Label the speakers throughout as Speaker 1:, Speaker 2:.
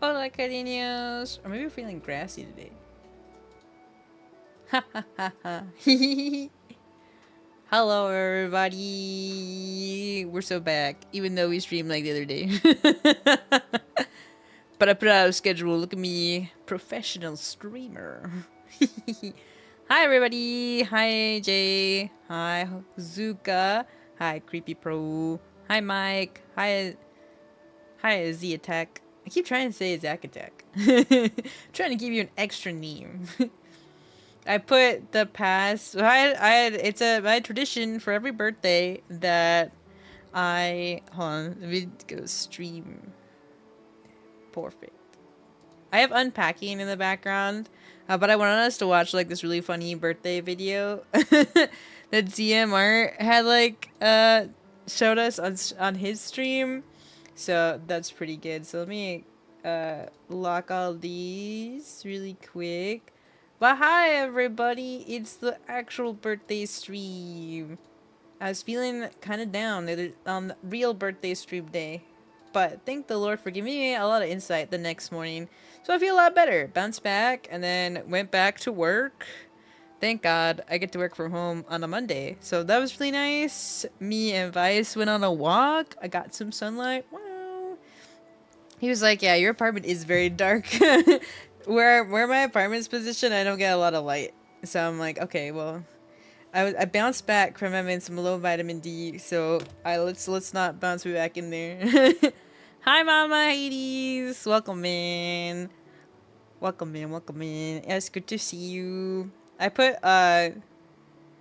Speaker 1: Hola, cariños. Or maybe we're feeling grassy today. Ha ha ha ha. Hello, everybody. We're so back, even though we streamed like the other day. But I put out a schedule. Look at me, professional streamer. Hi, everybody. Hi, Jay. Hi, Zuka. Hi, Creepy Pro. Hi, Mike. Hi, Z Attack. I keep trying to say Zack Attack. Trying to give you an extra name. I put the past. It's my tradition for every birthday that hold on. Let me go stream. Perfect. I have unpacking in the background, but I wanted us to watch like this really funny birthday video that ZMR had showed us on his stream. So that's pretty good. So let me lock all these really quick. But hi everybody, it's the actual birthday stream. I was feeling kind of down on the real birthday stream day, but thank the Lord for giving me a lot of insight the next morning. So I feel a lot better. Bounced back and then went back to work. Thank God I get to work from home on a Monday. So that was really nice. Me and Vice went on a walk. I got some sunlight. Wow. He was like, yeah, your apartment is very dark. Where my apartment's positioned, I don't get a lot of light. So I'm like, okay, well, I bounced back from having some low vitamin D, so let's not bounce me back in there. Hi, Mama Hades. Welcome in. Welcome in. Welcome in. It's good to see you. I put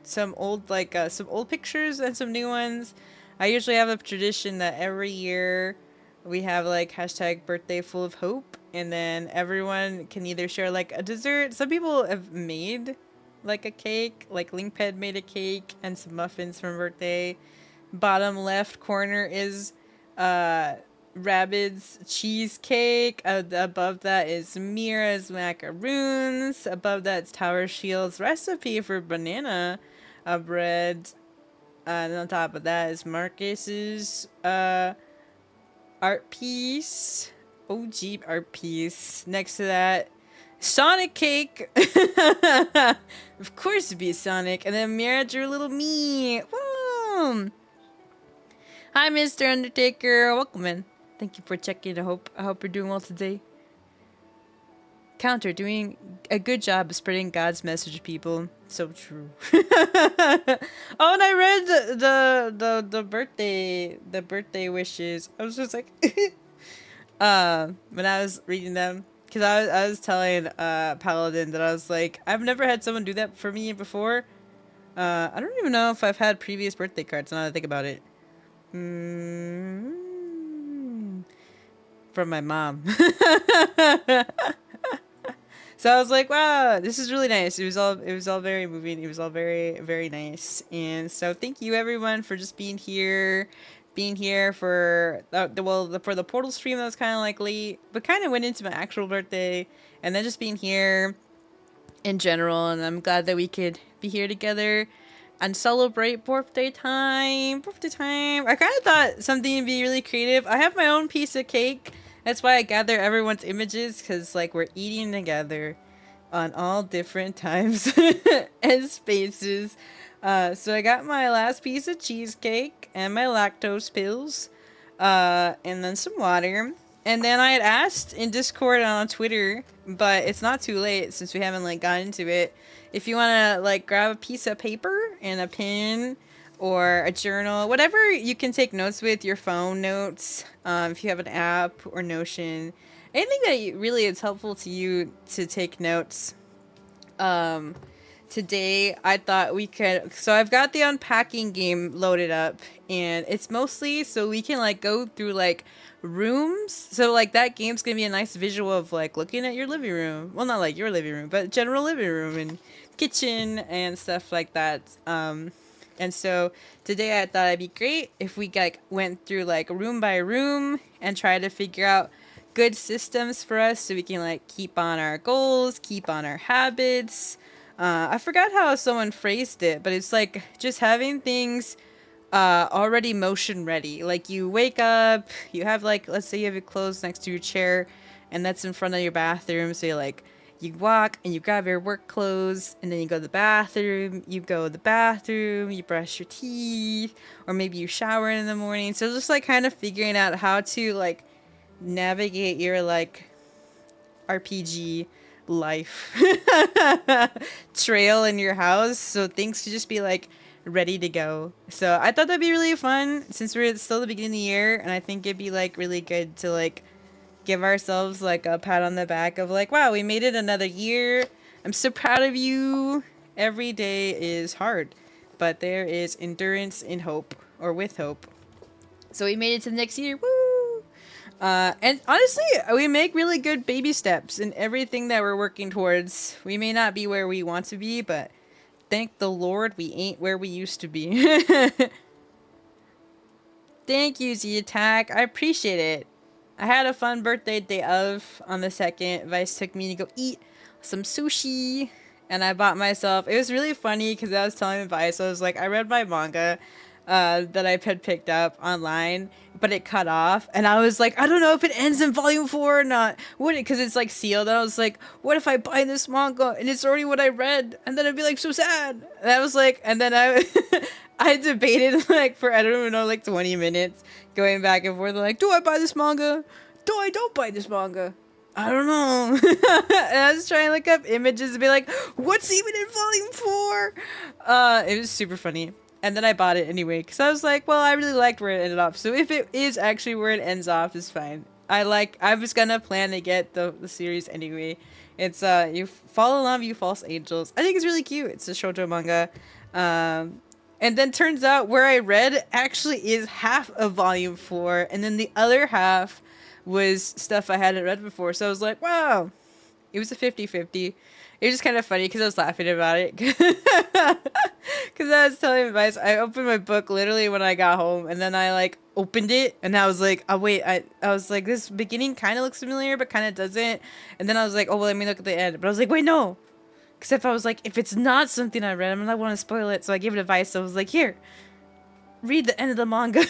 Speaker 1: some old pictures and some new ones. I usually have a tradition that every year we have like hashtag birthday full of hope, and then everyone can either share like a dessert. Some people have made like a cake, like Linkped made a cake and some muffins from birthday. Bottom left corner is Rabid's cheesecake. Above that is Mira's macaroons. Above that's Tower Shield's recipe for banana bread. And on top of that is Marcus's art piece. OG art piece. Next to that, Sonic cake. Of course it'd be Sonic. And then Mira drew little me. Woo! Hi, Mr. Undertaker. Welcome in. Thank you for checking. I hope you're doing well today. Counter, doing a good job of spreading God's message to people. So true. Oh, and I read the birthday wishes. I was just like, when I was reading them, because I was telling Paladin that I was like, I've never had someone do that for me before. I don't even know if I've had previous birthday cards. Now that I think about it. From my mom. So I was like, wow, this is really nice. It was all very moving. It was all very, very nice. And so thank you everyone for just being here for for the portal stream that was kind of like late, but kind of went into my actual birthday, and then just being here in general. And I'm glad that we could be here together and celebrate birthday time. Birthday time. I kind of thought something would be really creative. I have my own piece of cake. That's why I gather everyone's images, because like we're eating together on all different times and spaces. So I got my last piece of cheesecake and my lactose pills, and then some water. And then I had asked in Discord and on Twitter, but it's not too late since we haven't like gotten into it, if you want to like grab a piece of paper and a pen or a journal, whatever you can take notes with, your phone notes, if you have an app or Notion, anything that really is helpful to you to take notes. Today I thought we could, so I've got the unpacking game loaded up, and it's mostly so we can like go through like rooms. So like that game's gonna be a nice visual of like looking at your living room. Well, not like your living room, but general living room and kitchen and stuff like that. And so today I thought it'd be great if we like went through like room by room and try to figure out good systems for us so we can like keep on our goals, keep on our habits. I forgot how someone phrased it, but it's like just having things already motion ready. Like you wake up, you have like, let's say you have your clothes next to your chair, and that's in front of your bathroom. So you walk and you grab your work clothes, and then you go to the bathroom. You go to the bathroom, you brush your teeth, or maybe you shower in the morning. So just like kind of figuring out how to like navigate your like RPG life trail in your house, so things could just be like ready to go. So I thought that'd be really fun since we're still the beginning of the year, and I think it'd be like really good to like give ourselves like a pat on the back of like, wow, we made it another year. I'm so proud of you. Every day is hard, but there is endurance in hope, or with hope. So we made it to the next year. Woo! And honestly, we make really good baby steps in everything that we're working towards. We may not be where we want to be, but thank the Lord we ain't where we used to be. Thank you, Z-Attack. I appreciate it. I had a fun birthday day of on the 2nd. Vice took me to go eat some sushi, and I bought myself. It was really funny because I was telling Vice, I was like, I read my manga that I had picked up online, but it cut off, and I was like, I don't know if it ends in volume 4 or not. Would it? Because it's like sealed. And I was like, what if I buy this manga and it's already what I read, and then it'd be like so sad. And I was like, and then I I debated like for I don't even know like 20 minutes going back and forth like, do I buy this manga? Do I don't buy this manga? I don't know. And I was trying to look up images and be like, what's even in volume 4? It was super funny. And then I bought it anyway because I was like, well, I really liked where it ended up. So if it is actually where it ends off, it's fine. I was gonna plan to get the series anyway. It's You Fall in Love, You False Angels. I think it's really cute. It's a shoujo manga. And then turns out where I read actually is half of volume 4, and then the other half was stuff I hadn't read before. So I was like, wow, it was a 50-50. It was just kind of funny because I was laughing about it. Because I was telling advice. I opened my book literally when I got home, and then I like opened it, and I was like, oh wait, I was like, this beginning kind of looks familiar, but kind of doesn't. And then I was like, oh well, let me look at the end. But I was like, wait, no. Except I was like, if it's not something I read, I'm not want to spoil it. So I gave it advice. So I was like, here, read the end of the manga.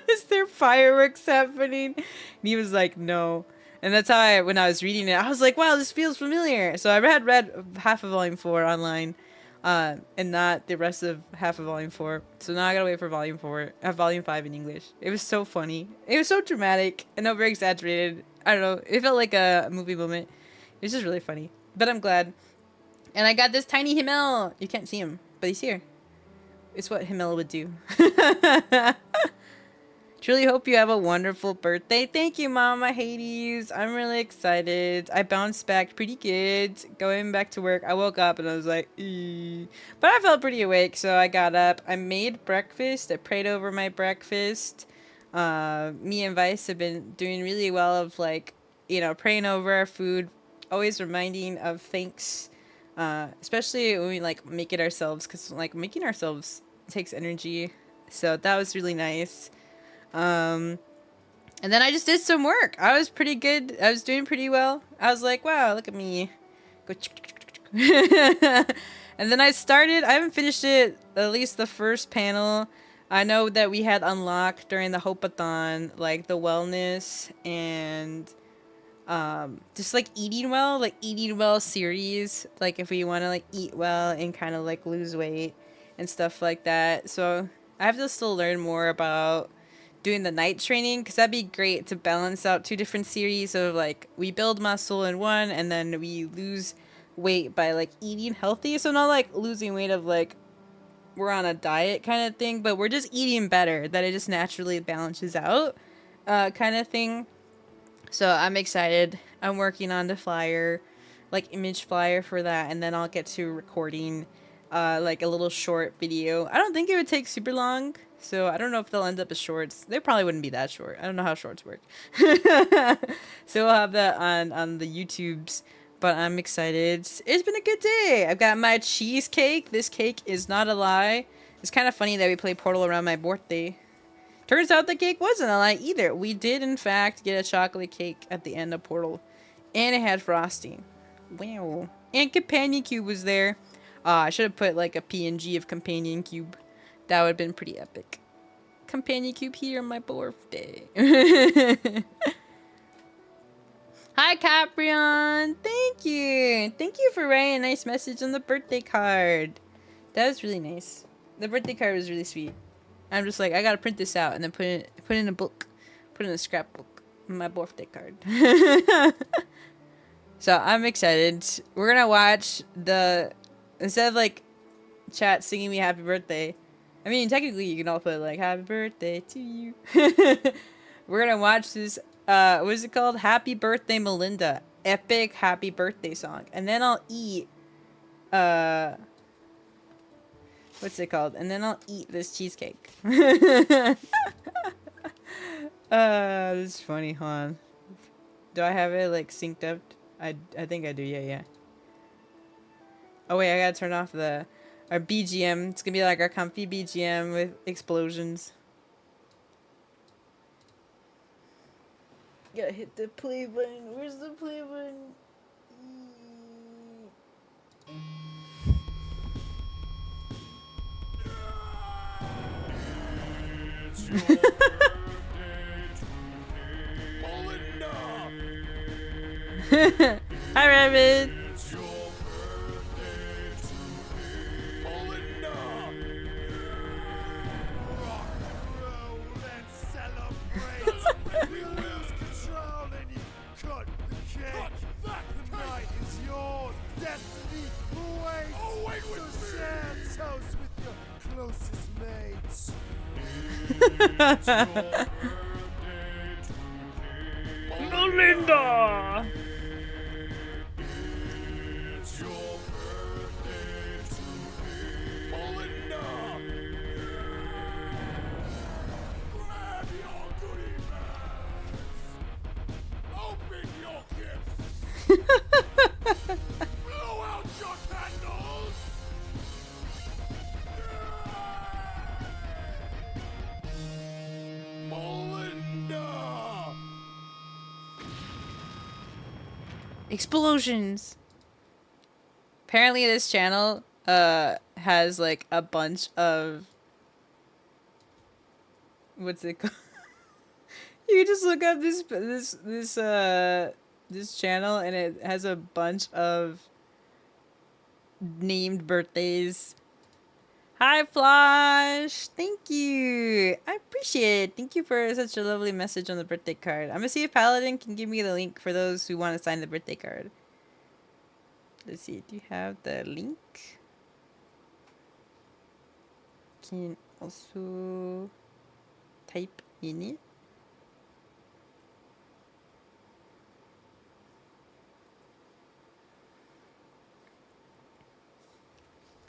Speaker 1: Is there fireworks happening? And he was like, no. And that's how when I was reading it, I was like, wow, this feels familiar. So I had read half of volume 4 online, and not the rest of half of volume 4. So now I gotta wait for volume 4, volume 5 in English. It was so funny. It was so dramatic and over exaggerated. I don't know. It felt like a movie moment. It was just really funny. But I'm glad. And I got this tiny Himmel. You can't see him, but he's here. It's what Himmel would do. Truly hope you have a wonderful birthday. Thank you, Mama Hades. I'm really excited. I bounced back pretty good. Going back to work, I woke up and I was like, eee. But I felt pretty awake, so I got up. I made breakfast. I prayed over my breakfast. Me and Vice have been doing really well of like, you know, praying over our food. Always reminding of thanks. Especially when we like make it ourselves, because like making ourselves takes energy. So that was really nice. And then I just did some work. I was pretty good. I was doing pretty well. I was like, wow, look at me. Go. And then I haven't finished it, at least the first panel. I know that we had unlocked during the Hope-a-thon, like the wellness and just like eating well series, like if we want to like eat well and kind of like lose weight and stuff like that. So I have to still learn more about doing the night training, because that'd be great to balance out 2 different series of like we build muscle in one and then we lose weight by like eating healthy. So not like losing weight of like we're on a diet kind of thing, but we're just eating better, that it just naturally balances out kind of thing. So I'm excited. I'm working on the flyer, like image flyer for that, and then I'll get to recording like a little short video. I don't think it would take super long, so I don't know if they'll end up as shorts. They probably wouldn't be that short. I don't know how shorts work. So we'll have that on the YouTubes, but I'm excited. It's been a good day. I've got my cheesecake. This cake is not a lie. It's kind of funny that we play Portal around my birthday. Turns out the cake wasn't a lie either. We did, in fact, get a chocolate cake at the end of Portal. And it had frosting. Wow. And Companion Cube was there. I should have put, like, a PNG of Companion Cube. That would have been pretty epic. Companion Cube here on my birthday. Hi, Caprion. Thank you. Thank you for writing a nice message on the birthday card. That was really nice. The birthday card was really sweet. I'm just like, I gotta print this out and then put it in a book. Put it in a scrapbook. My birthday card. So I'm excited. We're gonna watch the... Instead of like chat singing me happy birthday. I mean, technically you can all put like happy birthday to you. We're gonna watch this, what is it called? Happy Birthday Melinda. Epic happy birthday song. And then I'll eat, what's it called? And then I'll eat this cheesecake. This is funny, huh? Do I have it like synced up? I think I do, yeah. Oh wait, I gotta turn off our BGM. It's gonna be like our comfy BGM with explosions. Gotta hit the play button. Where's the play button?
Speaker 2: It's your birthday today.
Speaker 1: Hi, Rabbit.
Speaker 2: It's your birthday today. Melinda. Rock and roll and celebrate. You lose control and you cut the cake. Tonight is yours. Destiny awaits. Oh, wait so share toast with your closest mates. It's your birthday today.
Speaker 1: Melinda.
Speaker 2: It's your birthday today. Melinda. Grab your goodie bags. Open your gifts. Blow out your candles. Melinda.
Speaker 1: Explosions. Apparently this channel has like a bunch of, what's it called? You just look up this channel and it has a bunch of named birthdays. Hi, Flosh. Thank you. I appreciate it. Thank you for such a lovely message on the birthday card. I'm gonna see if Paladin can give me the link for those who want to sign the birthday card. Let's see. Do you have the link? Can also type in it.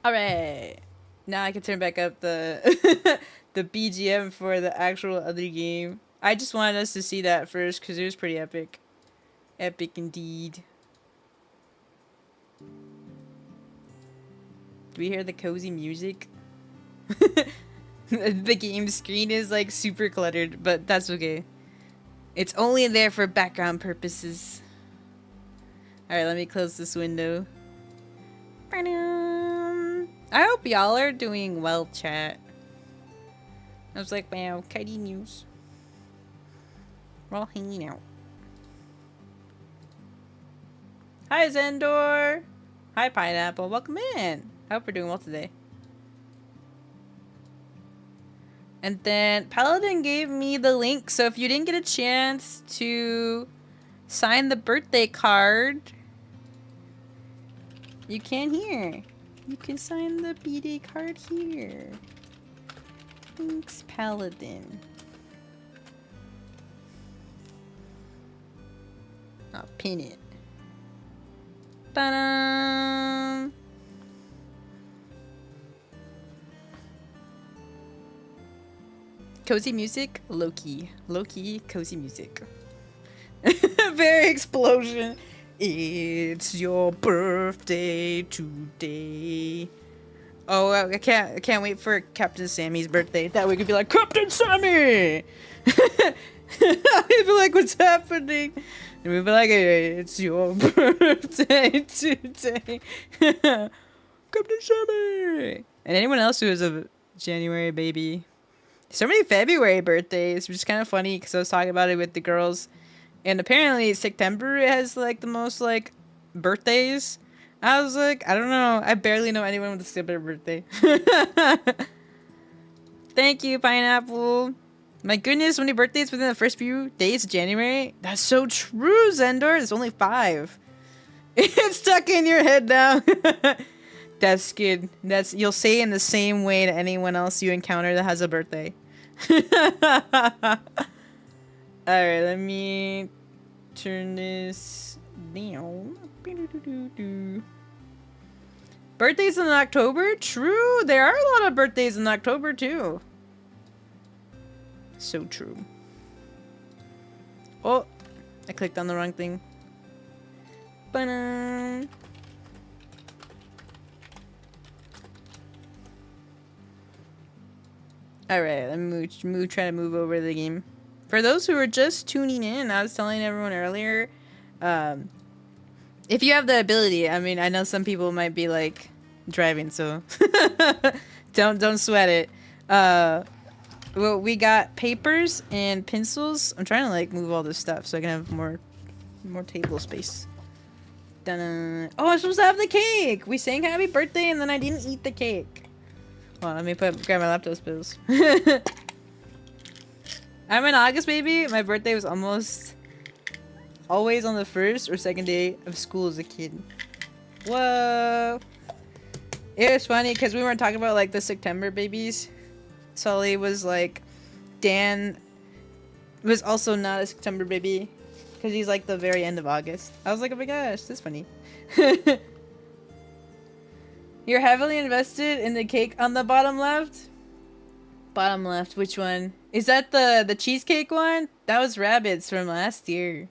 Speaker 1: Alright. Now I can turn back up the the BGM for the actual other game. I just wanted us to see that first because it was pretty epic. Epic indeed. Do we hear the cozy music? The game screen is like super cluttered, but that's okay. It's only there for background purposes. Alright, let me close this window. I hope y'all are doing well, chat. I was like, wow, kitty news. We're all hanging out. Hi, Zendor. Hi, Pineapple. Welcome in. I hope we're doing well today. And then Paladin gave me the link, so if you didn't get a chance to sign the birthday card, you can here. You can sign the birthday card here. Thanks, Paladin. I'll pin it. Ta-da! Cozy music, low-key. Low-key, cozy music. Very explosion. It's your birthday today. Oh, I can't wait for Captain Sammy's birthday. That we could be like, Captain Sammy! He'd be like, what's happening? And we'd be like, hey, it's your birthday today. Captain Sammy! And anyone else who is a January baby. So many February birthdays, which is kind of funny because I was talking about it with the girls And apparently September has like the most like birthdays. I was like, I don't know. I barely know anyone with a September birthday. Thank you, Pineapple. My goodness, so many birthdays within the first few days of January. That's so true, Zendor. It's only 5. It's stuck in your head now. That's good. That's you'll say in the same way to anyone else you encounter that has a birthday. Alright, let me turn this down. Birthdays in October? True. There are a lot of birthdays in October too. So true. Oh, I clicked on the wrong thing. Ba-da. Alright, let me try to move over the game. For those who are just tuning in, I was telling everyone earlier, if you have the ability, I mean, I know some people might be like driving, so don't sweat it. Well, we got papers and pencils. I'm trying to like move all this stuff so I can have more table space. Dun-dun. Oh, I'm supposed to have the cake. We sang happy birthday and then I didn't eat the cake. Well, let me grab my lactose pills. I'm an August baby. My birthday was almost always on the first or second day of school as a kid. Whoa. It was funny because we weren't talking about like the September babies. Sully was like, Dan was also not a September baby because he's like the very end of August. I was like, oh my gosh, that's funny. You're heavily invested in the cake on the bottom left? Bottom left, which one? Is that the cheesecake one? That was Rabbits from last year.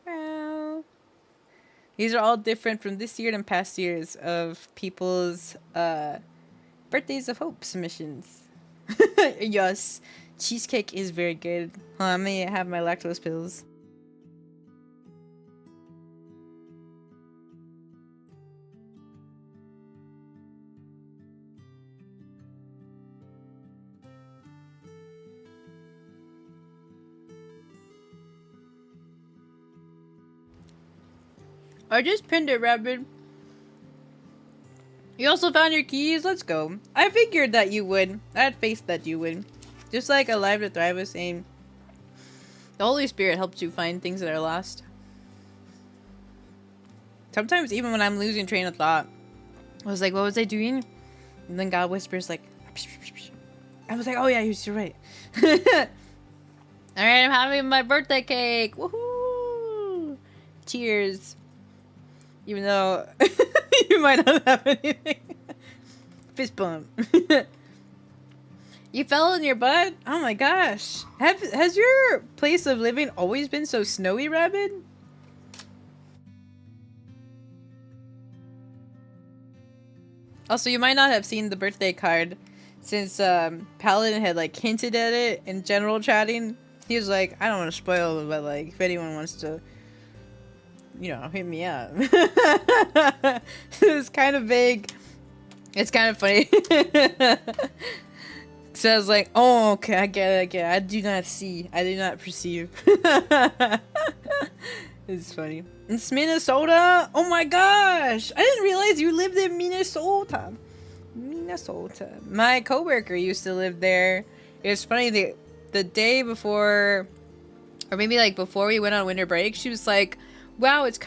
Speaker 1: Well, these are all different from this year and past years of people's birthdays of hope submissions. Yes, cheesecake is very good. Hold on, let me have my lactose pills. I just pinned it, Rabbit. You also found your keys? Let's go. I figured that you would. I had faith that you would. Just like Alive to Thrive was saying, the Holy Spirit helps you find things that are lost. Sometimes even when I'm losing train of thought, I was like, what was I doing? And then God whispers like, psh, psh, psh. I was like, oh yeah, you're right. Alright, I'm having my birthday cake. Woohoo! Cheers. Even though you might not have anything. Fist bump. You fell in your butt? Oh my gosh. Has your place of living always been so snowy, Rabbit? Also, you might not have seen the birthday card since Paladin had like hinted at it in general chatting. He was like, I don't want to spoil it, but like if anyone wants to, you know, hit me up. It's kind of vague. It's kind of funny. So I was like, oh, okay, I get it. I do not see. I do not perceive. It's funny. It's Minnesota? Oh my gosh! I didn't realize you lived in Minnesota. Minnesota. My coworker used to live there. It was funny, the day before, or maybe like before we went on winter break, she was like, wow, it's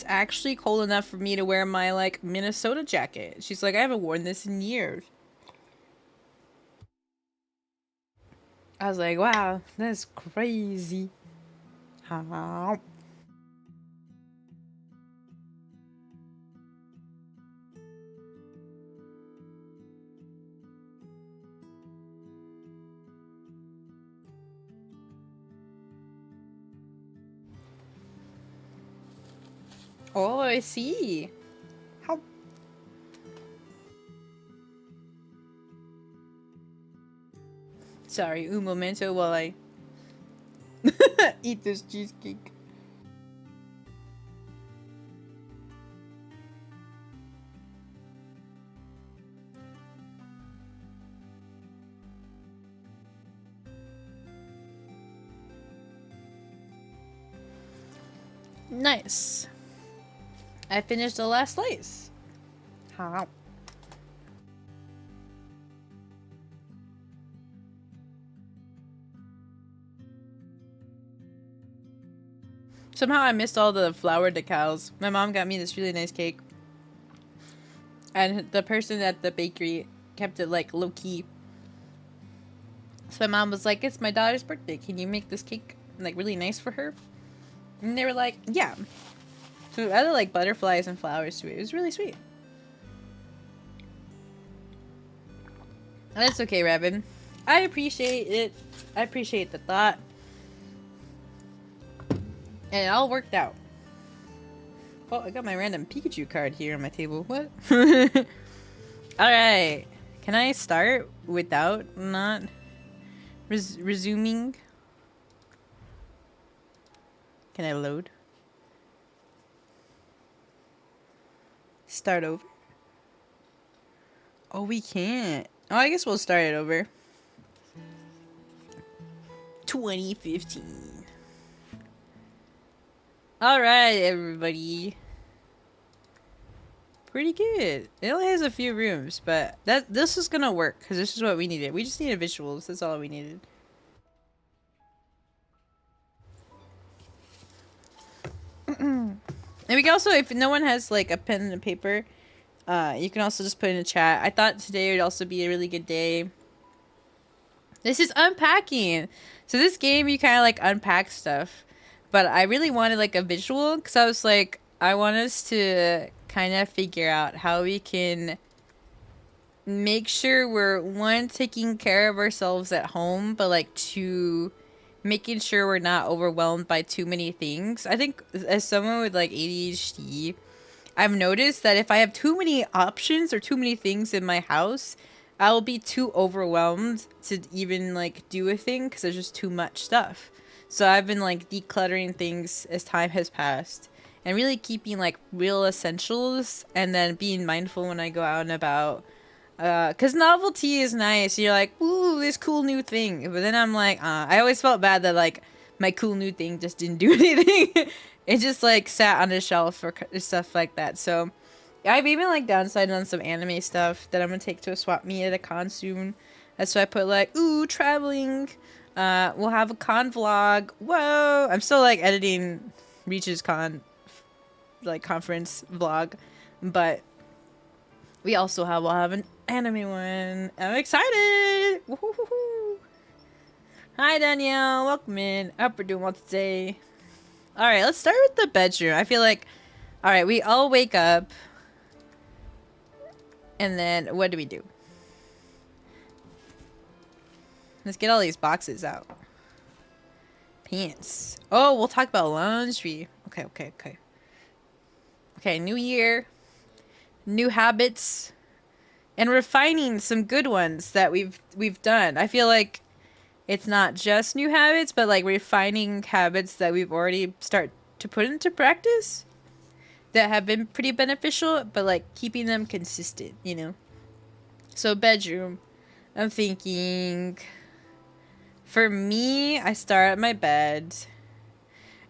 Speaker 1: actually cold enough for me to wear my like Minnesota jacket. She's like, I haven't worn this in years. I was like, wow, that's crazy. How? Oh, I see. How? Sorry, un momento while I eat this cheesecake. Nice. I finished the last slice. How? Somehow I missed all the flour decals. My mom got me this really nice cake. And the person at the bakery kept it like low key. So my mom was like, it's my daughter's birthday. Can you make this cake like really nice for her? And they were like, yeah. So it added like butterflies and flowers to it. It was really sweet. That's okay, Rabbit. I appreciate it. I appreciate the thought. And it all worked out. Oh, I got my random Pikachu card here on my table. What? Alright. Can I start without not resuming? Can I load? Start over? Oh, we can't. Oh, I guess we'll start it over. 2015. Alright, everybody. Pretty good. It only has a few rooms, but this is gonna work, because this is what we needed. We just needed visuals. That's all we needed. And we can also, if no one has like a pen and paper, you can also just put in a chat. I thought today would also be a really good day. This is unpacking. So this game, you kind of like unpack stuff. But I really wanted like a visual, because I was like, I want us to kind of figure out how we can make sure we're, one, taking care of ourselves at home, but like two, making sure we're not overwhelmed by too many things. I think as someone with like ADHD, I've noticed that if I have too many options or too many things in my house, I'll be too overwhelmed to even like do a thing, because there's just too much stuff. So I've been like decluttering things as time has passed and really keeping like real essentials, and then being mindful when I go out and about. Cause novelty is nice. You're like, ooh, this cool new thing. But then I'm like, I always felt bad that like my cool new thing just didn't do anything. It just like sat on the shelf or stuff like that. So I've even like downsized on some anime stuff that I'm gonna take to a swap meet at a con soon. That's why I put like, ooh, traveling. We'll have a con vlog. Whoa! I'm still like editing Reach's con like conference vlog, but we'll have an anime one. I'm excited. Woo-hoo-hoo-hoo. Hi Danielle, welcome in. I hope we're doing well today. All right, let's start with the bedroom. I feel like, all right, we all wake up, and then what do we do? Let's get all these boxes out. Pants. Oh, we'll talk about laundry. Okay. Okay, new year, new habits, and refining some good ones that we've done. I feel like it's not just new habits, but like refining habits that we've already start to put into practice that have been pretty beneficial, but like keeping them consistent, you know? So bedroom, I'm thinking, for me, I start at my bed.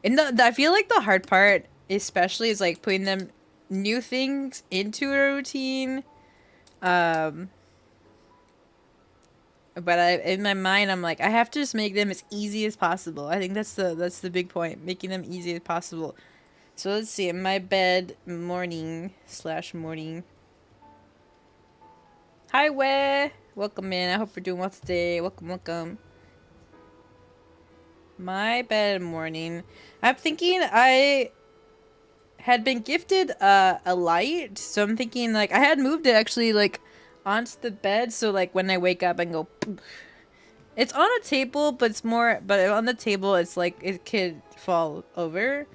Speaker 1: And I feel like the hard part, especially, is like putting them new things into a routine. But in my mind, I'm like, I have to just make them as easy as possible. I think that's the big point, making them easy as possible. So let's see, in my bed, morning. Hi, Weh. Welcome in. I hope you're doing well today. Welcome. My bed morning. I'm thinking I had been gifted a light, so I'm thinking like I had moved it actually like onto the bed, so like when I wake up and go poof. It's on a table, but on the table it's like it could fall over.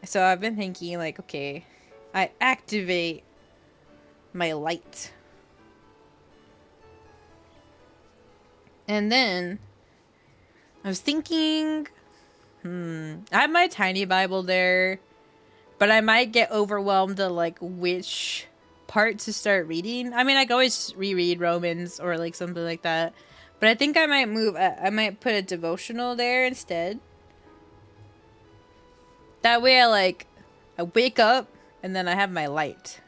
Speaker 1: So I've been thinking like, okay, I activate my light. And then I was thinking, I have my tiny Bible there, but I might get overwhelmed at like which part to start reading. I mean, I could always reread Romans or like something like that, but I think I might put a devotional there instead. That way I wake up and then I have my light.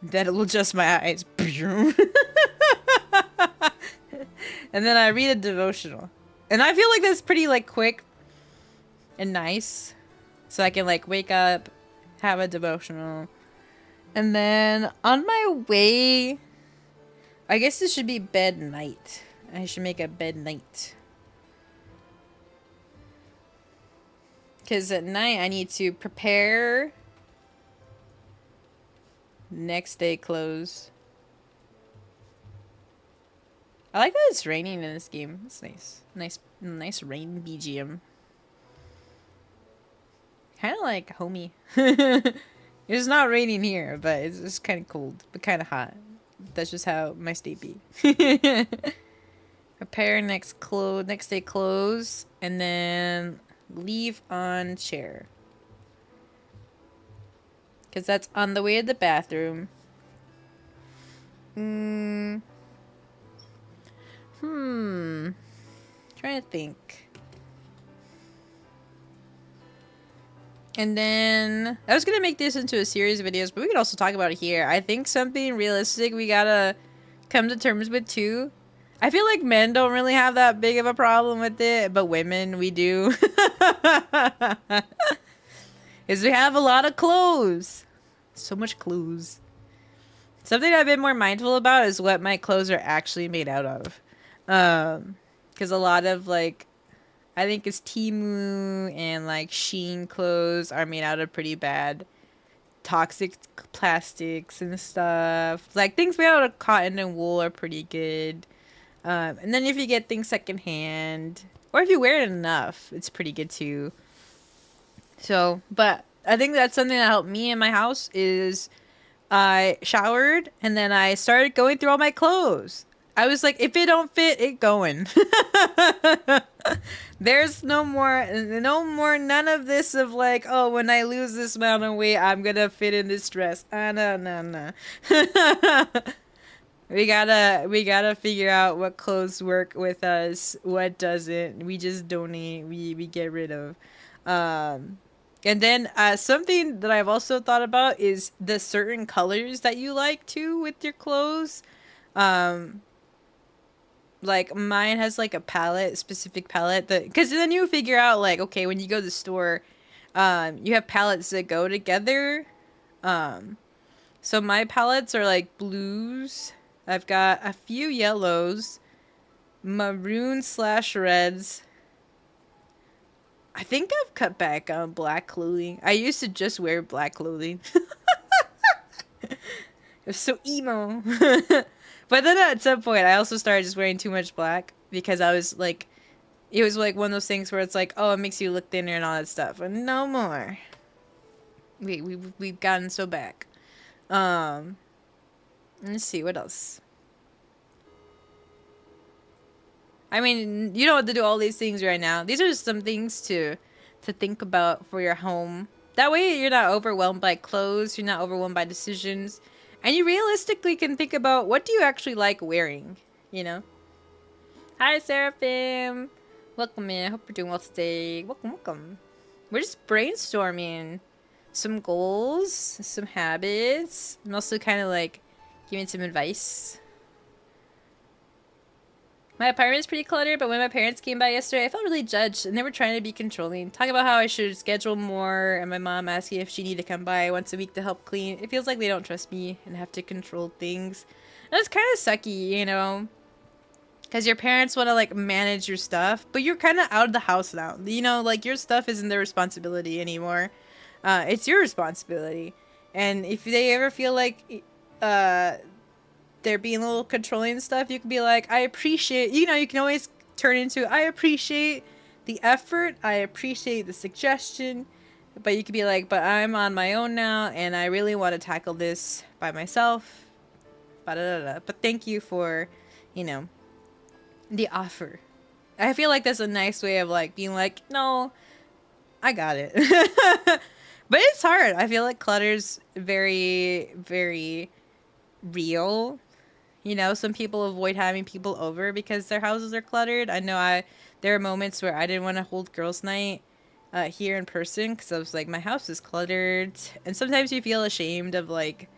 Speaker 1: Then it'll adjust my eyes. And then I read a devotional. And I feel like that's pretty like quick and nice. So I can like wake up, have a devotional. And then on my way, I guess this should be bed night. I should make a bed night. Because at night I need to prepare next day clothes. I like that it's raining in this game. It's nice. Nice rain BGM. Kind of like homey. It's not raining here, but it's just kind of cold, but kind of hot. That's just how my state be. Prepare next day clothes, and then leave on chair. Because that's on the way to the bathroom. Trying to think. And then I was gonna make this into a series of videos, but we could also talk about it here. I think something realistic we gotta come to terms with too. I feel like men don't really have that big of a problem with it, but women, we do. Is we have a lot of clothes. So much clothes. Something I've been more mindful about is what my clothes are actually made out of. Because a lot of like, I think it's Temu and like Shein clothes are made out of pretty bad toxic plastics and stuff. Like things made out of cotton and wool are pretty good. And then if you get things secondhand, or if you wear it enough, it's pretty good too. So, but I think that's something that helped me in my house is I showered and then I started going through all my clothes. I was like, if it don't fit, it going. There's no more, none of this of like, oh, when I lose this amount of weight, I'm gonna fit in this dress. No. We gotta figure out what clothes work with us, what doesn't. We just donate. We get rid of. And then something that I've also thought about is the certain colors that you like too with your clothes. Like mine has like a palette, specific palette that, because then you figure out like, okay, when you go to the store, you have palettes that go together. So my palettes are like blues. I've got a few yellows, maroon/reds. I think I've cut back on black clothing. I used to just wear black clothing. It was so emo. But then at some point, I also started just wearing too much black because I was like, it was like one of those things where it's like, oh, it makes you look thinner and all that stuff. And no more. We've gotten so back. Let's see, what else? I mean, you don't have to do all these things right now. These are just some things to think about for your home. That way you're not overwhelmed by clothes, you're not overwhelmed by decisions, and you realistically can think about what do you actually like wearing, you know? Hi, Seraphim! Welcome in. I hope you're doing well today. Welcome. We're just brainstorming some goals, some habits. I'm also kind of like giving some advice. My apartment is pretty cluttered, but when my parents came by yesterday, I felt really judged, and they were trying to be controlling. Talk about how I should schedule more, and my mom asking if she needed to come by once a week to help clean. It feels like they don't trust me and have to control things. And it's kind of sucky, you know? Because your parents want to, like, manage your stuff, but you're kind of out of the house now. You know, like, your stuff isn't their responsibility anymore. It's your responsibility. And if they ever feel like they're being a little controlling and stuff, you can be like, I appreciate, you know, you can always turn into, I appreciate the effort, I appreciate the suggestion, but you could be like, but I'm on my own now, and I really want to tackle this by myself, but thank you for, you know, the offer. I feel like that's a nice way of like being like, no, I got it. But it's hard. I feel like clutter's very, very real. You know, some people avoid having people over because their houses are cluttered. I know there are moments where I didn't want to hold girls' night here in person because I was like, my house is cluttered, and sometimes you feel ashamed of like,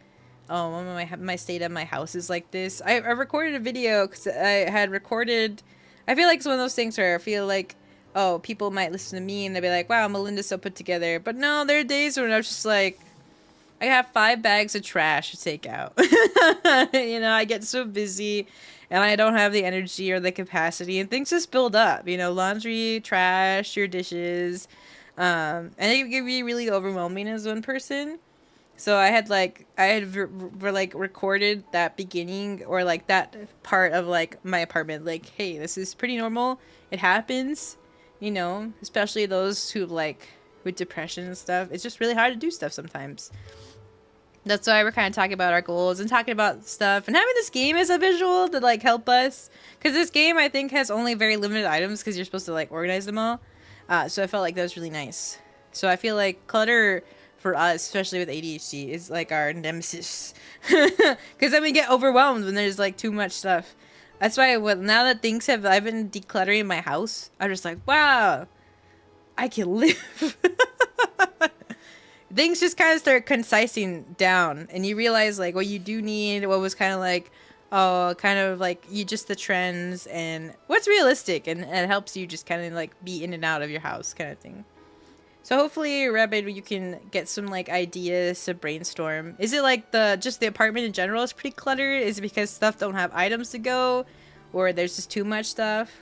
Speaker 1: oh, my state of my house is like this. I recorded a video because I had recorded. I feel like it's one of those things where I feel like, oh, people might listen to me and they'll be like, wow, Melinda's so put together. But no, there are days when I'm just like, I have 5 bags of trash to take out. You know, I get so busy and I don't have the energy or the capacity, and things just build up. You know, laundry, trash, your dishes. And it can be really overwhelming as one person. So I had like recorded that beginning or like that part of like my apartment. Like, hey, this is pretty normal. It happens, you know, especially those who like with depression and stuff. It's just really hard to do stuff sometimes. That's why we're kind of talking about our goals and talking about stuff and having this game as a visual to like help us. Because this game I think has only very limited items because you're supposed to like organize them all. So I felt like that was really nice. So I feel like clutter for us, especially with ADHD, is like our nemesis. Because then we get overwhelmed when there's like too much stuff. That's why now that I've been decluttering my house, I'm just like, wow, I can live. Things just kind of start concising down, and you realize like what you do need, what was kind of like, oh, kind of like you just the trends and what's realistic, and it helps you just kind of like be in and out of your house kind of thing. So hopefully, Rabbit, you can get some like ideas to brainstorm. Is it like just the apartment in general is pretty cluttered? Is it because stuff don't have items to go, or there's just too much stuff?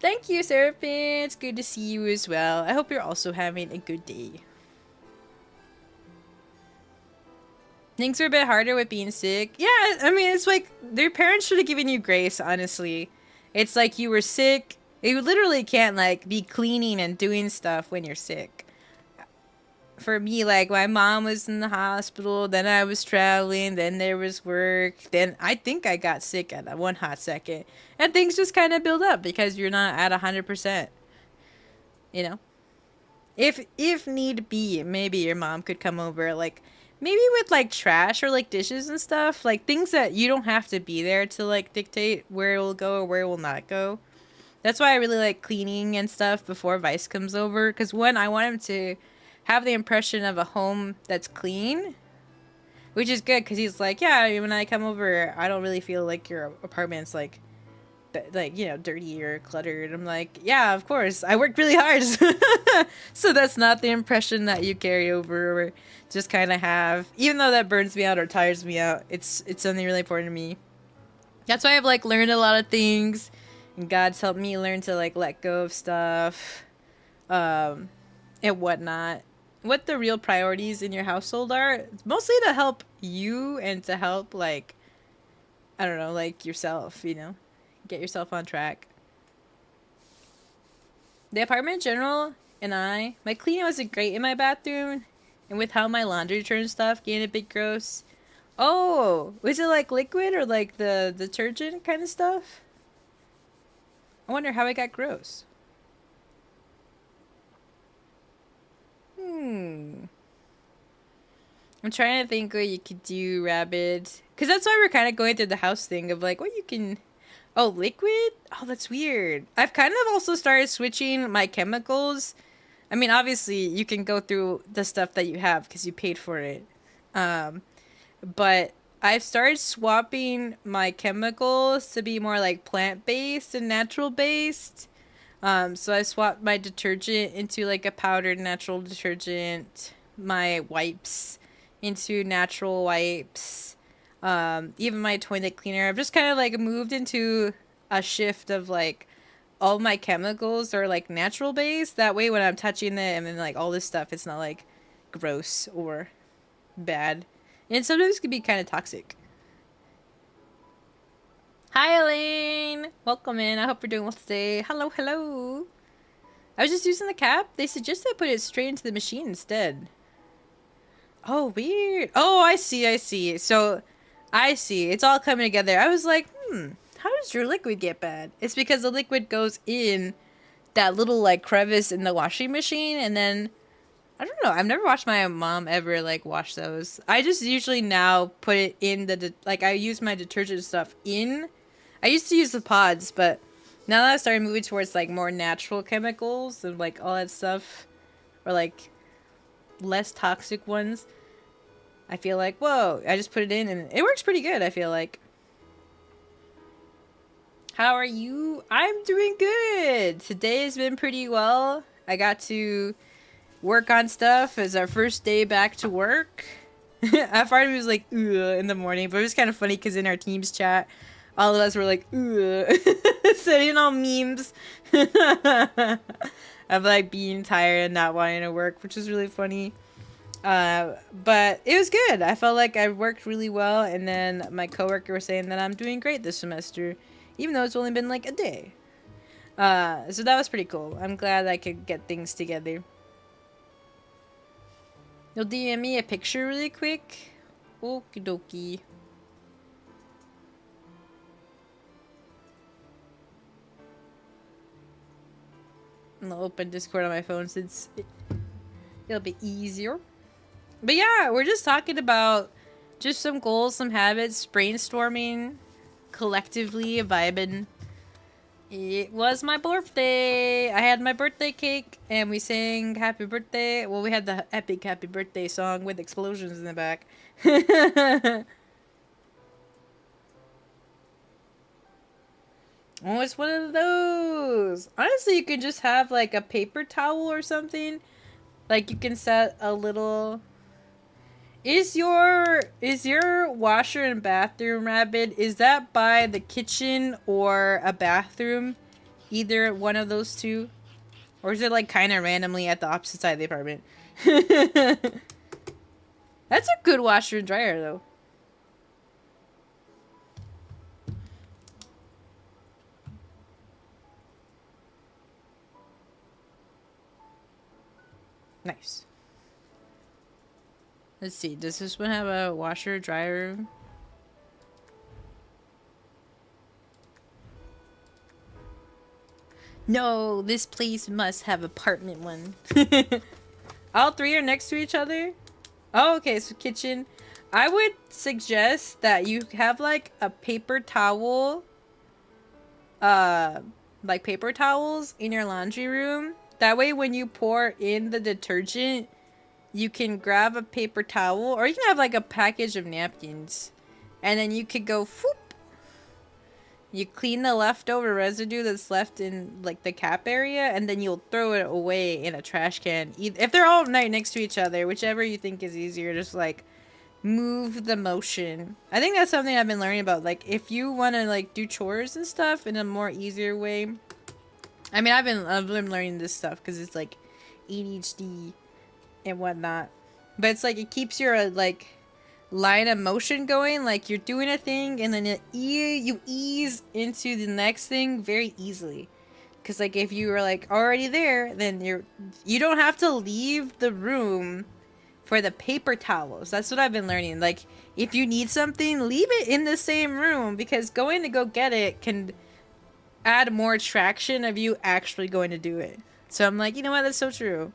Speaker 1: Thank you, Seraphin. It's good to see you as well. I hope you're also having a good day. Things are a bit harder with being sick. Yeah, I mean, it's like their parents should have given you grace, honestly. It's like you were sick. You literally can't like be cleaning and doing stuff when you're sick. For me, like my mom was in the hospital, then I was traveling, then there was work, then I think I got sick at one hot second, and things just kind of build up because you're not at 100%. You know, if need be, maybe your mom could come over, like maybe with like trash or like dishes and stuff, like things that you don't have to be there to like dictate where it will go or where it will not go. That's why I really like cleaning and stuff before Vice comes over, because one, I want him to have the impression of a home that's clean, which is good because he's like, yeah, when I come over, I don't really feel like your apartment's like you know, dirty or cluttered. I'm like, yeah, of course, I worked really hard. So that's not the impression that you carry over or just kind of have, even though that burns me out or tires me out. It's something really important to me. That's why I've like learned a lot of things, and God's helped me learn to like let go of stuff and whatnot. What the real priorities in your household are. It's mostly to help you and to help, like, I don't know, like yourself, you know, get yourself on track. The apartment in general and my cleaning wasn't great in my bathroom, and with how my laundry detergent stuff getting a bit gross. Oh, was it like liquid or like the detergent kind of stuff? I wonder how it got gross. I'm trying to think what you could do, Rabbit. Because that's why we're kind of going through the house thing of like, what you can... Oh, liquid? Oh, that's weird. I've kind of also started switching my chemicals. I mean, obviously, you can go through the stuff that you have because you paid for it. But I've started swapping my chemicals to be more like plant-based and natural-based. So I swapped my detergent into like a powdered natural detergent, my wipes into natural wipes, even my toilet cleaner. I've just kind of like moved into a shift of like all my chemicals are like natural based. That way when I'm touching them and like all this stuff, it's not like gross or bad. And sometimes it can be kind of toxic. Hi, Elaine! Welcome in. I hope you're doing well today. Hello, hello! I was just using the cap. They suggested I put it straight into the machine instead. Oh, weird. Oh, I see. So, I see. It's all coming together. I was like, how does your liquid get bad? It's because the liquid goes in that little, like, crevice in the washing machine, and then... I don't know. I've never watched my mom ever, like, wash those. I just usually now put it in the... like, I use my detergent stuff in... I used to use the pods, but Now that I started moving towards like more natural chemicals and like all that stuff, or like less toxic ones, I feel like, whoa, I just put it in and it works pretty good, I feel like. How are you? I'm doing good. Today has been pretty well. I got to work on stuff as our first day back to work. At first it was like, ugh, in the morning, but it was kind of funny because in our Teams chat, all of us were like, ugh, sending all memes of like being tired and not wanting to work, which is really funny. But it was good. I felt like I worked really well, and then my coworker was saying that I'm doing great this semester, even though it's only been like a day. So that was pretty cool. I'm glad I could get things together. You'll DM me a picture really quick? Okie dokie. I'll open Discord on my phone since it'll be easier. But yeah, we're just talking about just some goals, some habits, brainstorming, collectively vibing. It was my birthday. I had my birthday cake and we sang happy birthday. Well, we had the epic happy birthday song with explosions in the back. Oh, it's one of those. Honestly, you could just have like a paper towel or something. Like you can set a little. Is your washer and bathroom, Rabbit, is that by the kitchen or a bathroom? Either one of those two? Or is it like kind of randomly at the opposite side of the apartment? That's a good washer and dryer though. Nice. Let's see, does this one have a washer dryer? No, this place must have apartment one. All three are next to each other? Oh, okay, so kitchen. I would suggest that you have like a paper towel, like paper towels in your laundry room. That way when you pour in the detergent, you can grab a paper towel, or you can have like a package of napkins. And then you could go, whoop. You clean the leftover residue that's left in like the cap area, and then you'll throw it away in a trash can. If they're all right next to each other, whichever you think is easier, just like move the motion. I think that's something I've been learning about. Like if you want to like do chores and stuff in a more easier way. I mean, I've been learning this stuff because it's like ADHD and whatnot. But it's like it keeps your like line of motion going, like you're doing a thing and then you ease into the next thing very easily. Because like if you were like already there, then you don't have to leave the room for the paper towels. That's what I've been learning. Like if you need something, leave it in the same room, because going to go get it can add more traction of you actually going to do it. So I'm like, you know what, that's so true.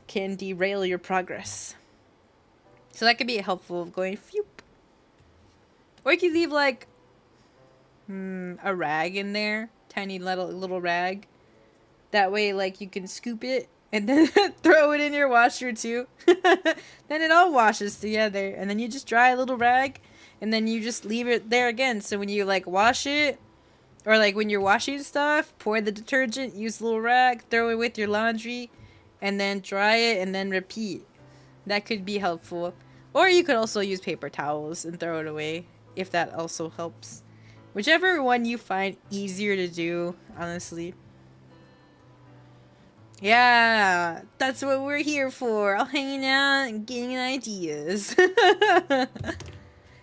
Speaker 1: Can derail your progress. So that could be helpful of going phew. Or you could leave like a rag in there. Tiny little rag. That way like you can scoop it and then throw it in your washer too. Then it all washes together. And then you just dry a little rag and then you just leave it there again. So when you like wash it, or like when you're washing stuff, pour the detergent, use a little rag, throw it with your laundry, and then dry it and then repeat. That could be helpful. Or you could also use paper towels and throw it away, if that also helps. Whichever one you find easier to do, honestly. Yeah, that's what we're here for. All hanging out and getting ideas.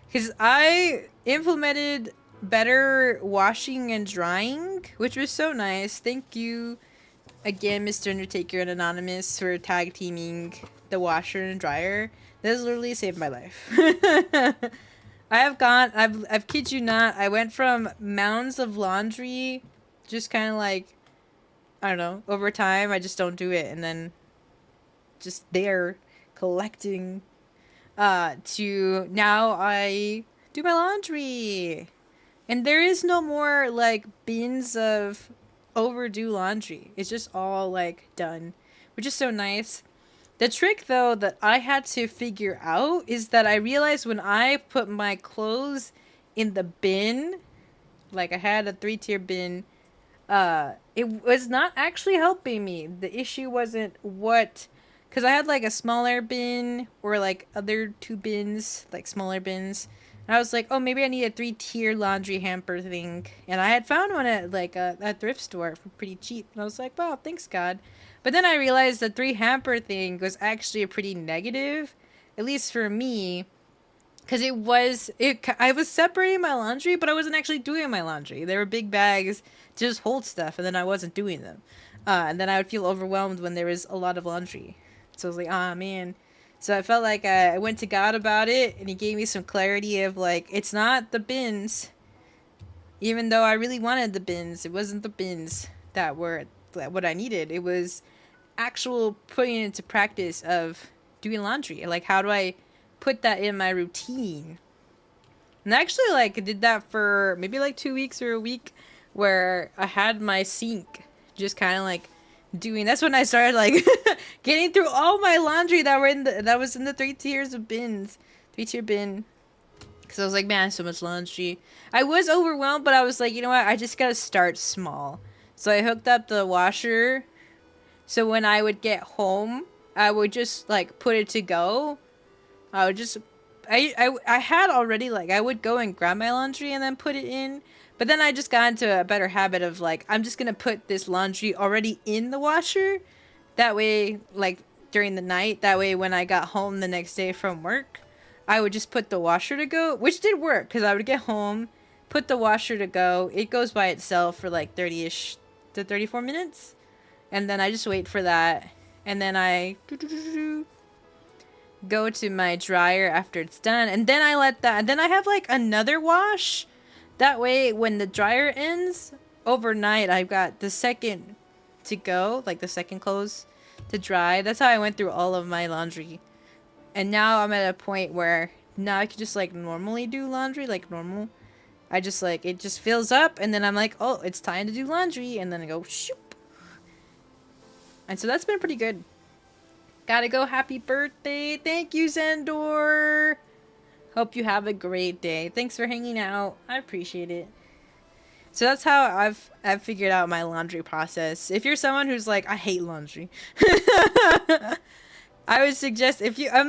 Speaker 1: Because I implemented better washing and drying, which was so nice. Thank you again, Mr. Undertaker and Anonymous, for tag teaming the washer and dryer. This literally saved my life. I've kid you not, I went from mounds of laundry, just kind of like, I don't know, over time, I just don't do it, and then just there, collecting, to now I do my laundry. And there is no more like bins of overdue laundry. It's just all like done, which is so nice. The trick though that I had to figure out is that I realized when I put my clothes in the bin, like I had a 3-tier bin, it was not actually helping me. The issue wasn't what, because I had like a smaller bin or like other 2 bins, like smaller bins. And I was like, oh, maybe I need a 3-tier laundry hamper thing. And I had found one at like a thrift store for pretty cheap. And I was like, wow, thanks God. But then I realized the 3 hamper thing was actually a pretty negative, at least for me. Because I was separating my laundry, but I wasn't actually doing my laundry. There were big bags to just hold stuff, and then I wasn't doing them. And then I would feel overwhelmed when there was a lot of laundry. So I was like, ah, man. So I felt like I went to God about it, and he gave me some clarity of, like, it's not the bins. Even though I really wanted the bins, it wasn't the bins that were what I needed. It was actual putting into practice of doing laundry. Like, how do I put that in my routine? And I actually like did that for maybe like 2 weeks or a week, where I had my sink just kind of like doing. That's when I started like getting through all my laundry that was in the 3 tiers of bins, 3-tier bin. Because I was like, man, so much laundry. I was overwhelmed, but I was like, you know what? I just gotta start small. So I hooked up the washer. So when I would get home, I would just like put it to go. I would just, I had already like, I would go and grab my laundry and then put it in. But then I just got into a better habit of like, I'm just going to put this laundry already in the washer. That way, like during the night, that way when I got home the next day from work, I would just put the washer to go, which did work because I would get home, put the washer to go. It goes by itself for like 30-ish to 34 minutes. And then I just wait for that. And then I go to my dryer after it's done, and then I let that, and then I have like another wash. That way when the dryer ends overnight, I've got the second to go, like the second clothes to dry. That's how I went through all of my laundry. And now I'm at a point where now I can just like normally do laundry like normal. I just like, it just fills up, and then I'm like, oh, it's time to do laundry, and then I go shoop. And so that's been pretty good. Gotta go. Happy birthday. Thank you, Zendor. Hope you have a great day. Thanks for hanging out. I appreciate it. So that's how I've figured out my laundry process. If you're someone who's like, I hate laundry, I would suggest if you have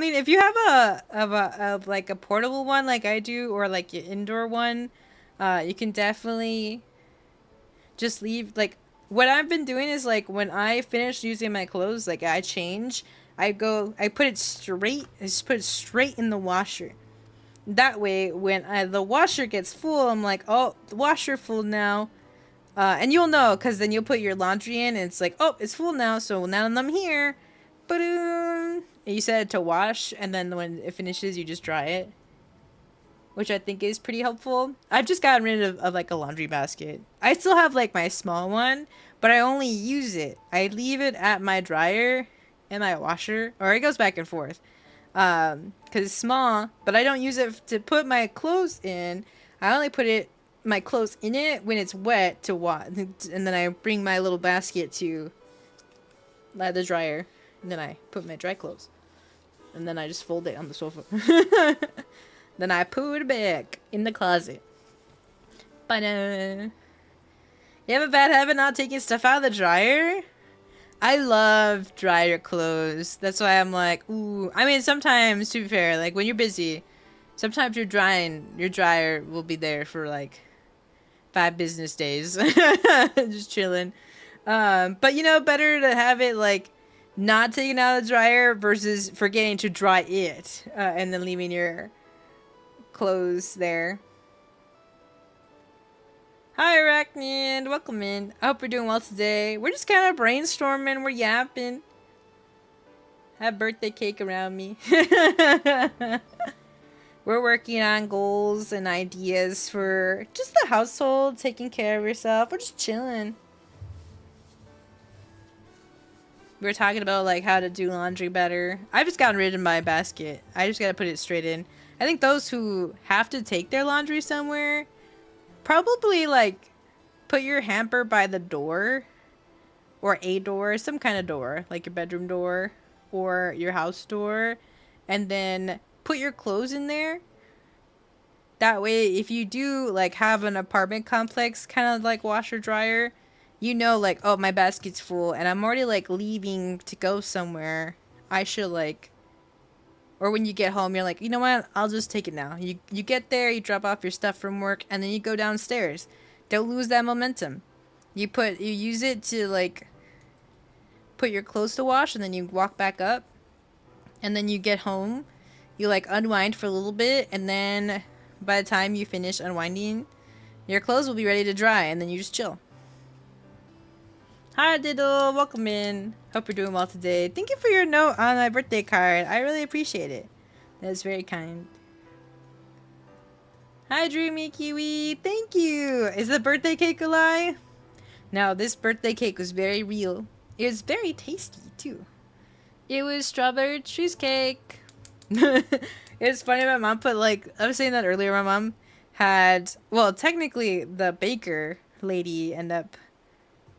Speaker 1: a like a portable one like I do, or like an indoor one, you can definitely just leave. Like what I've been doing is like when I finish using my clothes, like I change. I put it straight in the washer. That way, when the washer gets full, I'm like, oh, the washer full now. And you'll know, because then you'll put your laundry in, and it's like, oh, it's full now, so now that I'm here, ba-doom. And you set it to wash, and then when it finishes, you just dry it. Which I think is pretty helpful. I've just gotten rid of like a laundry basket. I still have like my small one, but I only use it. I leave it at my dryer and my washer, or it goes back and forth, because it's small, but I don't use it to put my clothes in. I only put my clothes in it when it's wet to wash, and then I bring my little basket to the dryer, and then I put my dry clothes, and then I just fold it on the sofa. Then I put it back in the closet. But you have a bad habit not taking stuff out of the dryer? I love dryer clothes. That's why I'm like, ooh. I mean, sometimes, to be fair, like when you're busy, sometimes you're drying, your dryer will be there for like 5 business days. Just chilling. But you know, better to have it like not taken out of the dryer versus forgetting to dry it and then leaving your clothes there. Hi, Arachnid. Welcome in. I hope you're doing well today. We're just kind of brainstorming. We're yapping. Have birthday cake around me. We're working on goals and ideas for just the household, taking care of yourself. We're just chilling. We were talking about like how to do laundry better. I've just gotten rid of my basket. I just gotta put it straight in. I think those who have to take their laundry somewhere, probably like put your hamper by the door, or a door, some kind of door, like your bedroom door or your house door, and then put your clothes in there. That way, if you do like have an apartment complex kind of like washer dryer, you know, like, oh, my basket's full and I'm already like leaving to go somewhere. I should like, or when you get home, you're like, you know what? I'll just take it now. You get there, you drop off your stuff from work, and then you go downstairs. Don't lose that momentum. You use it to like put your clothes to wash, and then you walk back up, and then you get home. You like unwind for a little bit, and then by the time you finish unwinding, your clothes will be ready to dry, and then you just chill. Hi Diddle, welcome in. Hope you're doing well today. Thank you for your note on my birthday card. I really appreciate it. That's very kind. Hi Dreamy Kiwi, thank you. Is the birthday cake a lie? No, this birthday cake was very real. It was very tasty too. It was strawberry cheesecake. It's funny, my mom put like, I was saying that earlier, my mom had, well, technically the baker lady ended up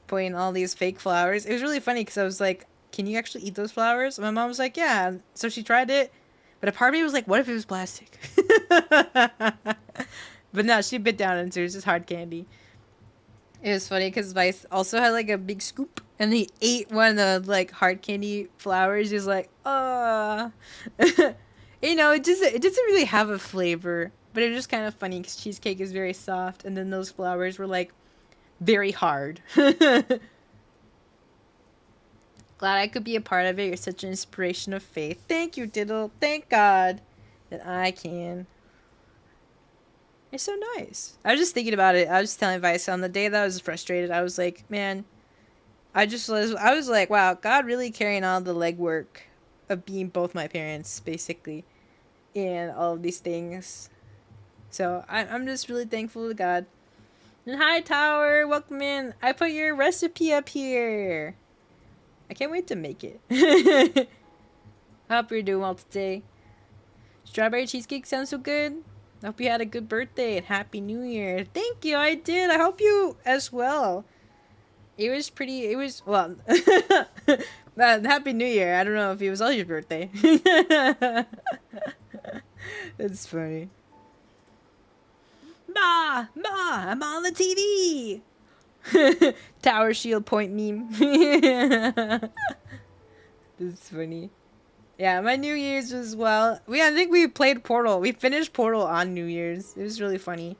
Speaker 1: putting all these fake flowers. It was really funny because I was like, can you actually eat those flowers? And my mom was like, yeah. So she tried it, but a part of me was like, what if it was plastic? But no, she bit down into it. It was just hard candy. It was funny because Vice also had like a big scoop, and he ate one of the like hard candy flowers. He was like, you know, it doesn't really have a flavor, but it was just kind of funny because cheesecake is very soft, and then those flowers were like very hard. Glad I could be a part of it. You're such an inspiration of faith. Thank you, Diddle. Thank God that I can. It's so nice. I was just thinking about it. I was telling Vice on the day that I was frustrated. I was like, man, I was like, wow, God really carrying all the legwork of being both my parents, basically, and all of these things. So I'm just really thankful to God. And hi, Tower. Welcome in. I put your recipe up here. I can't wait to make it. Hope you're doing well today. Strawberry cheesecake sounds so good. I hope you had a good birthday and Happy New Year. Thank you, I did. I hope you as well. Well, Happy New Year. I don't know if it was all your birthday. It's funny. Ma, I'm on the TV. Tower shield point meme. That's funny. Yeah, my New Year's was, well, I think we played Portal. We finished Portal on New Year's. It was really funny.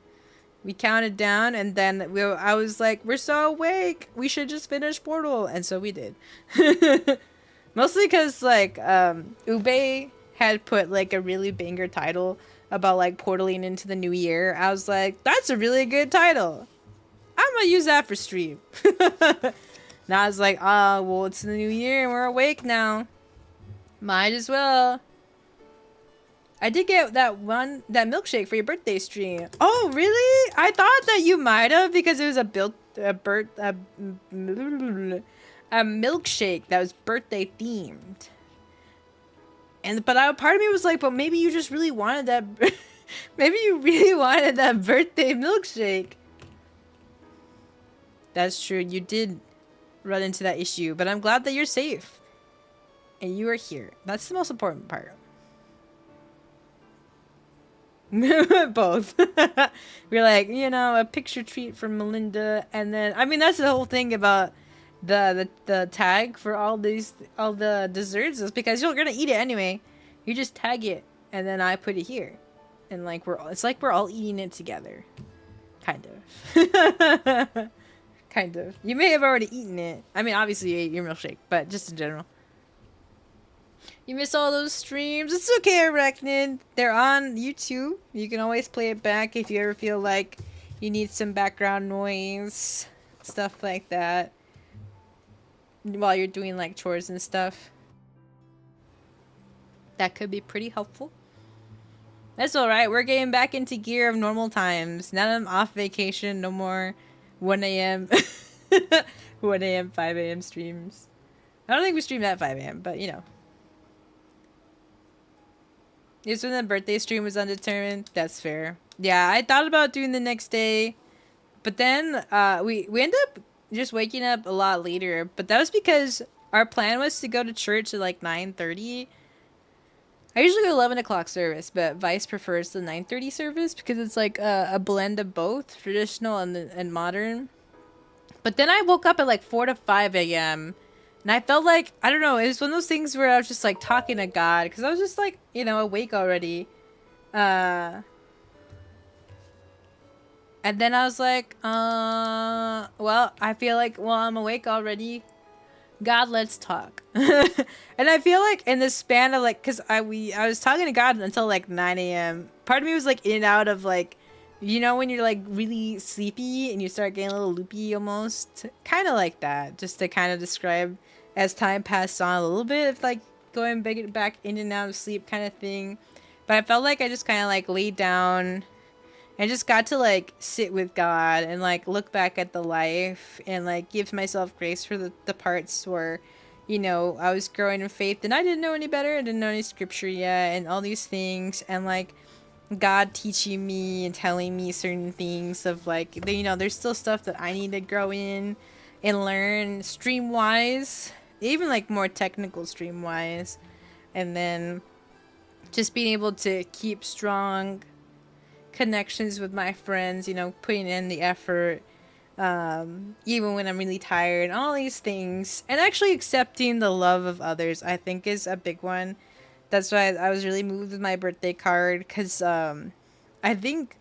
Speaker 1: We counted down, and then I was like, we're so awake. We should just finish Portal. And so we did. Mostly because, like, Ube had put, like, a really banger title about, like, portaling into the new year. I was like, that's a really good title. I'm gonna use that for stream. Now I was like, oh, well, it's the new year and we're awake now. Might as well. I did get that milkshake for your birthday stream. Oh, really? I thought that you might have, because it was a milkshake that was birthday themed. But part of me was like, but maybe you just really wanted that. Maybe you really wanted that birthday milkshake. That's true. You did run into that issue, but I'm glad that you're safe. And you are here. That's the most important part. Both. We're like, you know, a picture treat from Melinda, and then, I mean, that's the whole thing about the tag for all the desserts, is because you're gonna eat it anyway. You just tag it, and then I put it here, and like it's like we're all eating it together, kind of. Kind of. You may have already eaten it. I mean, obviously you ate your milkshake, but just in general. You miss all those streams. It's okay, Arachnid. They're on YouTube. You can always play it back if you ever feel like you need some background noise, stuff like that, while you're doing like chores and stuff. That could be pretty helpful. That's alright. We're getting back into gear of normal times. Now that I'm off vacation, no more 1 a.m. 1 a.m., 5 a.m. streams. I don't think we streamed at 5 a.m., but you know. It's when the birthday stream was undetermined. That's fair. Yeah, I thought about doing the next day, But then we ended up just waking up a lot later. But that was because our plan was to go to church at like 9:30. I usually go 11 o'clock service, but Vice prefers the 9:30 service because it's like a blend of both traditional and modern. But then I woke up at like 4 to 5 a.m. And I felt like, I don't know, it was one of those things where I was just like talking to God because I was just like, awake already. And then I was like, well, I feel like, well, I'm awake already. God, let's talk. And I feel like in the span of like, cause I was talking to God until like 9 a.m. Part of me was like in and out of like, when you're like really sleepy and you start getting a little loopy almost, kind of like that, just to kind of describe as time passed on a little bit of like going back in and out of sleep kind of thing. But I felt like I just kind of like laid down and just got to like sit with God and like look back at the life and like give myself grace for the parts where, I was growing in faith and I didn't know any better. I didn't know any scripture yet and all these things. And like God teaching me and telling me certain things of like, there's still stuff that I need to grow in and learn stream wise, even like more technical stream wise. And then just being able to keep strong connections with my friends, putting in the effort, even when I'm really tired, all these things, and actually accepting the love of others, I think is a big one. That's why I was really moved with my birthday card, because I think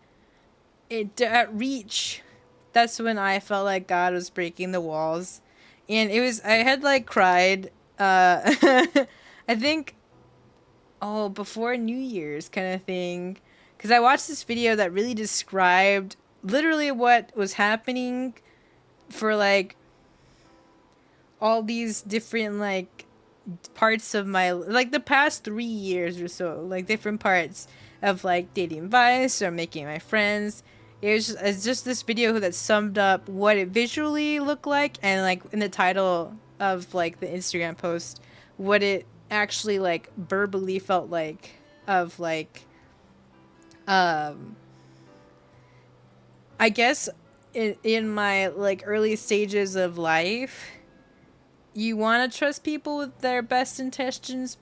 Speaker 1: at Reach, that's when I felt like God was breaking the walls, and I had like cried, I think, before New Year's kind of thing. Because I watched this video that really described literally what was happening for like all these different like parts of my, like the past 3 years or so, like different parts of like dating Vice or making my friends. It's just this video that summed up what it visually looked like, and like in the title of like the Instagram post, what it actually like verbally felt like of like I guess in my like early stages of life, you want to trust people with their best intentions,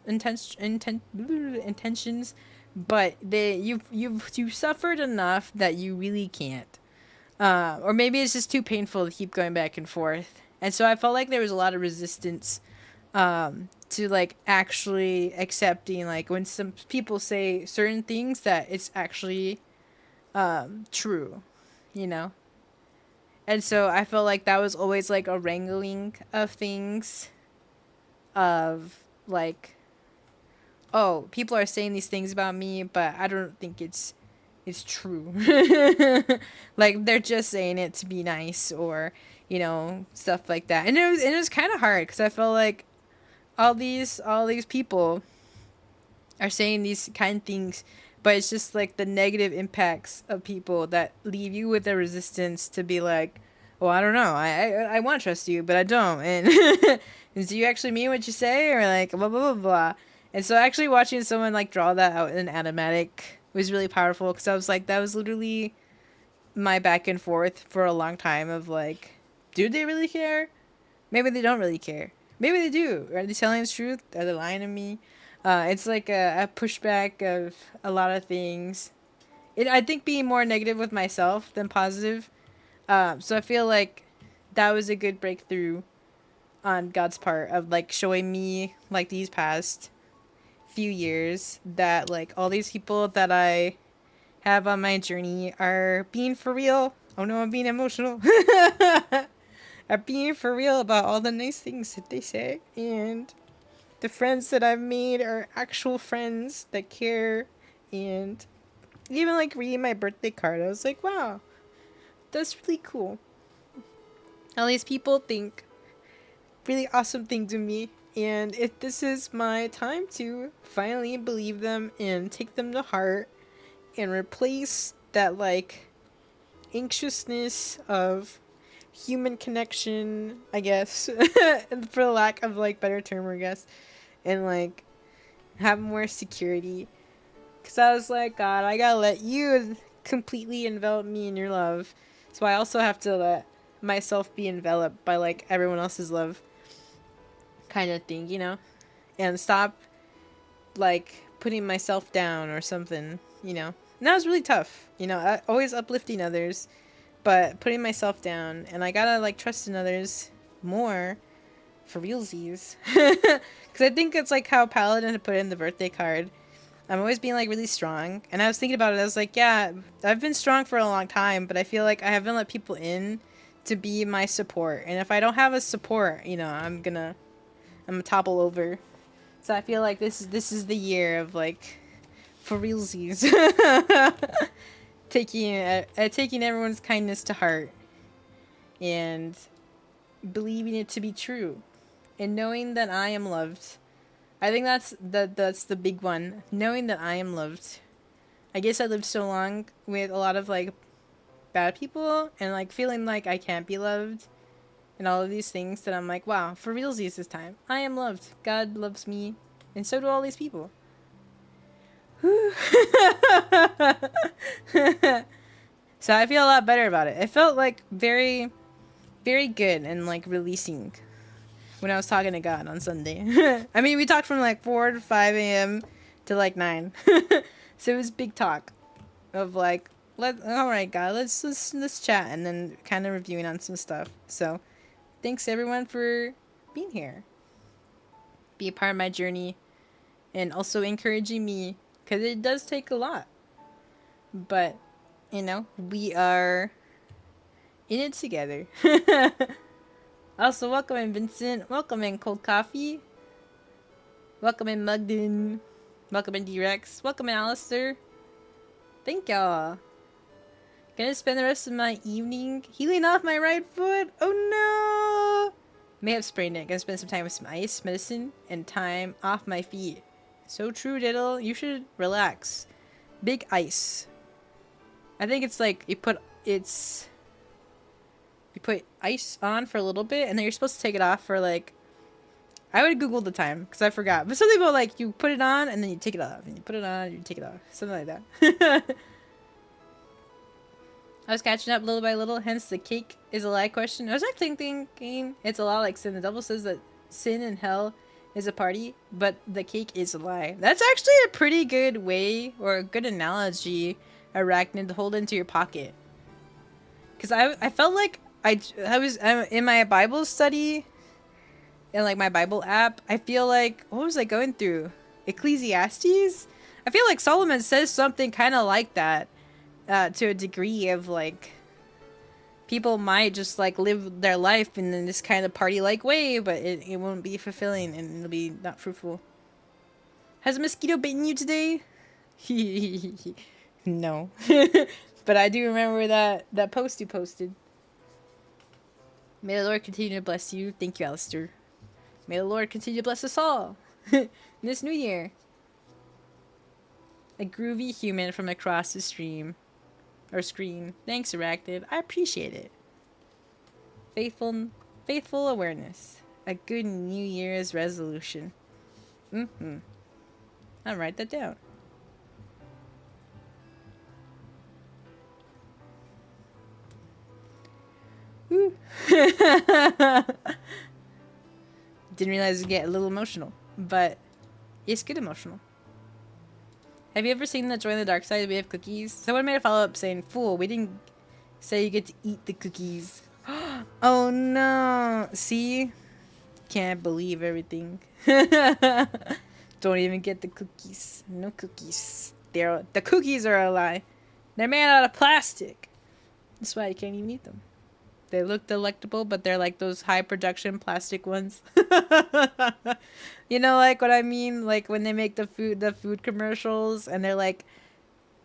Speaker 1: but you've suffered enough that you really can't, or maybe it's just too painful to keep going back and forth. And so I felt like there was a lot of resistance to like actually accepting like when some people say certain things that it's actually true, you know? And so I felt like that was always like a wrangling of things of like, oh, people are saying these things about me, but I don't think it's true. Like they're just saying it to be nice, or stuff like that. And it was kind of hard because I felt like all these people are saying these kind of things, but it's just like the negative impacts of people that leave you with a resistance to be like, well, I don't know, I want to trust you, but I don't, and do you actually mean what you say, or like blah blah blah blah. And so actually watching someone like draw that out in animatic was really powerful, because I was like, that was literally my back and forth for a long time of like, do they really care? Maybe they don't really care. Maybe they do. Are they telling the truth? Are they lying to me? It's like a pushback of a lot of things. I think being more negative with myself than positive. So I feel like that was a good breakthrough on God's part of like showing me like these past few years that like all these people that I have on my journey are being for real. Oh no, I'm being emotional. Are being for real about all the nice things that they say, and the friends that I've made are actual friends that care. And even like reading my birthday card, I was like, wow, that's really cool. All these people think really awesome things of me, and if this is my time to finally believe them and take them to heart and replace that like anxiousness of human connection, I guess, for lack of like better term, I guess, and like have more security. Because I was like, God, I gotta let you completely envelop me in your love So I also have to let myself be enveloped by like everyone else's love kind of thing, you know? And stop like putting myself down or something, you know? And that was really tough, you know, always uplifting others, but putting myself down. And I gotta like trust in others more for realsies. Because I think it's like how Paladin had put in the birthday card. I'm always being like really strong. And I was thinking about it. I was like, yeah, I've been strong for a long time, but I feel like I haven't let people in to be my support. And if I don't have a support, you know, I'm gonna topple over. So I feel like this is the year of like for realsies. taking everyone's kindness to heart and believing it to be true and knowing that I am loved. I think that's the big one. Knowing that I am loved. I guess I lived so long with a lot of like bad people and like feeling like I can't be loved and all of these things that I'm like, wow, for realsies this time. I am loved. God loves me and so do all these people. So I feel a lot better about it. It felt like very, very good and like releasing when I was talking to God on Sunday. I mean, we talked from like 4 to 5 a.m. to like 9. So it was big talk of like, all right, God, let's chat and then kind of reviewing on some stuff. So thanks everyone for being here. Be a part of my journey and also encouraging me because it does take a lot. But, you know, we are in it together. Also, welcome in Vincent. Welcome in Cold Coffee. Welcome in Mugden. Welcome in D-Rex. Welcome in Alistair. Thank y'all. Gonna spend the rest of my evening healing off my right foot. Oh no! May have sprained it. Gonna spend some time with some ice, medicine, and time off my feet. So true, Diddle. You should relax. Big ice. I think it's like you put ice on for a little bit and then you're supposed to take it off for like, I would Google the time because I forgot, but something about like you put it on and then you take it off and you put it on and you take it off, something like that. I was catching up little by little, hence the cake is a lie question. I was actually thinking it's a lot like sin. The devil says that sin and hell is a party, but the cake is a lie. That's actually a pretty good way or a good analogy, Arachnid, to hold into your pocket. Because I felt like I was in my Bible study in like my Bible app. I feel like, what was I going through? Ecclesiastes? I feel like Solomon says something kind of like that to a degree of like people might just like live their life in this kind of party-like way, but it won't be fulfilling and it'll be not fruitful. Has a mosquito bitten you today? No. But I do remember that post you posted. May the Lord continue to bless you. Thank you, Alistair. May the Lord continue to bless us all in this new year. A groovy human from across the stream. Or screen. Thanks, Arachnid. I appreciate it. Faithful awareness. A good New Year's resolution. I'll write that down. Woo. Didn't realize it'd get a little emotional, but it's good emotional. Have you ever seen the Join the Dark Side? We have cookies. Someone made a follow-up saying, "Fool, we didn't say you get to eat the cookies." Oh no! See? Can't believe everything. Don't even get the cookies. No cookies. The cookies are a lie. They're made out of plastic. That's why you can't even eat them. They look delectable, but they're like those high production plastic ones. You know, like what I mean? Like when they make the food commercials and they're like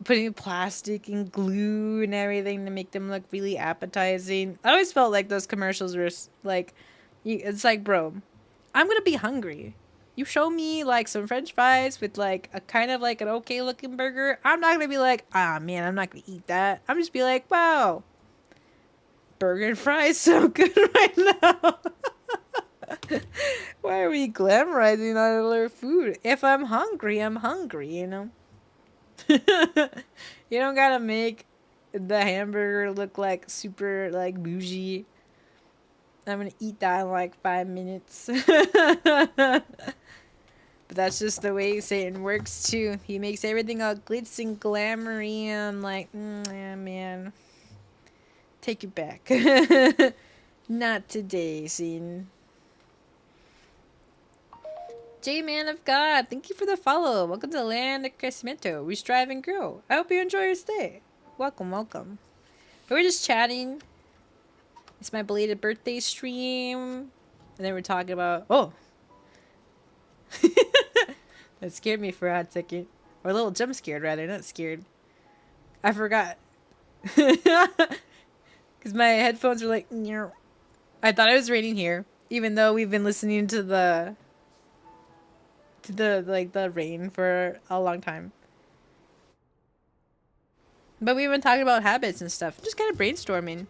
Speaker 1: putting plastic and glue and everything to make them look really appetizing. I always felt like those commercials were like, it's like, bro, I'm gonna be hungry. You show me like some French fries with like a kind of like an okay looking burger. I'm not gonna be like, ah man, I'm not gonna eat that. I'm just be like, wow. Burger and fries so good right now. Why are we glamorizing all our food? If I'm hungry, I'm hungry, you know? You don't gotta make the hamburger look like super like bougie. I'm gonna eat that in like 5 minutes. But that's just the way Satan works too. He makes everything all glitz and glamoury. I'm like, yeah, man. Take it back. Not today, Satan. J-Man of God, thank you for the follow. Welcome to the land of Crecimiento. We strive and grow. I hope you enjoy your stay. Welcome, welcome. We're just chatting. It's my belated birthday stream. And then we're talking about... Oh! That scared me for a hot second. Or a little jump scared, rather. Not scared. I forgot. Because my headphones were like... Nyeh. I thought it was raining here. Even though we've been listening to the rain for a long time. But we've been talking about habits and stuff. Just kind of brainstorming.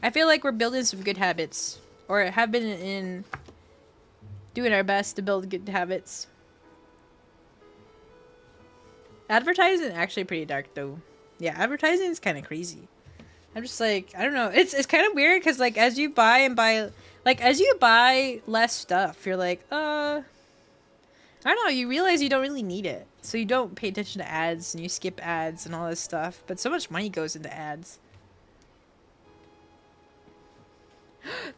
Speaker 1: I feel like we're building some good habits. Or have been in doing our best to build good habits. Advertising is actually pretty dark though. Yeah, advertising is kind of crazy. I'm just like, I don't know. It's kind of weird because like as you buy less stuff, you're like, I don't know, you realize you don't really need it. So you don't pay attention to ads and you skip ads and all this stuff. But so much money goes into ads.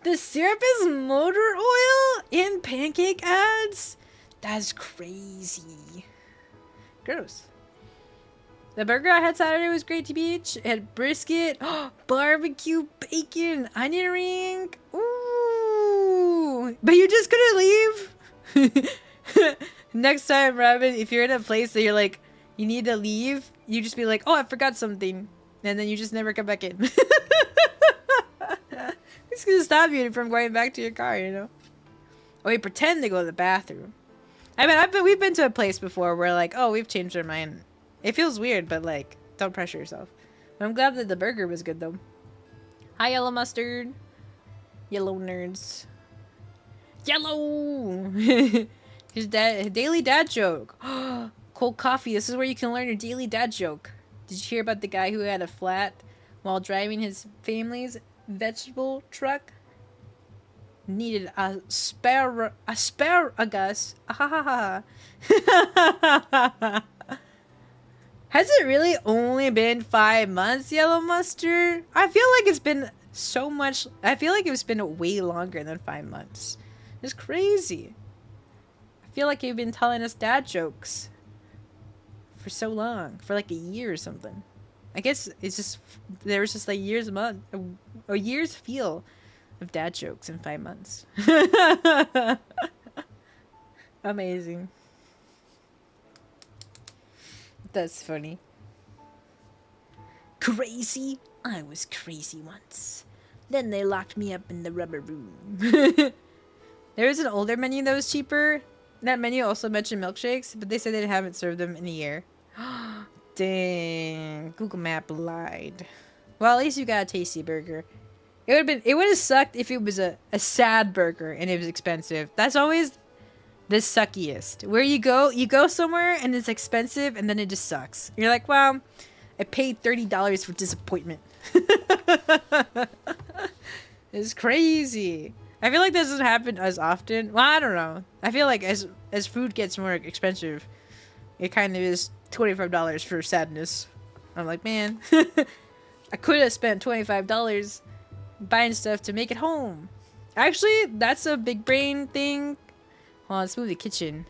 Speaker 1: The syrup is motor oil in pancake ads? That's crazy. Gross. The burger I had Saturday was great to beach. It had brisket, barbecue, bacon, onion ring. Ooh. But you just couldn't leave? Next time, Robin, if you're in a place that you're like, you need to leave, you just be like, oh, I forgot something. And then you just never come back in. It's gonna stop you from going back to your car, you know? Or you pretend to go to the bathroom. I mean, we've been to a place before where like, oh, we've changed our mind. It feels weird, but like, don't pressure yourself. But I'm glad that the burger was good though. Hi, Yellow Mustard. Yellow nerds. Yellow! His daily dad joke. Cold coffee. This is where you can learn your daily dad joke. Did you hear about the guy who had a flat while driving his family's vegetable truck? Needed asparagus. Has it really only been 5 months, Yellow Mustard? I feel like it's been so much. I feel like it's been way longer than 5 months. It's crazy. I feel like you've been telling us dad jokes for so long, for like a year or something. I guess it's just there was just like a year's feel of dad jokes in 5 months. Amazing. That's funny. Crazy? I was crazy once. Then they locked me up in the rubber room. There was an older menu that was cheaper. That menu also mentioned milkshakes, but they said they haven't served them in a year. Dang. Google Map lied. Well, at least you got a tasty burger. It would have sucked if it was a sad burger and it was expensive. That's always the suckiest. Where you go somewhere and it's expensive and then it just sucks. You're like, well, I paid $30 for disappointment. It's crazy. I feel like this doesn't happen as often. Well, I don't know. I feel like as food gets more expensive, it kind of is $25 for sadness. I'm like, man, I could have spent $25 buying stuff to make it home. Actually, that's a big brain thing. Hold on, let's move the kitchen.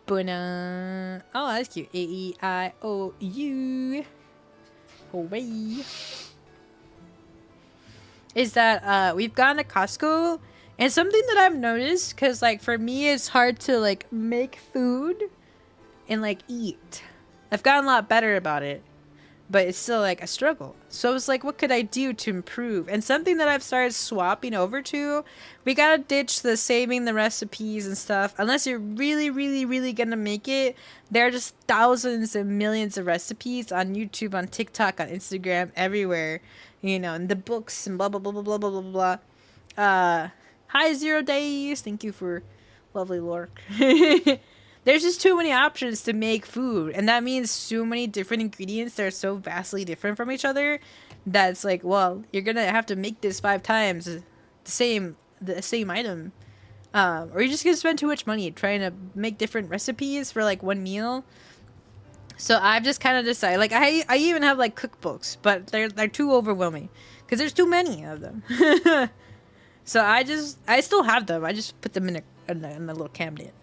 Speaker 1: But, oh, that's cute. A-E-I-O-U. Hooray. Is that, we've gone to Costco, and something that I've noticed, because, like, for me, it's hard to, like, make food and, like, eat. I've gotten a lot better about it, but it's still, like, a struggle. So I was like, what could I do to improve? And something that I've started swapping over to, we gotta ditch the saving the recipes and stuff. Unless you're really, really, really gonna make it, there are just thousands and millions of recipes on YouTube, on TikTok, on Instagram, everywhere. You know, in the books and blah, blah, blah, blah, blah, blah, blah, blah. Hi, 0 Days. Thank you for lovely lore. there's just too many options to make food, and that means so many different ingredients that are so vastly different from each other that's like, well, you're gonna have to make this 5 times the same item, or you're just gonna spend too much money trying to make different recipes for like one meal. So I've just kind of decided, like, I even have like cookbooks, but they're too overwhelming because there's too many of them. So I still have them. I just put them in a little cabinet.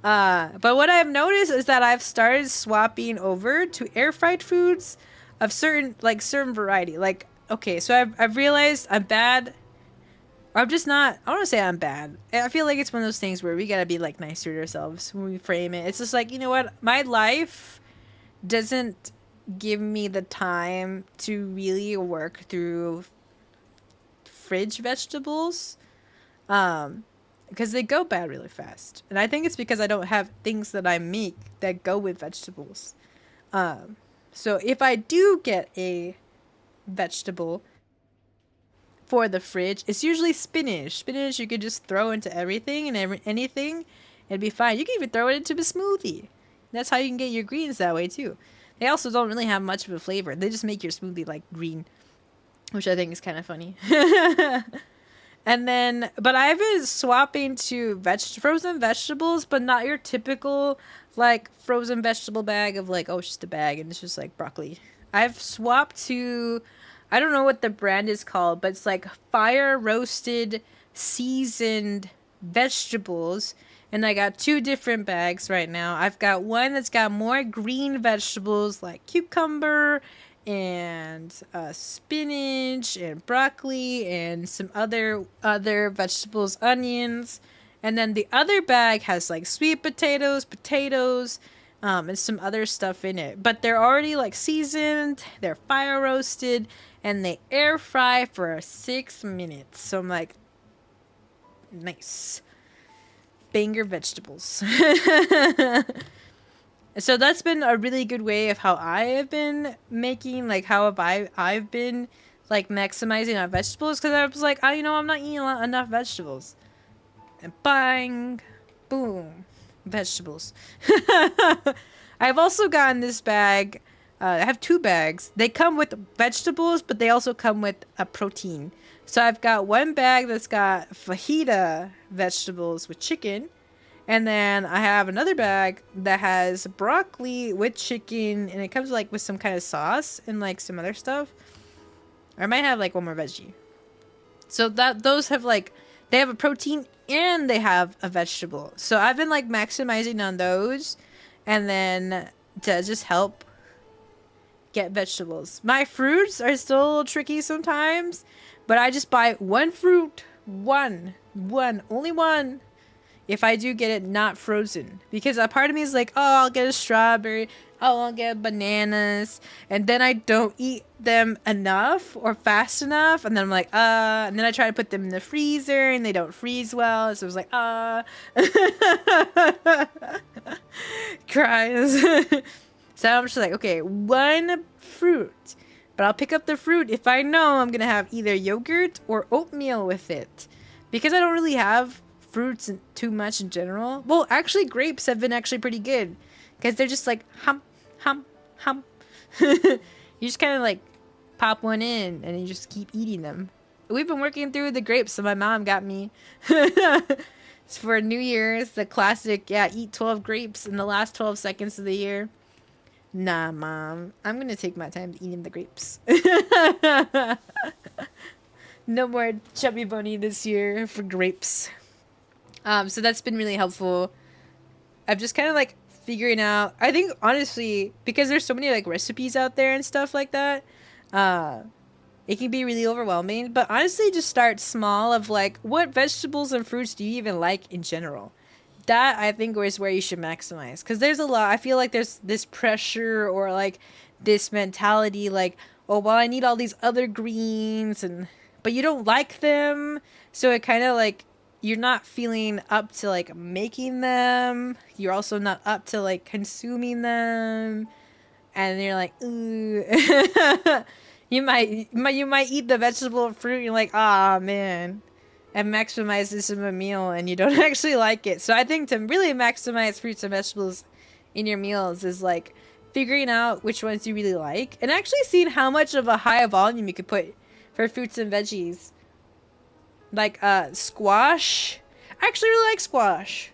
Speaker 1: But what I've noticed is that I've started swapping over to air fried foods of certain variety. Like, okay, so I've realized I'm bad. Or I'm just not. I don't want to say I'm bad. I feel like it's one of those things where we gotta be like nicer to ourselves when we frame it. It's just like, you know what, my life doesn't give me the time to really work through fridge vegetables, because they go bad really fast, and I think it's because I don't have things that I make that go with vegetables. So if I do get a vegetable for the fridge, it's usually spinach. Spinach you could just throw into everything and anything, it'd be fine. You can even throw it into a smoothie. That's how you can get your greens that way too. They also don't really have much of a flavor. They just make your smoothie like green, which I think is kind of funny. And then, but I've been swapping to frozen vegetables, but not your typical like frozen vegetable bag of like, oh, it's just a bag and it's just like broccoli. I've swapped to, I don't know what the brand is called, but it's like fire roasted seasoned vegetables. And I got 2 different bags right now. I've got one that's got more green vegetables like cucumber and spinach and broccoli and some other vegetables, onions. And then the other bag has like sweet potatoes, and some other stuff in it. But they're already like seasoned, they're fire roasted, and they air fry for 6 minutes. So I'm like, nice. Banger vegetables. So that's been a really good way of how I have been making, like how have I've been like maximizing on vegetables, because I was like, oh, you know, I'm not eating enough vegetables. And bang, boom, vegetables. I've also gotten this bag. I have 2 bags. They come with vegetables, but they also come with a protein. So I've got one bag that's got fajita vegetables with chicken. And then I have another bag that has broccoli with chicken. And it comes like with some kind of sauce and like some other stuff. Or I might have like one more veggie. So those have like, they have a protein and they have a vegetable. So I've been like maximizing on those. And then to just help get vegetables. My fruits are still a little tricky sometimes, but I just buy one fruit, only one, if I do get it not frozen, because a part of me is like, oh, I'll get a strawberry, oh, I'll get bananas, and then I don't eat them enough or fast enough, and then I'm like, and then I try to put them in the freezer and they don't freeze well, so I was like, cries. So I'm just like, okay, one fruit. But I'll pick up the fruit if I know I'm going to have either yogurt or oatmeal with it. Because I don't really have fruits too much in general. Well, actually, grapes have been actually pretty good. Because they're just like, hum, hum, hum. You just kind of like pop one in and you just keep eating them. We've been working through the grapes that my mom got me. For New Year's, the classic, eat 12 grapes in the last 12 seconds of the year. Nah, Mom. I'm gonna take my time eating the grapes. No more chubby bunny this year for grapes. So that's been really helpful. I'm just kind of like figuring out. I think honestly, because there's so many like recipes out there and stuff like that, it can be really overwhelming. But honestly, just start small. Of like, what vegetables and fruits do you even like in general? That I think is where you should maximize, because there's a lot. I feel like there's this pressure or like this mentality like, oh, well, I need all these other greens, but you don't like them, so it kind of like you're not feeling up to like making them. You're also not up to like consuming them, and you're like, ooh. You might eat the vegetable or fruit. And you're like, ah, man. and maximize this in a meal and you don't actually like it. So I think to really maximize fruits and vegetables in your meals is like figuring out which ones you really like and actually seeing how much of a high volume you could put for fruits and veggies. Like squash. I actually really like squash.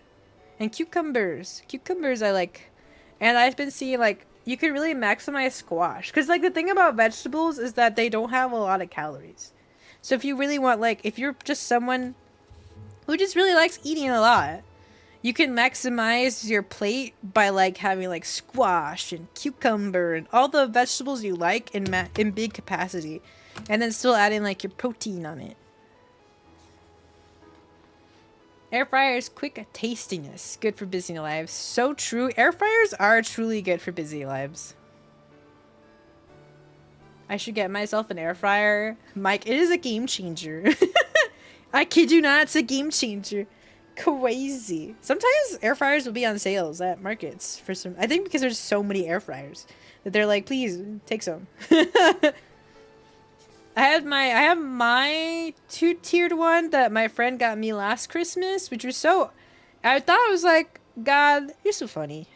Speaker 1: And cucumbers. Cucumbers I like. And I've been seeing like you can really maximize squash. Because like the thing about vegetables is that they don't have a lot of calories. So if you really want like if you're just someone who just really likes eating a lot, you can maximize your plate by like having like squash and cucumber and all the vegetables you like in big capacity. And then still adding like your protein on it. Air fryers, quick tastiness, good for busy lives. So true. Air fryers are truly good for busy lives. I should get myself an air fryer. Mike, it is a game changer. I kid you not, it's a game changer. Crazy. Sometimes air fryers will be on sales at markets for some. I think because there's so many air fryers that they're like, please take some. I have my 2-tiered one that my friend got me last Christmas, which was so. I thought I was like, God, you're so funny.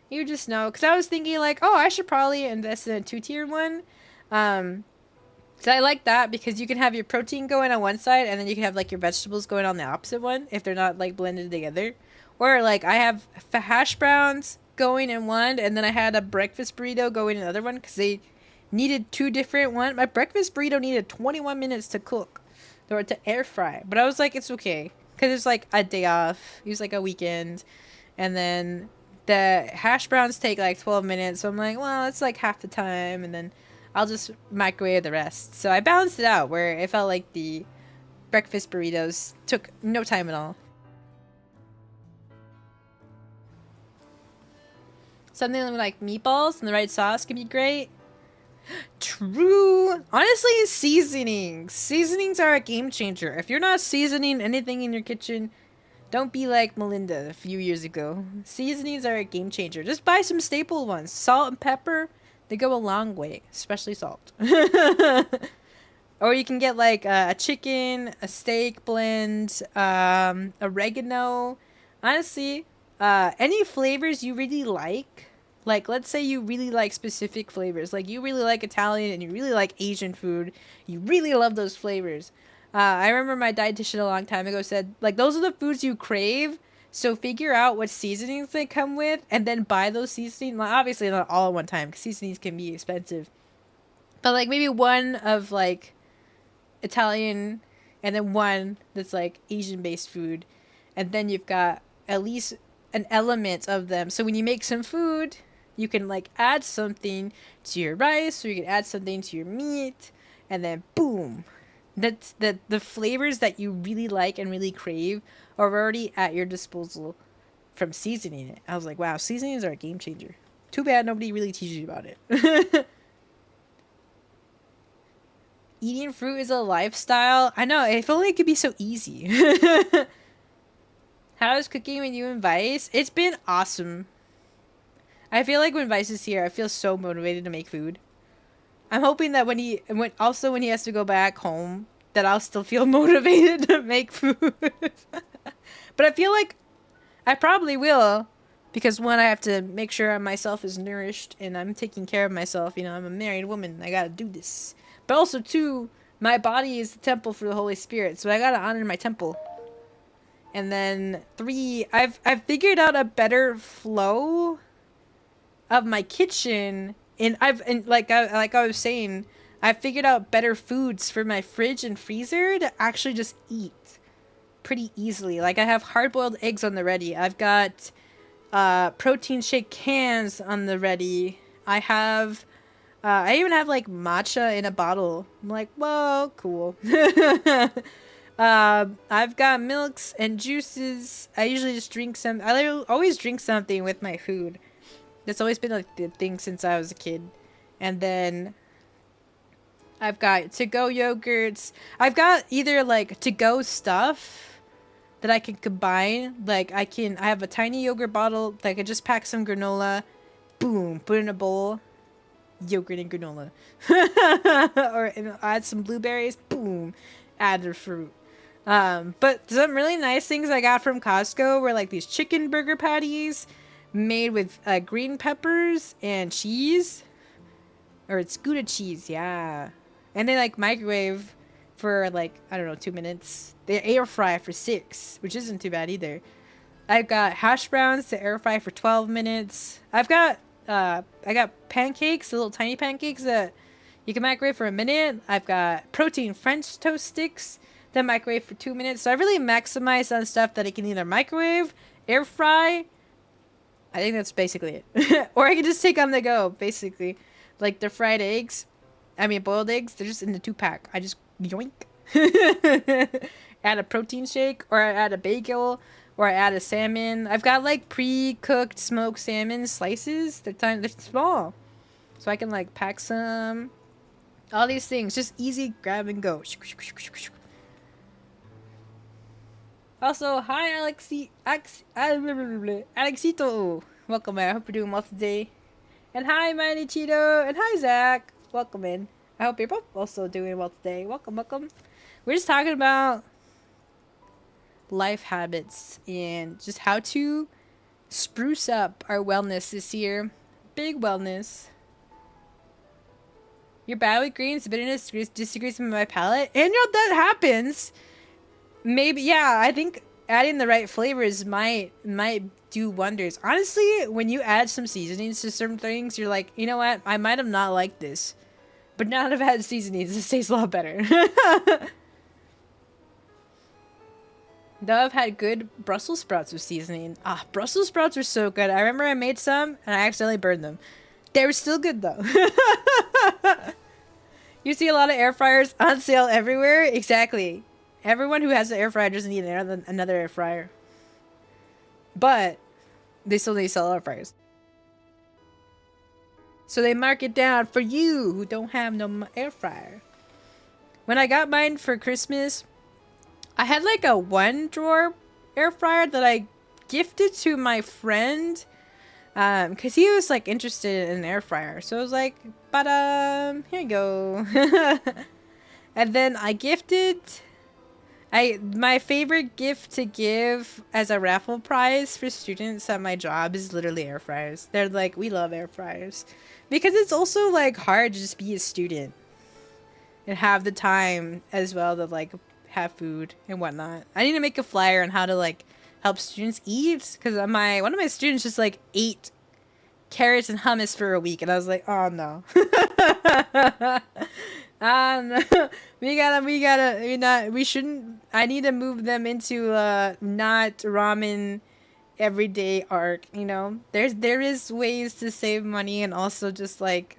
Speaker 1: You just know, because I was thinking like, oh, I should probably invest in a 2-tiered one. So I like that because you can have your protein going on one side and then you can have like your vegetables going on the opposite one if they're not like blended together. Or like I have hash browns going in one and then I had a breakfast burrito going in the other one because they needed 2 different ones. My breakfast burrito needed 21 minutes to cook or to air fry. But I was like, it's okay because it's like a day off. It was like a weekend. And then the hash browns take like 12 minutes. So I'm like, well, it's like half the time. And then I'll just microwave the rest. So I balanced it out where it felt like the breakfast burritos took no time at all. Something like meatballs and the right sauce can be great. True. Honestly, seasonings. Seasonings are a game changer. If you're not seasoning anything in your kitchen, don't be like Melinda a few years ago. Seasonings are a game changer. Just buy some staple ones. Salt and pepper. They go a long way, especially salt. Or you can get like a chicken, a steak blend, oregano. Honestly, any flavors you really like. Like, let's say you really like specific flavors. Like, you really like Italian and you really like Asian food. You really love those flavors. I remember my dietitian a long time ago said, like, those are the foods you crave. So figure out what seasonings they come with and then buy those seasonings. Well, obviously not all at one time because seasonings can be expensive. But like maybe one of like Italian and then one that's like Asian based food. And then you've got at least an element of them. So when you make some food, you can like add something to your rice or you can add something to your meat and then boom. That's the flavors that you really like and really crave are already at your disposal from seasoning it. I was like, wow, seasonings are a game changer. Too bad nobody really teaches you about it. Eating fruit is a lifestyle. I know, if only it could be so easy. How is cooking with you and Vice? It's been awesome. I feel like when Vice is here, I feel so motivated to make food. I'm hoping that when he has to go back home, that I'll still feel motivated to make food. But I feel like I probably will, because one, I have to make sure myself is nourished and I'm taking care of myself. You know, I'm a married woman. I gotta do this. But also, two, my body is the temple for the Holy Spirit, so I gotta honor my temple. And then 3, I've figured out a better flow of my kitchen. And like I was saying, I figured out better foods for my fridge and freezer to actually just eat pretty easily. Like I have hard-boiled eggs on the ready. I've got protein shake cans on the ready. I even have like matcha in a bottle. I'm like, whoa, cool. I've got milks and juices. I usually just drink some. I always drink something with my food. That's always been like the thing since I was a kid. And then I've got to-go yogurts. I've got either like to-go stuff that I can combine. Like I have a tiny yogurt bottle that I could just pack some granola, boom, put in a bowl, yogurt and granola. Or add some blueberries, boom, add the fruit. But some really nice things I got from Costco were like these chicken burger patties made with green peppers and cheese. Or it's Gouda cheese, yeah. And they like microwave for like, I don't know, 2 minutes. They air fry for 6, which isn't too bad either. I've got hash browns to air fry for 12 minutes. I got pancakes, the little tiny pancakes that you can microwave for a minute. I've got protein French toast sticks that microwave for 2 minutes. So I really maximize on stuff that I can either microwave, air fry. I think that's basically it. Or I can just take on the go, basically. Like the fried eggs. I mean, boiled eggs. They're just in the 2-pack. I just yoink. Add a protein shake. Or I add a bagel. Or I add a salmon. I've got like pre-cooked smoked salmon slices. They're small. So I can like pack some. All these things. Just easy grab and go. Also, hi Alexito. Welcome, man. I hope you're doing well today. And hi, Mighty Cheeto. And hi, Zach. Welcome in. I hope you're both also doing well today. Welcome, welcome. We're just talking about life habits and just how to spruce up our wellness this year. Big wellness. Your bad with greens, bitterness disagrees with my palate. And you know, that happens. Maybe, yeah, I think adding the right flavors might do wonders. Honestly, when you add some seasonings to certain things, you're like, you know what? I might have not liked this. But now that I've had seasonings, this tastes a lot better. Though I've had good Brussels sprouts with seasoning. Ah, Brussels sprouts are so good. I remember I made some and I accidentally burned them. They were still good though. You see a lot of air fryers on sale everywhere. Exactly. Everyone who has an air fryer doesn't need another air fryer. But they still need to sell air fryers. So they mark it down for you who don't have no air fryer. When I got mine for Christmas, I had like a 1-drawer air fryer that I gifted to my friend. Cause he was like interested in an air fryer. So I was like, but here you go. And then I gifted my favorite gift to give as a raffle prize for students at my job is literally air fryers. They're like, we love air fryers. Because it's also like hard to just be a student and have the time as well to like have food and whatnot. I need to make a flyer on how to like help students eat, because one of my students just like ate carrots and hummus for a week and I was like, oh no. No. We shouldn't. I need to move them into not ramen everyday arc, you know. There is ways to save money and also just like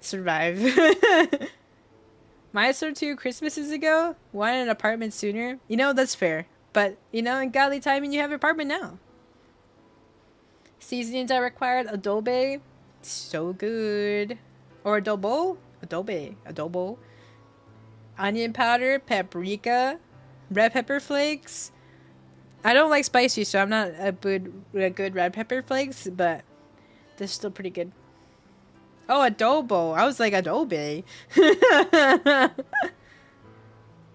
Speaker 1: survive. My sort 2 Christmases ago, wanted an apartment sooner. You know, that's fair. But, you know, in godly timing, you have an apartment now. Seasonings are required. Adobe. So good. Or adobo. Adobo. Onion powder. Paprika. Red pepper flakes. I don't like spicy, so I'm not a good red pepper flakes, but they're still pretty good. Oh, adobo. I was like, adobe.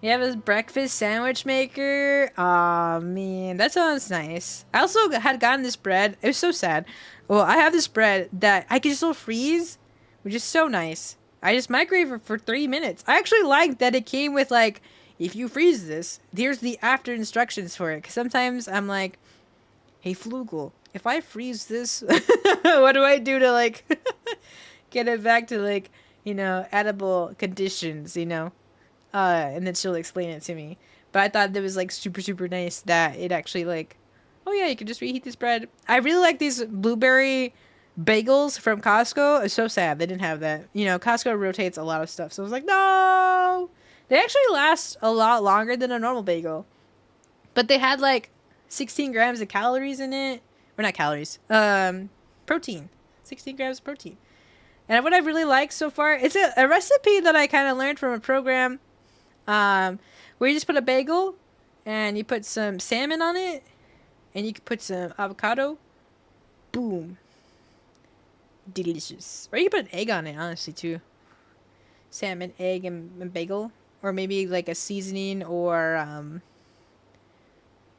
Speaker 1: You have a breakfast sandwich maker. Aw, man. That sounds nice. I also had gotten this bread. It was so sad. Well, I have this bread that I can still freeze, which is so nice. I just microwave it for 3 minutes. I actually like that it came with, like, if you freeze this, here's the after instructions for it. Because sometimes I'm like, hey, Flugel, if I freeze this, what do I do to, like, get it back to, like, you know, edible conditions, you know? And then she'll explain it to me. But I thought that was, like, super, super nice that it actually, like, oh, yeah, you can just reheat this bread. I really like these blueberry bagels from Costco. It's so sad they didn't have that. You know, Costco rotates a lot of stuff. So I was like, no! They actually last a lot longer than a normal bagel. But they had, like, 16 grams of calories in it. Or not calories. Protein. 16 grams of protein. And what I really like so far, it's a recipe that I kind of learned from a program where you just put a bagel and you put some salmon on it and you can put some avocado. Boom. Delicious. Or you can put an egg on it, honestly, too. Salmon, egg, and bagel. or maybe like a seasoning or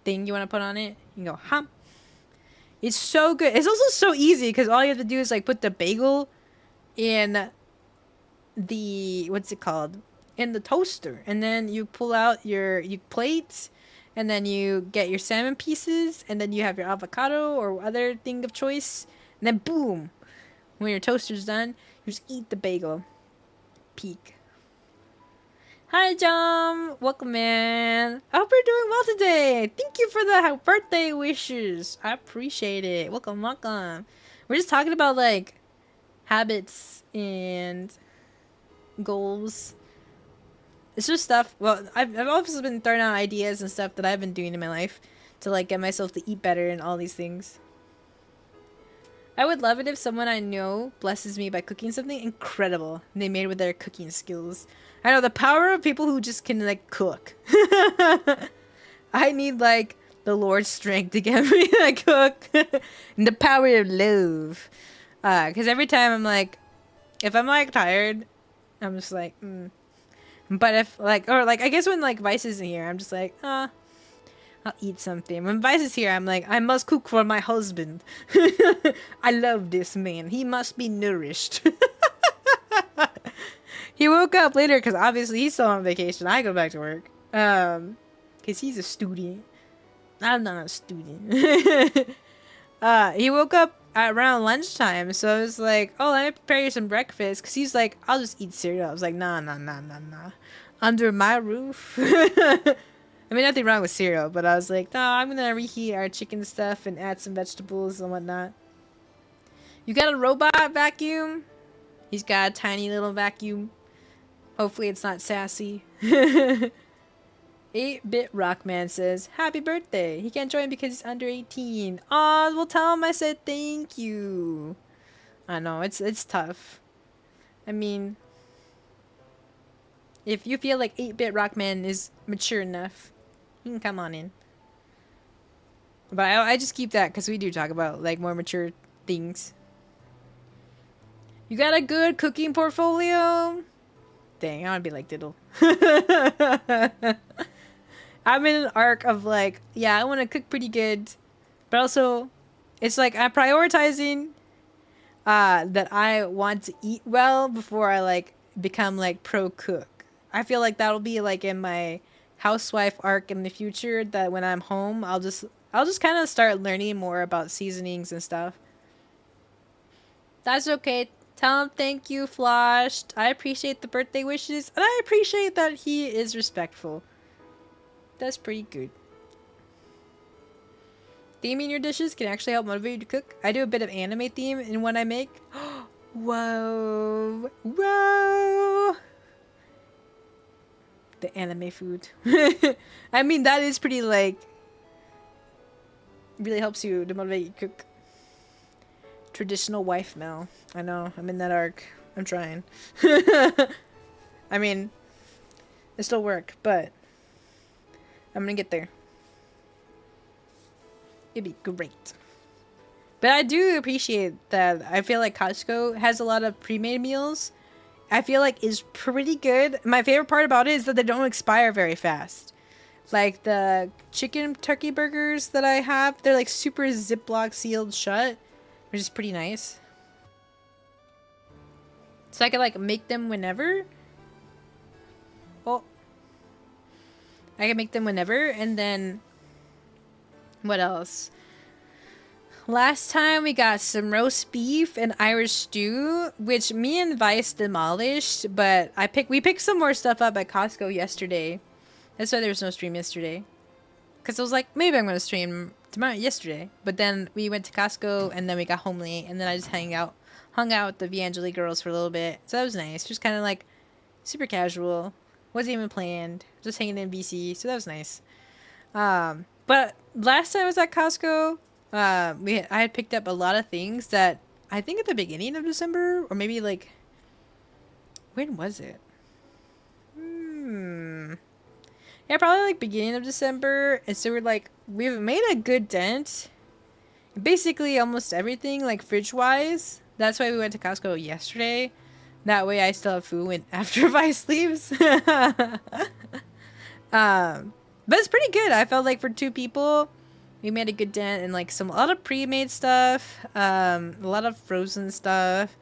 Speaker 1: thing you want to put on it. You go, hum. It's so good. It's also so easy because all you have to do is like put the bagel in the, what's it called, in the toaster, and then you pull out your plates, and then you get your salmon pieces, and then you have your avocado or other thing of choice, and then boom, when your toaster's done, you just eat the bagel. Peak. Hi, John. Welcome, man. I hope you're doing well today. Thank you for the birthday wishes. I appreciate it. Welcome, welcome. We're just talking about like habits and goals. It's just stuff. Well, I've also been throwing out ideas and stuff that I've been doing in my life to like get myself to eat better and all these things. I would love it if someone I know blesses me by cooking something incredible they made with their cooking skills. I know the power of people who just can like cook. I need like the Lord's strength to get me to cook and the power of love. Because every time I'm like, if I'm like tired, I'm just like, But if like, or like, I guess when like Vice isn't here, I'm just like, I'll eat something. When Vice is here, I'm like, I must cook for my husband. I love this man. He must be nourished. He woke up later because obviously he's still on vacation. I go back to work. Because he's a student. I'm not a student. He woke up at around lunchtime, so I was like, oh, let me prepare you some breakfast. Because he's like, I'll just eat cereal. I was like, nah. Under my roof. I mean, nothing wrong with cereal, but I was like, no, I'm going to reheat our chicken stuff and add some vegetables and whatnot. You got a robot vacuum? He's got a tiny little vacuum. Hopefully it's not sassy. 8-Bit Rockman says, happy birthday. He can't join because he's under 18. Aw, well, tell him I said thank you. I know, it's tough. I mean, if you feel like 8-Bit Rockman is mature enough, you can come on in. But I just keep that because we do talk about like more mature things. You got a good cooking portfolio? Dang, I want to be like Diddle. I'm in an arc of like, yeah, I want to cook pretty good. But also, it's like I'm prioritizing that I want to eat well before I like become like pro cook. I feel like that'll be like in my housewife arc in the future, that when I'm home, I'll just kind of start learning more about seasonings and stuff. That's okay. Tell him thank you, Floshed. I appreciate the birthday wishes, and I appreciate that he is respectful. That's pretty good. Theming your dishes can actually help motivate you to cook. I do a bit of anime theme in what I make. Whoa. Whoa. The anime food. I mean, that is pretty, like, really helps you to motivate you to cook. Traditional wife mail. I know, I'm in that arc. I'm trying. I mean, it still work, but I'm gonna get there. It'd be great. But I do appreciate that. I feel like Costco has a lot of pre-made meals. I feel like is pretty good. My favorite part about it is that they don't expire very fast. Like the chicken turkey burgers that I have, they're like super Ziploc sealed shut, which is pretty nice. So I can like make them whenever. Oh. I can make them whenever, and then what else? Last time we got some roast beef and Irish stew, which me and Vice demolished, but we picked some more stuff up at Costco yesterday. That's why there was no stream yesterday. Because I was like, maybe I'm going to stream yesterday. But then we went to Costco, and then we got home late, and then I just hung out with the Vangeli girls for a little bit. So that was nice. Just kind of like super casual. Wasn't even planned. Just hanging in BC. So that was nice. But last time I was at Costco, I had picked up a lot of things that I think at the beginning of December, or maybe like, when was it? Yeah, probably like beginning of December. And so we've made a good dent. Basically almost everything, like fridge wise. That's why we went to Costco yesterday. That way I still have food when after Vice leaves. But it's pretty good. I felt like for 2 people, we made a good dent and like a lot of pre-made stuff, a lot of frozen stuff.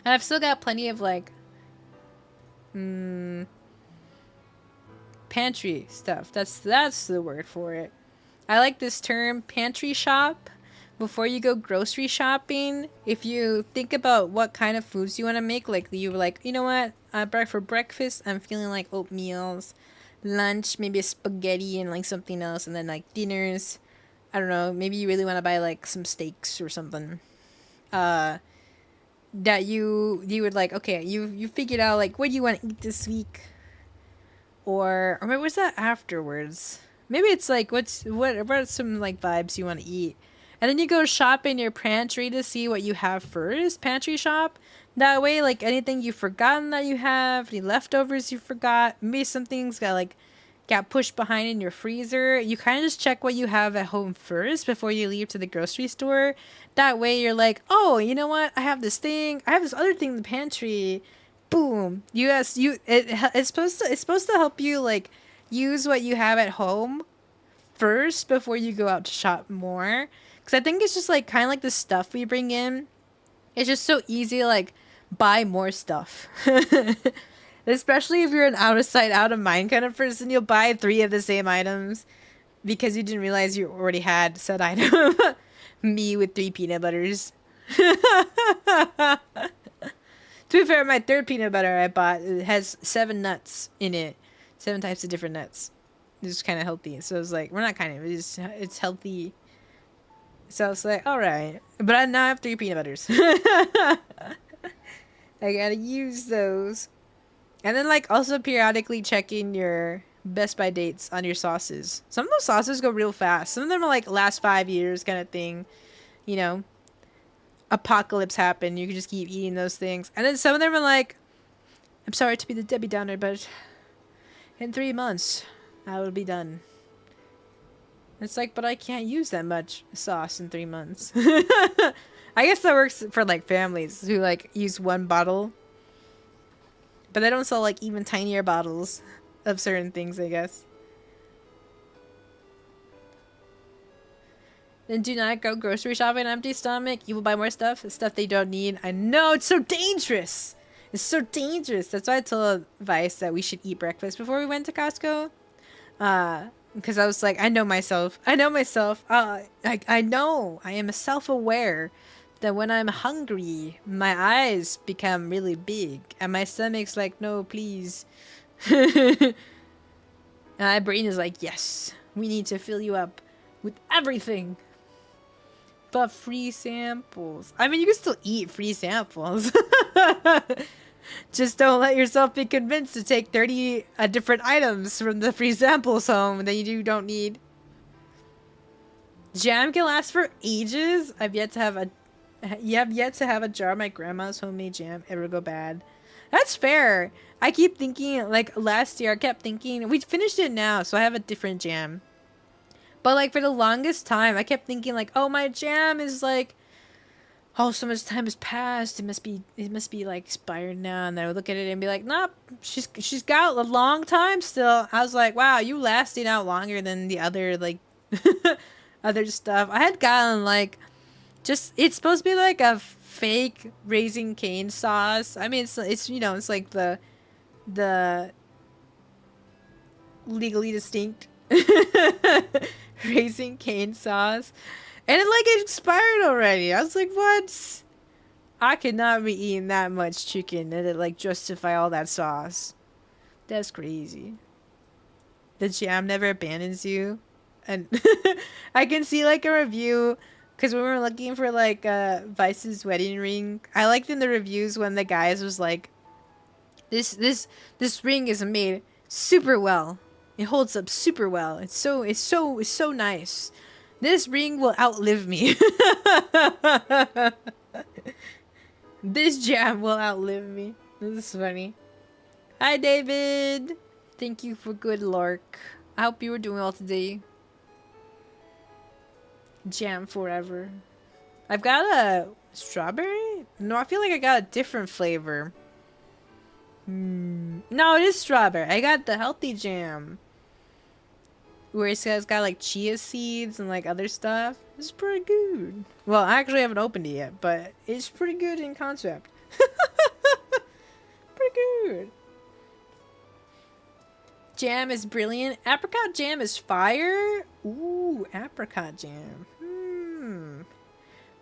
Speaker 1: And I've still got plenty of like pantry stuff. That's the word for it. I like this term, pantry shop. Before you go grocery shopping, if you think about what kind of foods you want to make, like you were like, you know what, for breakfast, I'm feeling like oatmeals. Lunch, maybe a spaghetti and like something else, and then like dinners, I don't know, maybe you really want to buy like some steaks or something. That you would like, okay, you figured out like what do you want to eat this week, or maybe what's that afterwards? Maybe it's like what are some like vibes you want to eat. And then you go shop in your pantry to see what you have first. Pantry shop. That way, like anything you've forgotten that you have, any leftovers you forgot, maybe something's got pushed behind in your freezer. You kind of just check what you have at home first before you leave to the grocery store. That way, you're like, oh, you know what? I have this thing. I have this other thing in the pantry. Boom. It's supposed to help you like use what you have at home first before you go out to shop more. Because I think it's just like kind of like the stuff we bring in. It's just so easy to like buy more stuff. Especially if you're an out of sight, out of mind kind of person. You'll buy 3 of the same items because you didn't realize you already had said item. Me with 3 peanut butters. To be fair, my 3rd peanut butter I bought, it has 7 nuts in it. 7 types of different nuts. It's kind of healthy. So it's like, we're not kind of, it's healthy. So I was like, all right. But I now have 3 peanut butters. I gotta use those. And then like also periodically checking your Best By dates on your sauces. Some of those sauces go real fast. Some of them are like last 5 years kind of thing. You know, apocalypse happened. You can just keep eating those things. And then some of them are like, I'm sorry to be the Debbie Downer, but in 3 months, I will be done. It's like, but I can't use that much sauce in 3 months. I guess that works for like families who like use 1 bottle. But they don't sell like even tinier bottles of certain things, I guess. Then do not go grocery shopping on an empty stomach. You will buy more stuff they don't need. I know, it's so dangerous. It's so dangerous. That's why I told Vice that we should eat breakfast before we went to Costco. Because I was like, I know myself. I know. I am self-aware that when I'm hungry, my eyes become really big. And my stomach's like, no, please. And my brain is like, yes, we need to fill you up with everything. But free samples. I mean, you can still eat free samples. Just don't let yourself be convinced to take 30 different items from the free samples home that you don't need. Jam can last for ages. You have yet to have a jar of my grandma's homemade jam ever go bad. That's fair. I keep thinking, like last year, I kept thinking, we finished it now, so I have a different jam. But like for the longest time, I kept thinking like, oh, my jam is like, oh, so much time has passed. It must be like expired now. And then I would look at it and be like, nope, she's got a long time still. I was like, wow, you lasting out longer than the other like other stuff. I had gotten like it's supposed to be like a fake Raising Cane sauce. I mean, it's you know, it's like the legally distinct Raising Cane sauce. And it expired already. I was like, what? I could not be eating that much chicken and it like justify all that sauce. That's crazy. The jam never abandons you. And I can see like a review, because when we were looking for like Vice's wedding ring, I liked in the reviews when the guys was like, this ring is made super well. It holds up super well. It's so nice. This ring will outlive me. This jam will outlive me. This is funny. Hi, David. Thank you for good lark. I hope you were doing well today. Jam forever. I've got a strawberry No, I feel like I got a different flavor. No, it is strawberry. I got the healthy jam. Where it's got like chia seeds and like other stuff. It's pretty good. Well, I actually haven't opened it yet, but it's pretty good in concept. Pretty good. Jam is brilliant. Apricot jam is fire. Ooh, apricot jam.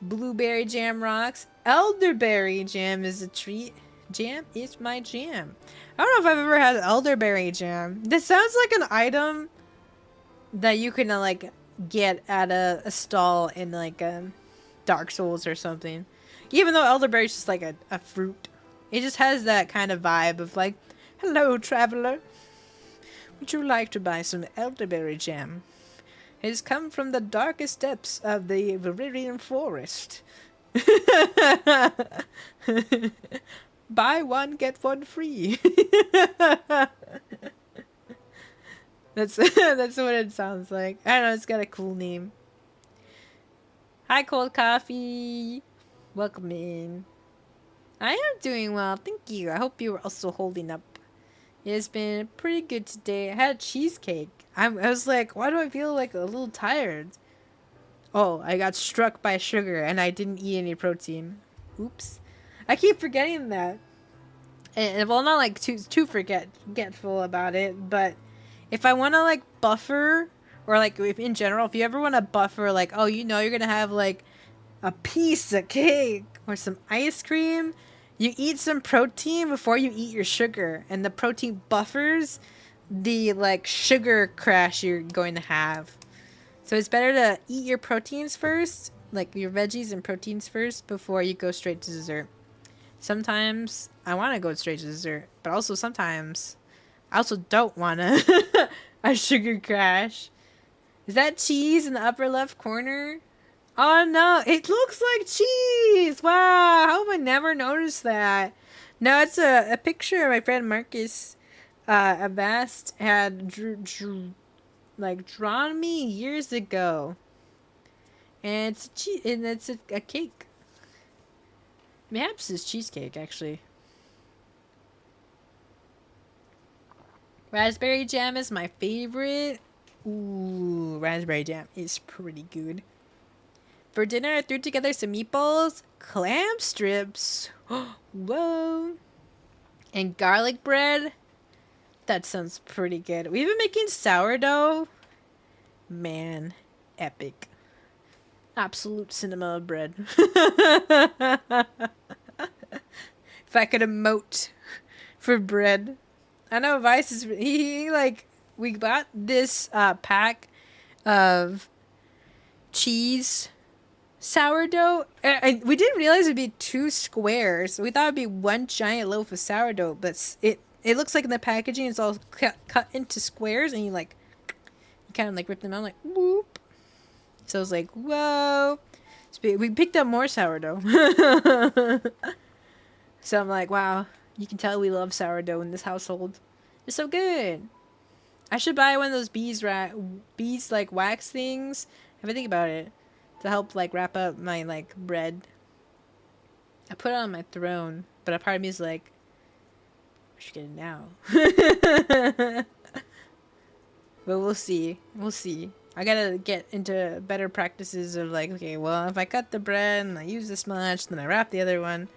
Speaker 1: Blueberry jam rocks. Elderberry jam is a treat. Jam is my jam. I don't know if I've ever had elderberry jam. This sounds like an item that you can like get at a stall in like Dark Souls or something. Even though elderberry is just like a fruit. It just has that kind of vibe of like, hello traveler. Would you like to buy some elderberry jam? It has come from the darkest depths of the Viridian Forest. Buy one, get one free. That's what it sounds like. I don't know, it's got a cool name. Hi, Cold Coffee. Welcome in. I am doing well, thank you. I hope you are also holding up. It has been pretty good today. I had cheesecake. I was like, why do I feel like a little tired? Oh, I got struck by sugar and I didn't eat any protein. Oops. I keep forgetting that. And well, not like too forgetful about it, but if I want to like buffer, or like if in general, if you ever want to buffer, like, oh, you know, you're gonna have like a piece of cake or some ice cream, you eat some protein before you eat your sugar, and the protein buffers the like sugar crash you're going to have. So it's better to eat your proteins first, like your veggies and proteins first, before you go straight to dessert. Sometimes I want to go straight to dessert, but also sometimes I also don't want to a sugar crash. Is that cheese in the upper left corner? Oh no, it looks like cheese! Wow, how have I never noticed that? No, it's a picture of my friend Marcus Avast had drawn me years ago. And it's a cake. Perhaps it's cheesecake, actually. Raspberry jam is my favorite. Ooh, raspberry jam is pretty good. For dinner, I threw together some meatballs, clam strips, whoa, and garlic bread. That sounds pretty good. We've been making sourdough. Man, epic. Absolute cinema of bread. If I could emote for bread. I know Vice is, he like, we got this pack of cheese sourdough. And we didn't realize it'd be 2 squares. We thought it'd be 1 giant loaf of sourdough, but it looks like in the packaging it's all cut into squares, and you kind of like rip them out like whoop. So I was like, whoa. So we picked up more sourdough. So I'm like, wow, you can tell we love sourdough in this household. It's so good. I should buy one of those bees like wax things. If I think about it, to help like wrap up my like bread. I put it on my throne, but a part of me is like, I should get it now. But we'll see. We'll see. I gotta get into better practices of like, okay, well, if I cut the bread and I use this much, then I wrap the other one.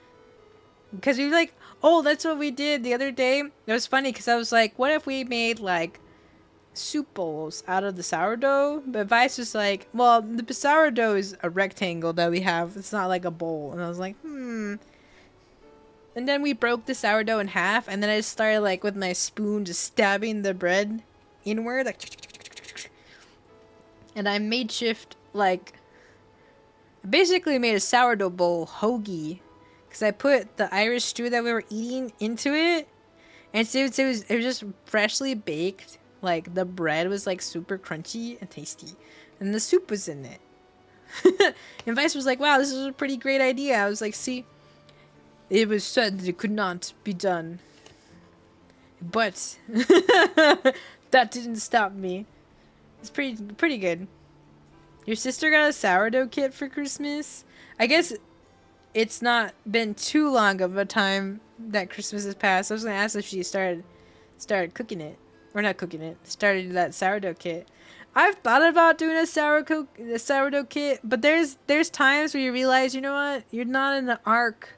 Speaker 1: Because we were like, oh, that's what we did the other day. It was funny because I was like, what if we made like soup bowls out of the sourdough? But Vice was like, well, the sourdough is a rectangle that we have. It's not like a bowl. And I was like, And then we broke the sourdough in half, and then I just started like with my spoon just stabbing the bread inward, like, and I made shift like basically made a sourdough bowl hoagie, because I put the Irish stew that we were eating into it, and so it was just freshly baked. Like the bread was like super crunchy and tasty, and the soup was in it. And Vice was like, "Wow, this is a pretty great idea." I was like, "See, it was said that it could not be done, but that didn't stop me." It's pretty good. Your sister got a sourdough kit for Christmas. I guess it's not been too long of a time that Christmas has passed. I was gonna ask if she started cooking it, or not cooking it. Started that sourdough kit. I've thought about doing a sourdough kit, but there's times where you realize, you know what, you're not in the arc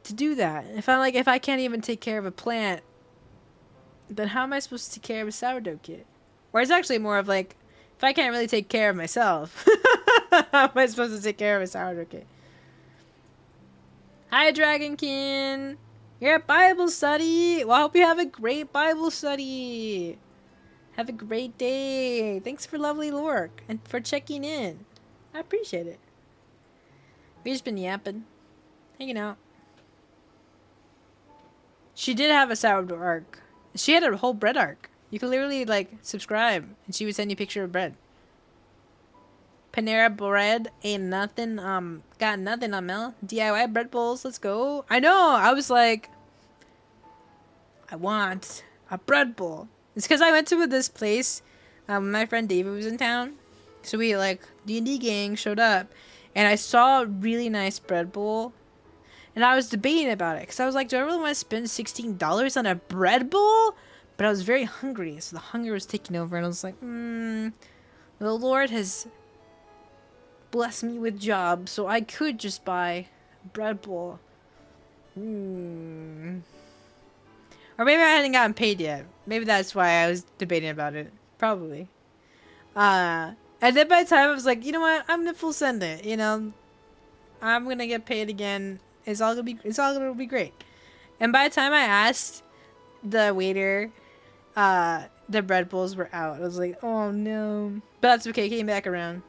Speaker 1: to do that. If I can't even take care of a plant, then how am I supposed to take care of a sourdough kit? Or it's actually more of like, if I can't really take care of myself, how am I supposed to take care of a sourdough kit? Hi, Dragonkin. You're at Bible study. Well, I hope you have a great Bible study. Have a great day. Thanks for lovely work and for checking in. I appreciate it. We've just been yapping, hanging out. She did have a sourdough arc. She had a whole bread arc. You could literally like subscribe and she would send you a picture of bread. Panera bread ain't nothing, got nothing on Mel. DIY bread bowls, let's go. I know, I was like, I want a bread bowl. It's because I went to this place, my friend David was in town. So we like, D&D gang showed up and I saw a really nice bread bowl. And I was debating about it because I was like, do I really want to spend $16 on a bread bowl? But I was very hungry, so the hunger was taking over and I was like, the Lord has bless me with jobs, so I could just buy a bread bowl. Or maybe I hadn't gotten paid yet. Maybe that's why I was debating about it. Probably. And then by the time I was like, you know what? I'm gonna full send it. You know, I'm gonna get paid again. It's all gonna be great. And by the time I asked the waiter, the bread bowls were out. I was like, oh no. But that's okay. Came back around.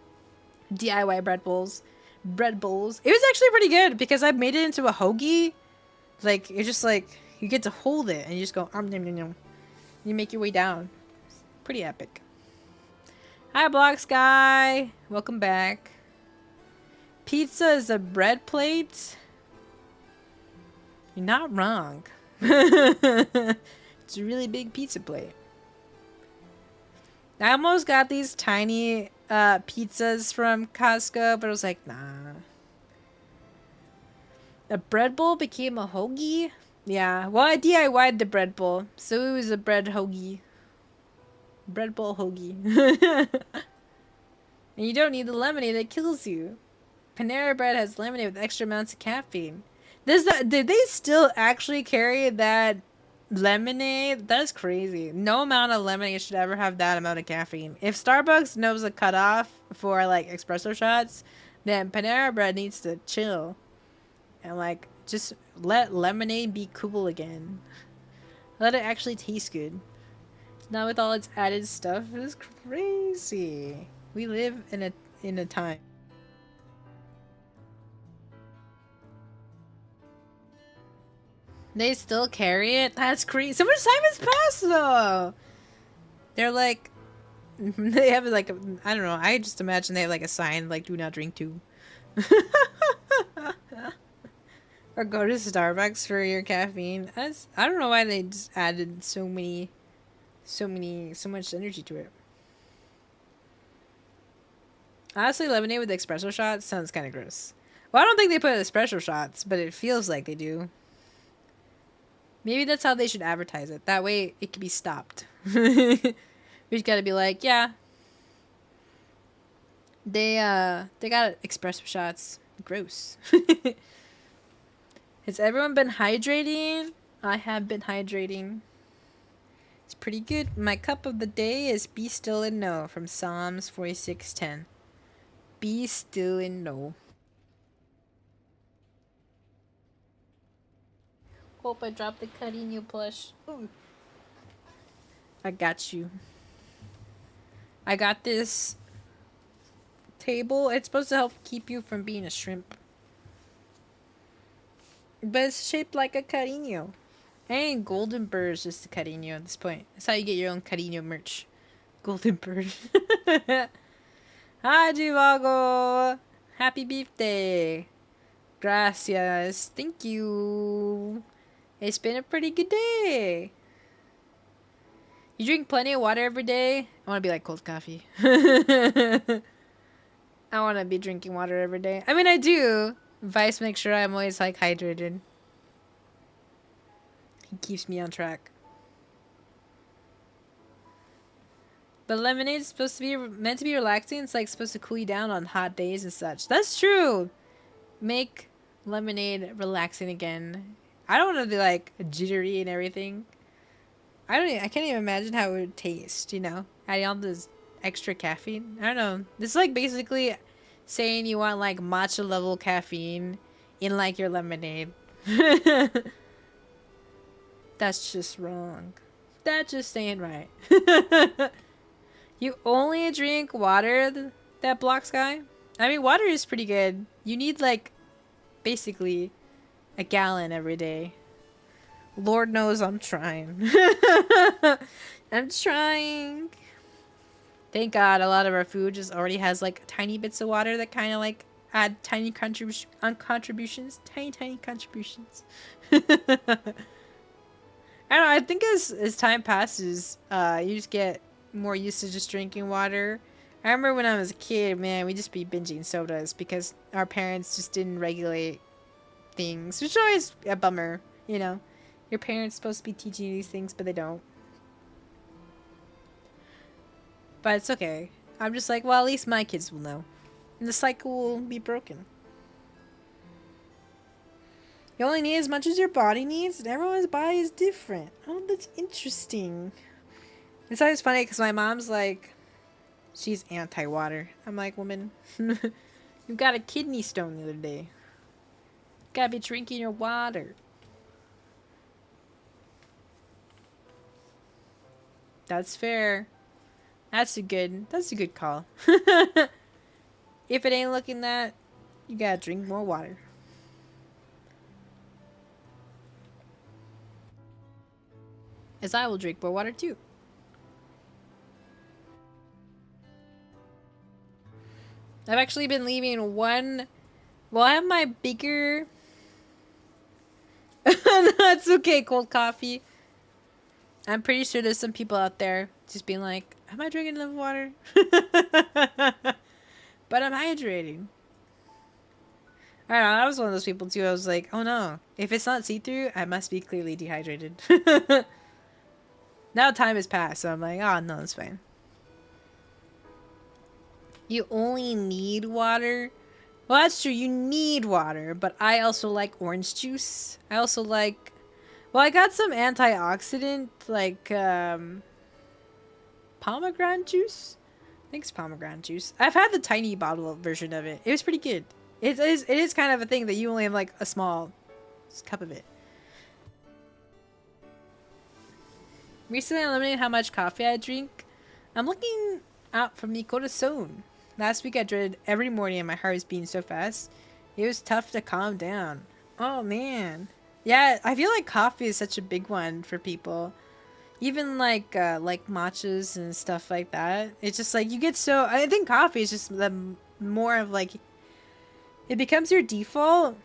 Speaker 1: DIY bread bowls. It was actually pretty good because I made it into a hoagie. Like, it's just like, you get to hold it and you just go, nom, nom, nom. You make your way down. Pretty epic. Hi, Blocks Guy. Welcome back. Pizza is a bread plate? You're not wrong. It's a really big pizza plate. I almost got these tiny pizzas from Costco, but I was like, nah. A bread bowl became a hoagie? Yeah, well, I DIY'd the bread bowl, so it was a bread hoagie. Bread bowl hoagie. And you don't need the lemonade that kills you. Panera Bread has lemonade with extra amounts of caffeine. Did they still actually carry that lemonade? That's crazy. No amount of lemonade should ever have that amount of caffeine. If Starbucks knows a cutoff for like espresso shots, then Panera Bread needs to chill. And like, just let lemonade be cool again. Let it actually taste good. Not with all its added stuff. It's crazy. We live in a time. They still carry it? That's crazy. So much time has passed though. They're like, they have like, I don't know. I just imagine they have like a sign like, do not drink too. Or go to Starbucks for your caffeine. I don't know why they just added so much energy to it. Honestly, lemonade with espresso shots sounds kind of gross. Well, I don't think they put espresso shots, but it feels like they do. Maybe that's how they should advertise it. That way it can be stopped. We just gotta be like, yeah. They got espresso shots. Gross. Has everyone been hydrating? I have been hydrating. It's pretty good. My cup of the day is be still and know from Psalms 46:10. Be still and know. Hope I dropped the Carino plush. Ooh. I got you. I got this table. It's supposed to help keep you from being a shrimp. But it's shaped like a Carino. And Golden Bird is just a Carino at this point. That's how you get your own Carino merch. Golden Bird. Hi, Jivago. Happy birthday. Gracias. Thank you. It's been a pretty good day. You drink plenty of water every day? I want to be like cold coffee. I want to be drinking water every day. I mean, I do. Vice makes sure I'm always like hydrated. He keeps me on track. But lemonade is supposed to be meant to be relaxing. It's like supposed to cool you down on hot days and such. That's true. Make lemonade relaxing again. I don't want to be like jittery and everything. I can't even imagine how it would taste, you know? Adding all this extra caffeine. I don't know. This is like basically saying you want like matcha level caffeine in like your lemonade. That's just wrong. That just ain't right. You only drink water that Block Sky? I mean, water is pretty good. You need like basically a gallon every day. Lord knows I'm trying. I'm trying. Thank God a lot of our food just already has like tiny bits of water that kind of like add tiny contributions. Tiny contributions. I don't know. I think as time passes, you just get more used to just drinking water. I remember when I was a kid, man, we'd just be binging sodas because our parents just didn't regulate things, which is always a bummer, you know. Your parents supposed to be teaching you these things, but they don't. But it's okay. I'm just like, well, at least my kids will know. And the cycle will be broken. You only need as much as your body needs, and everyone's body is different. Oh, that's interesting. It's always funny because my mom's like, she's anti-water. I'm like, woman, you got a kidney stone the other day. You gotta be drinking your water. That's fair. That's a good call. If it ain't looking that, you gotta drink more water. As I will drink more water too. I've actually been leaving one. Well, I have my bigger. That's okay, cold coffee. I'm pretty sure there's some people out there just being like, am I drinking enough water? But I'm hydrating. I don't know, I was one of those people too. I was like, oh no, if it's not see-through, I must be clearly dehydrated. Now time has passed, so I'm like, oh no, it's fine. You only need water? Well, that's true, you need water, but I also like orange juice. I also like... Well, I got some antioxidant, like, pomegranate juice? I think it's pomegranate juice. I've had the tiny bottle version of it. It was pretty good. It is kind of a thing that you only have, like, a small cup of it. Recently, I limited how much coffee I drink. I'm looking out for mi corazón. Last week, I dreaded every morning and my heart was beating so fast. It was tough to calm down. Oh, man. Yeah, I feel like coffee is such a big one for people. Even like matchas and stuff like that. It's just like you get so... I think coffee is just the more of like... It becomes your default.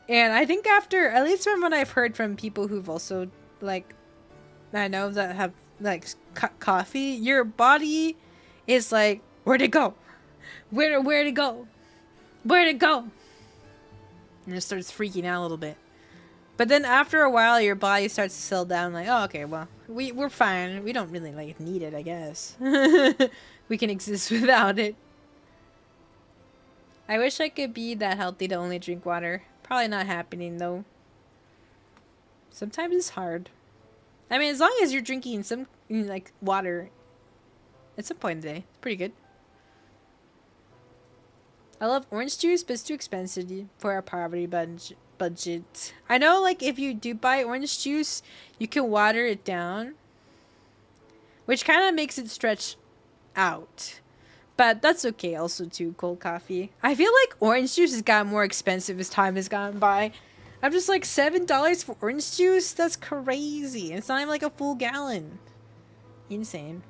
Speaker 1: And I think after... At least from what I've heard from people who've also like... I know that have like coffee. Your body is like... Where'd it go? Where'd it go? Where'd it go? And it starts freaking out a little bit. But then after a while, your body starts to settle down. Like, oh, okay, well, we're fine. We don't really, like, need it, I guess. We can exist without it. I wish I could be that healthy to only drink water. Probably not happening, though. Sometimes it's hard. I mean, as long as you're drinking some, like, water at some point in the day, it's pretty good. I love orange juice, but it's too expensive for our poverty budget. I know, like, if you do buy orange juice, you can water it down, which kind of makes it stretch out. But that's okay also, too, cold coffee. I feel like orange juice has gotten more expensive as time has gone by. I'm just like, $7 for orange juice? That's crazy. It's not even like a full gallon. Insane.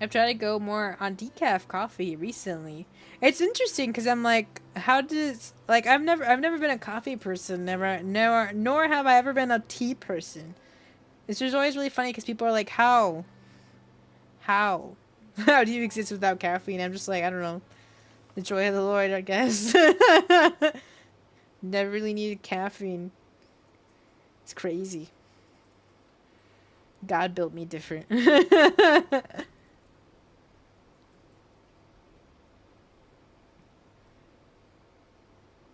Speaker 1: I've tried to go more on decaf coffee recently. It's interesting because I'm like, how does like I've never been a coffee person, nor have I ever been a tea person. It's just always really funny because people are like, how How? How do you exist without caffeine? I'm just like, I don't know. The joy of the Lord, I guess. Never really needed caffeine. It's crazy. God built me different.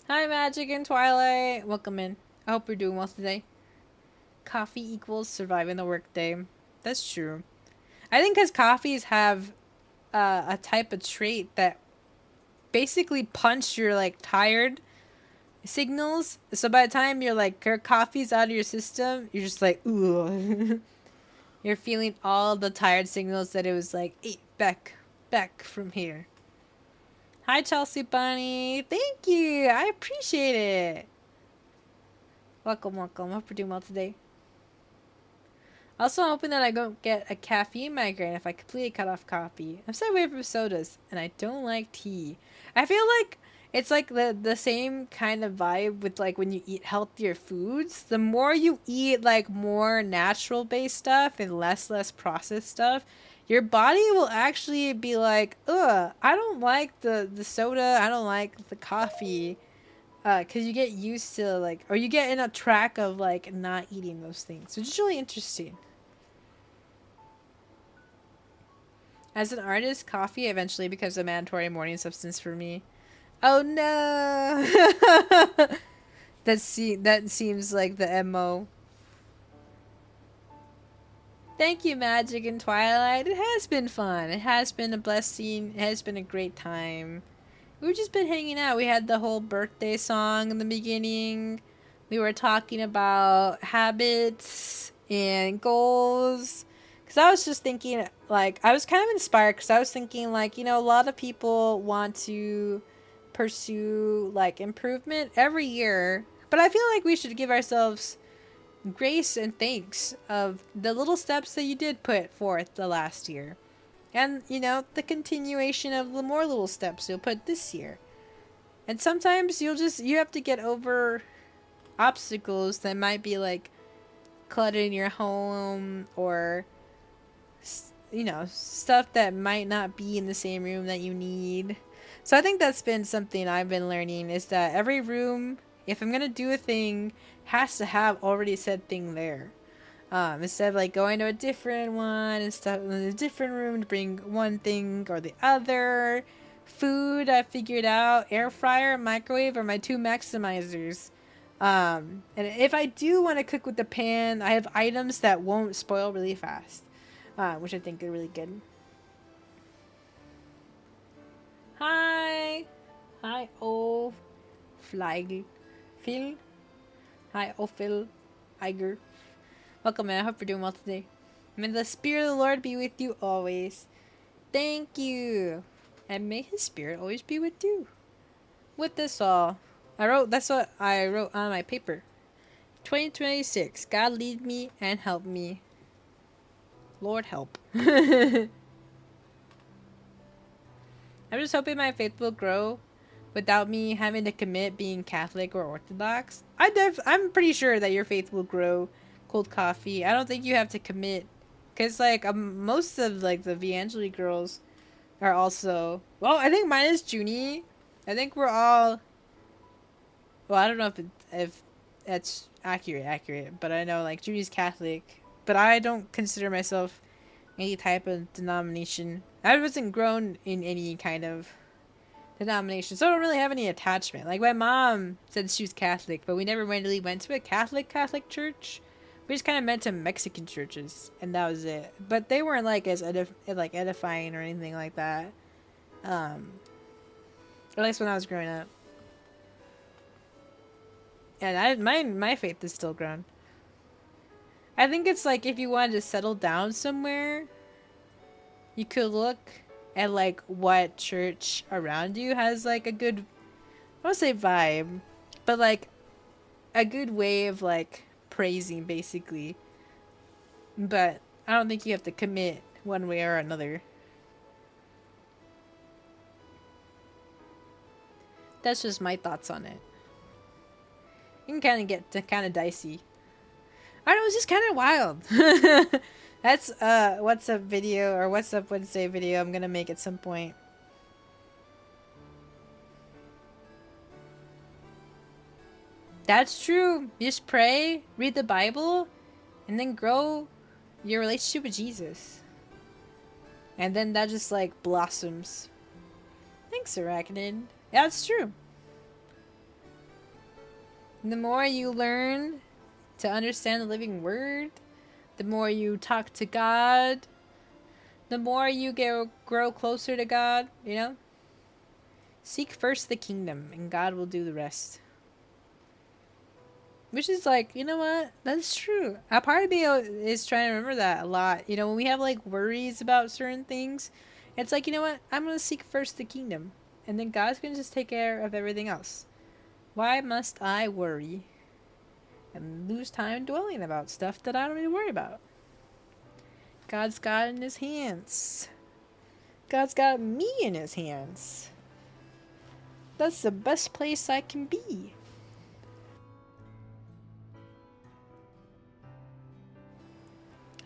Speaker 1: Hi, Magic and Twilight. Welcome in. I hope you're doing well today. Coffee equals surviving the workday. That's true. I think because coffees have a type of trait that basically punch your like tired signals. So by the time you're like your coffee's out of your system, you're just like ooh. You're feeling all the tired signals that it was like, hey, back from here. Hi, Chelsea Bunny. Thank you. I appreciate it. Welcome. Hope you're doing well today. Also, I'm hoping that I don't get a caffeine migraine if I completely cut off coffee. I'm so away from sodas, and I don't like tea. I feel like it's like the same kind of vibe with like when you eat healthier foods. The more you eat like more natural based stuff and less processed stuff, your body will actually be like, ugh, I don't like the soda, I don't like the coffee. Cause you get used to like, or you get in a track of like not eating those things, which is really interesting. As an artist, coffee eventually becomes a mandatory morning substance for me. Oh no! That seems like the MO. Thank you, Magic and Twilight. It has been fun. It has been a blessing. It has been a great time. We've just been hanging out. We had the whole birthday song in the beginning. We were talking about habits and goals. Because I was just thinking, like, I was kind of inspired because I was thinking, like, you know, a lot of people want to pursue, like, improvement every year. But I feel like we should give ourselves grace and thanks of the little steps that you did put forth the last year. And, you know, the continuation of the more little steps you'll put this year. And sometimes you have to get over obstacles that might be like cluttering your home or, you know, stuff that might not be in the same room that you need. So I think that's been something I've been learning is that every room, if I'm going to do a thing, has to have already said thing there. Instead of like going to a different one and stuff in a different room to bring one thing or the other. Food, I figured out. Air fryer, microwave are my two maximizers. And if I do want to cook with the pan, I have items that won't spoil really fast, which I think are really good. Hi, oh, Flag, Phil. Hi, oh, Phil, Iger. Welcome, man. I hope you're doing well today. May the Spirit of the Lord be with you always. Thank you. And may His Spirit always be with you. With this all, that's what I wrote on my paper. 2026. God lead me and help me. Lord help. I'm just hoping my faith will grow without me having to commit being Catholic or Orthodox. I'm pretty sure that your faith will grow. Cold coffee. I don't think you have to commit, cause like most of like the Evangeli girls are also. Well, I think mine is Junie. I think we're all. Well, I don't know if that's accurate, but I know like Junie's Catholic, but I don't consider myself any type of denomination. I wasn't grown in any kind of denomination, so I don't really have any attachment. Like my mom said she was Catholic, but we never really went to a Catholic church. We just kind of went to Mexican churches, and that was it. But they weren't like as edifying or anything like that. At least when I was growing up. And my faith is still grown. I think it's like if you wanted to settle down somewhere, you could look at like what church around you has like a good, I won't say vibe, but like a good way of like praising basically. But I don't think you have to commit one way or another. That's just my thoughts on it. It can kind of get kind of dicey. I don't know, it's just kind of wild. That's what's up video or what's up Wednesday video I'm gonna make at some point. That's true. You just pray, read the Bible, and then grow your relationship with Jesus. And then that just like blossoms. Thanks, Arachnid. Yeah, it's true. The more you learn to understand the living word, the more you talk to God, the more you grow closer to God, you know? Seek first the kingdom, and God will do the rest. Which is like, you know what? That's true. A part of me is trying to remember that a lot. You know, when we have like worries about certain things, it's like, you know what? I'm going to seek first the kingdom. And then God's going to just take care of everything else. Why must I worry and lose time dwelling about stuff that I don't need to worry about? God's got it in his hands. God's got me in his hands. That's the best place I can be.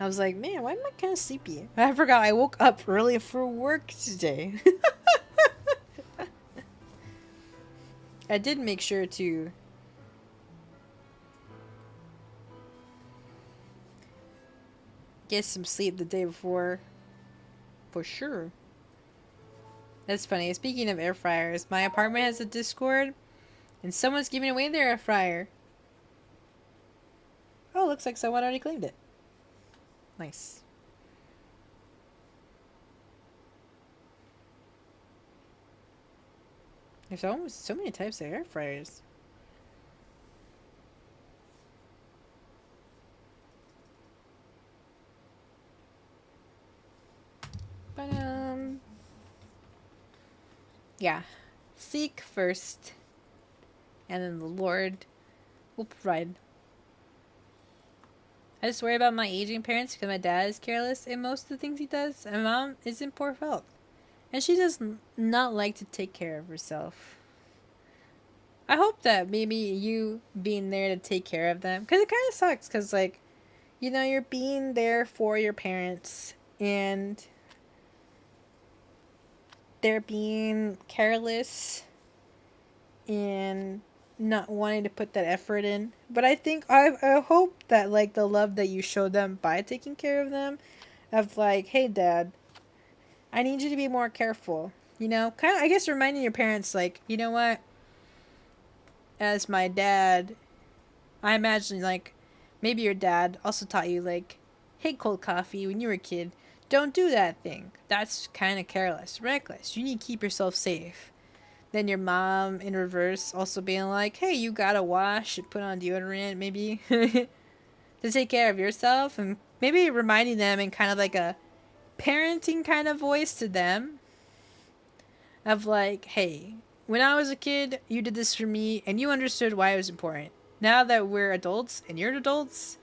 Speaker 1: I was like, man, why am I kind of sleepy? I forgot I woke up early for work today. I did make sure to get some sleep the day before. For sure. That's funny. Speaking of air fryers, my apartment has a Discord, and someone's giving away their air fryer. Oh, looks like someone already claimed it. Nice. There's almost so many types of air fryers. But yeah. Seek first, and then the Lord will provide. I just worry about my aging parents because my dad is careless in most of the things he does, and my mom is in poor health. And she does not like to take care of herself. I hope that maybe you being there to take care of them, because it kind of sucks, because, like, you know, you're being there for your parents, and they're being careless and not wanting to put that effort in. But I think I hope that like the love that you show them by taking care of them, of like, hey dad, I need you to be more careful. You know, kind of I guess reminding your parents like, you know what? As my dad, I imagine like maybe your dad also taught you like, hey cold coffee when you were a kid, don't do that thing. That's kind of careless, reckless. You need to keep yourself safe. Then your mom in reverse also being like, hey, you gotta wash and put on deodorant maybe to take care of yourself, and maybe reminding them in kind of like a parenting kind of voice to them of like, hey, when I was a kid, you did this for me and you understood why it was important. Now that we're adults and you're adults,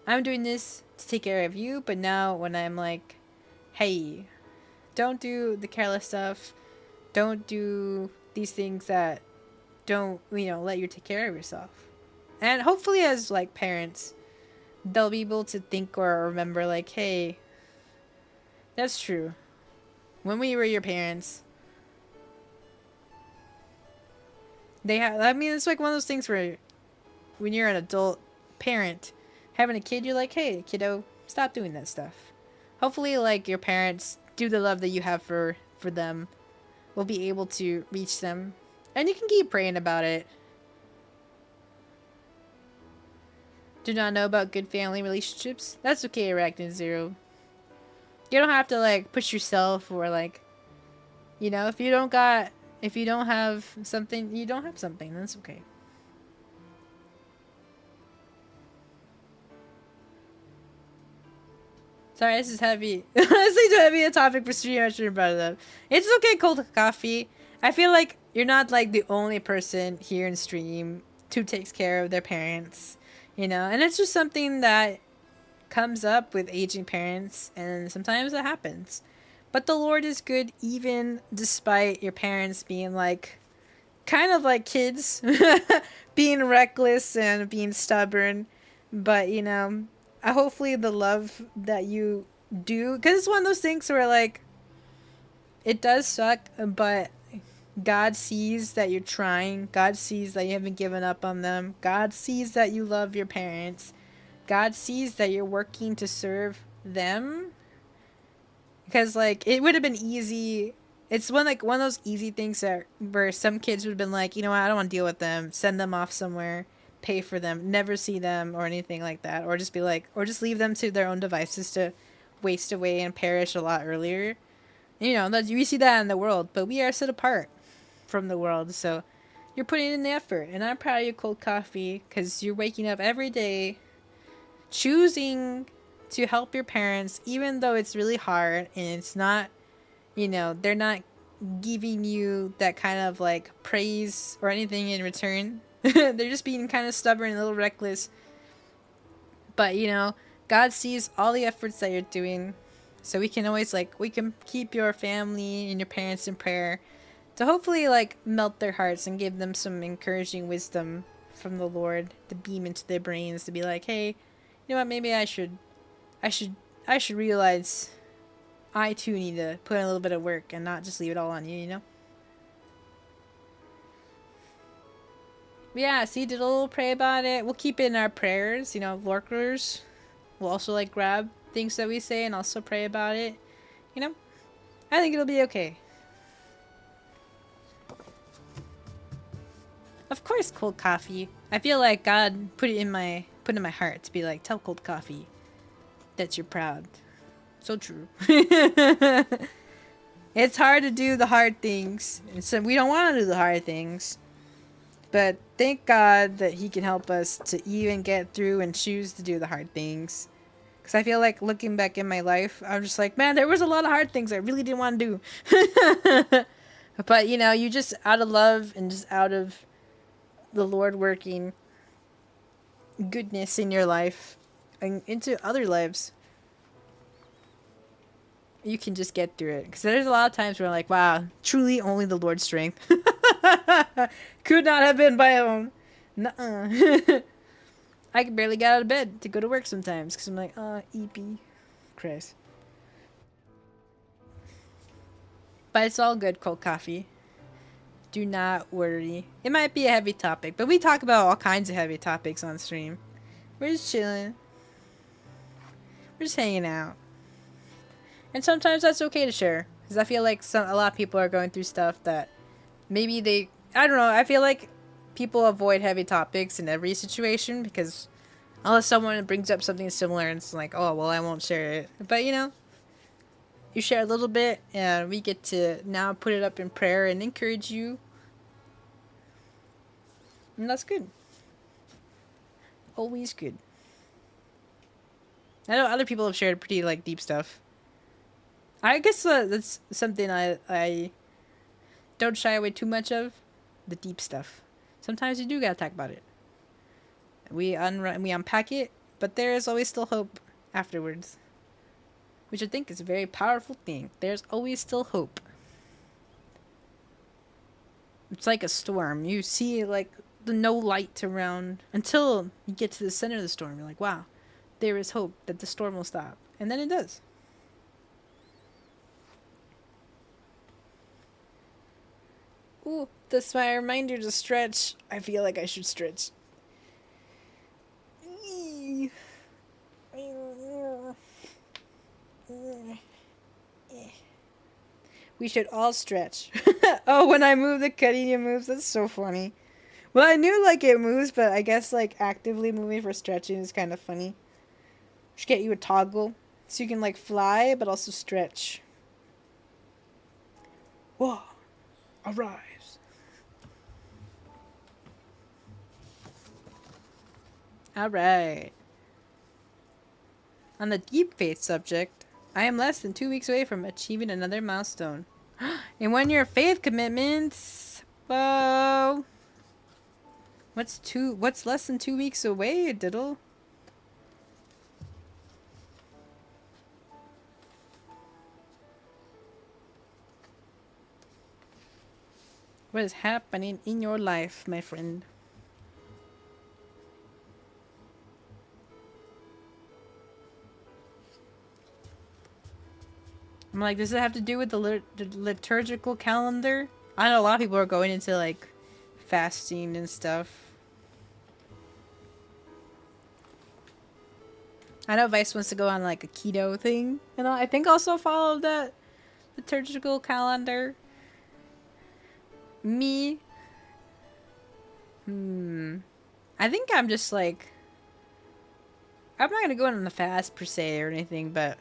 Speaker 1: I'm doing this to take care of you, but now when I'm like, hey, don't do the careless stuff, don't do these things that don't, you know, let you take care of yourself. And hopefully as like parents, they'll be able to think or remember like, hey, that's true. When we were your parents, they have, I mean, it's like one of those things where when you're an adult parent having a kid, you're like, hey kiddo, stop doing that stuff. Hopefully like your parents, do the love that you have for them, will be able to reach them. And you can keep praying about it. Do not know about good family relationships? That's okay, Arachnid Zero. You don't have to like push yourself or like, you know, if you don't have something, you don't have something. That's okay. Sorry, this is heavy. Honestly, too heavy a topic for stream. I should have brought it up. It's okay, cold coffee. I feel like you're not like the only person here in stream who takes care of their parents, you know, and it's just something that comes up with aging parents, and sometimes it happens. But the Lord is good even despite your parents being like, kind of like kids, being reckless and being stubborn. But, you know, hopefully the love that you do, because it's one of those things where like it does suck, but God sees that you're trying. God sees that you haven't given up on them. God sees that you love your parents. God sees that you're working to serve them. Because like it would have been easy. It's one of those easy things that where some kids would have been like, you know what, I don't want to deal with them. Send them off somewhere, pay for them, never see them or anything like that, or just be like, or just leave them to their own devices to waste away and perish a lot earlier. You know, that we see that in the world, but we are set apart from the world, so you're putting in the effort, and I'm proud of you, Cold Coffee, because you're waking up every day, choosing to help your parents, even though it's really hard and it's not, you know, they're not giving you that kind of like praise or anything in return. They're just being kind of stubborn and a little reckless. But, you know, God sees all the efforts that you're doing. So we can always like, we can keep your family and your parents in prayer to hopefully like melt their hearts and give them some encouraging wisdom from the Lord to beam into their brains to be like, hey, you know what, maybe I should I should realize I too need to put in a little bit of work and not just leave it all on you, you know? But yeah, see, did a little pray about it. We'll keep it in our prayers, you know, lurkers. We'll also like grab things that we say and also pray about it. You know? I think it'll be okay. Of course, Cold Coffee. I feel like God put it in my heart to be like, tell Cold Coffee that you're proud. So true. It's hard to do the hard things. And so we don't want to do the hard things. But thank God that he can help us to even get through and choose to do the hard things. Because I feel like looking back in my life, I'm just like, man, there was a lot of hard things I really didn't want to do. But, you know, you just out of love and just out of the Lord working goodness in your life and into other lives, you can just get through it. Because there's a lot of times where I'm like, wow, truly only the Lord's strength. Could not have been my own. Nuh-uh. I can barely get out of bed to go to work sometimes because I'm like, EP. Christ. But it's all good, Cold Coffee. Do not worry. It might be a heavy topic, but we talk about all kinds of heavy topics on stream. We're just chilling. We're just hanging out. And sometimes that's okay to share. Because I feel like a lot of people are going through stuff that maybe they... I don't know. I feel like people avoid heavy topics in every situation because unless someone brings up something similar and it's like, oh, well, I won't share it. But, you know, you share a little bit and we get to now put it up in prayer and encourage you. And that's good. Always good. I know other people have shared pretty, like, deep stuff. I guess that's something I don't shy away too much of. The deep stuff. Sometimes you do gotta talk about it. We unpack it, but there is always still hope afterwards. Which I think is a very powerful thing. There's always still hope. It's like a storm. You see, like, the no light around until you get to the center of the storm. You're like, wow, there is hope that the storm will stop. And then it does. Ooh, that's my reminder to stretch. I feel like I should stretch. We should all stretch. Oh, when I move, the Carino moves. That's so funny. Well, I knew, like, it moves, but I guess, like, actively moving for stretching is kind of funny. Should get you a toggle so you can, like, fly, but also stretch. Whoa. Arise. Alright. On the deep faith subject, I am less than 2 weeks away from achieving another milestone. In 1 year of faith commitments. Whoa. What's less than 2 weeks away, Diddle? What is happening in your life, my friend? I'm like, does it have to do with the liturgical calendar? I know a lot of people are going into like fasting and stuff. I know Vice wants to go on like a keto thing, and I think also follow that liturgical calendar. Me, I think I'm just like, I'm not gonna go on a fast per se or anything, but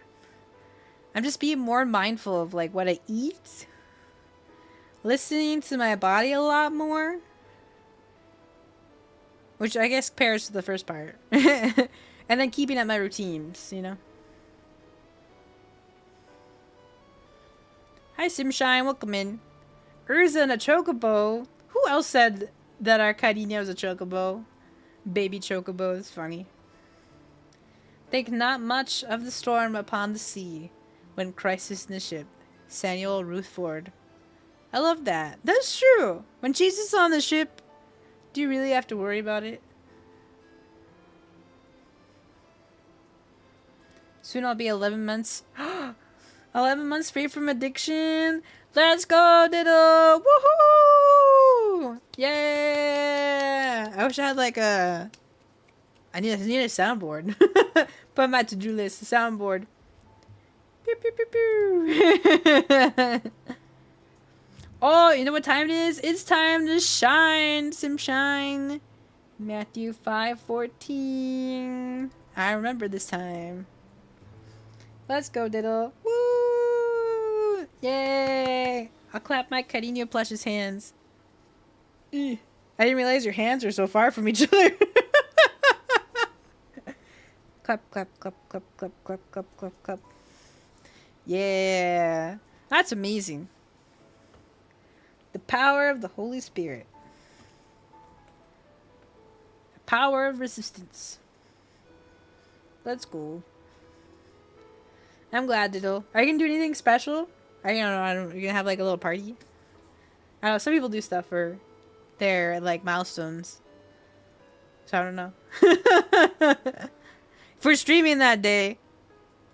Speaker 1: I'm just being more mindful of like what I eat, listening to my body a lot more, which I guess pairs to the first part, and then keeping up my routines, you know. Hi Simshine, welcome in. Urza and a chocobo. Who else said that our Carino is a chocobo? Baby chocobo is funny. Think not much of the storm upon the sea, when Christ is in the ship. Samuel Ruthford. I love that. That's true. When Jesus is on the ship, do you really have to worry about it? Soon I'll be 11 months. 11 months free from addiction. Let's go, Diddle! Woohoo! Yeah! I wish I had like a... I need a soundboard. Put my to-do list, a soundboard. Pew, pew, pew, pew. Oh, you know what time it is? It's time to shine, Sim shine. Matthew 5:14. I remember this time. Let's go, Diddle. Woo! Yay! I'll clap my Carino plush's hands. I didn't realize your hands are so far from each other. Clap, clap, clap, clap, clap, clap, clap, clap, clap. Yeah. That's amazing. The power of the Holy Spirit. The power of resistance. Let's go. I'm glad, Diddle. Are you gonna do anything special? I don't know. You're gonna have like a little party? I don't know. Some people do stuff for their like milestones. So I don't know. If we're streaming that day,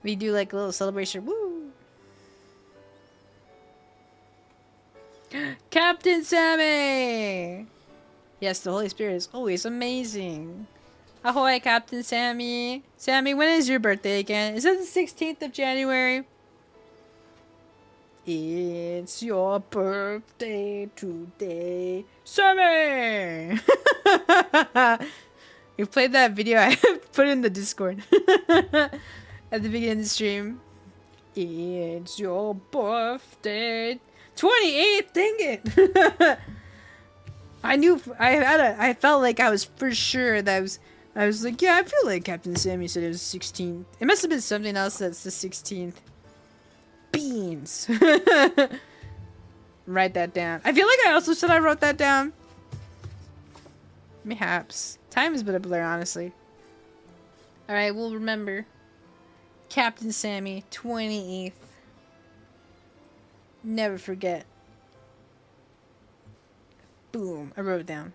Speaker 1: we do like a little celebration. Woo! Captain Sammy! Yes, the Holy Spirit is always amazing. Ahoy, Captain Sammy. Sammy, when is your birthday again? Is it the 16th of January? It's your birthday today, Sammy! You played that video I put in the Discord at the beginning of the stream. It's your birthday. 28th, dang it! I felt like I was for sure that I was like, yeah, I feel like Captain Sammy said it was 16th. It must have been something else that's the 16th. Beans. Write that down. I feel like I also said I wrote that down. Perhaps. Time is but a blur, honestly. Alright, we'll remember. Captain Sammy, 28th. Never forget. Boom. I wrote it down.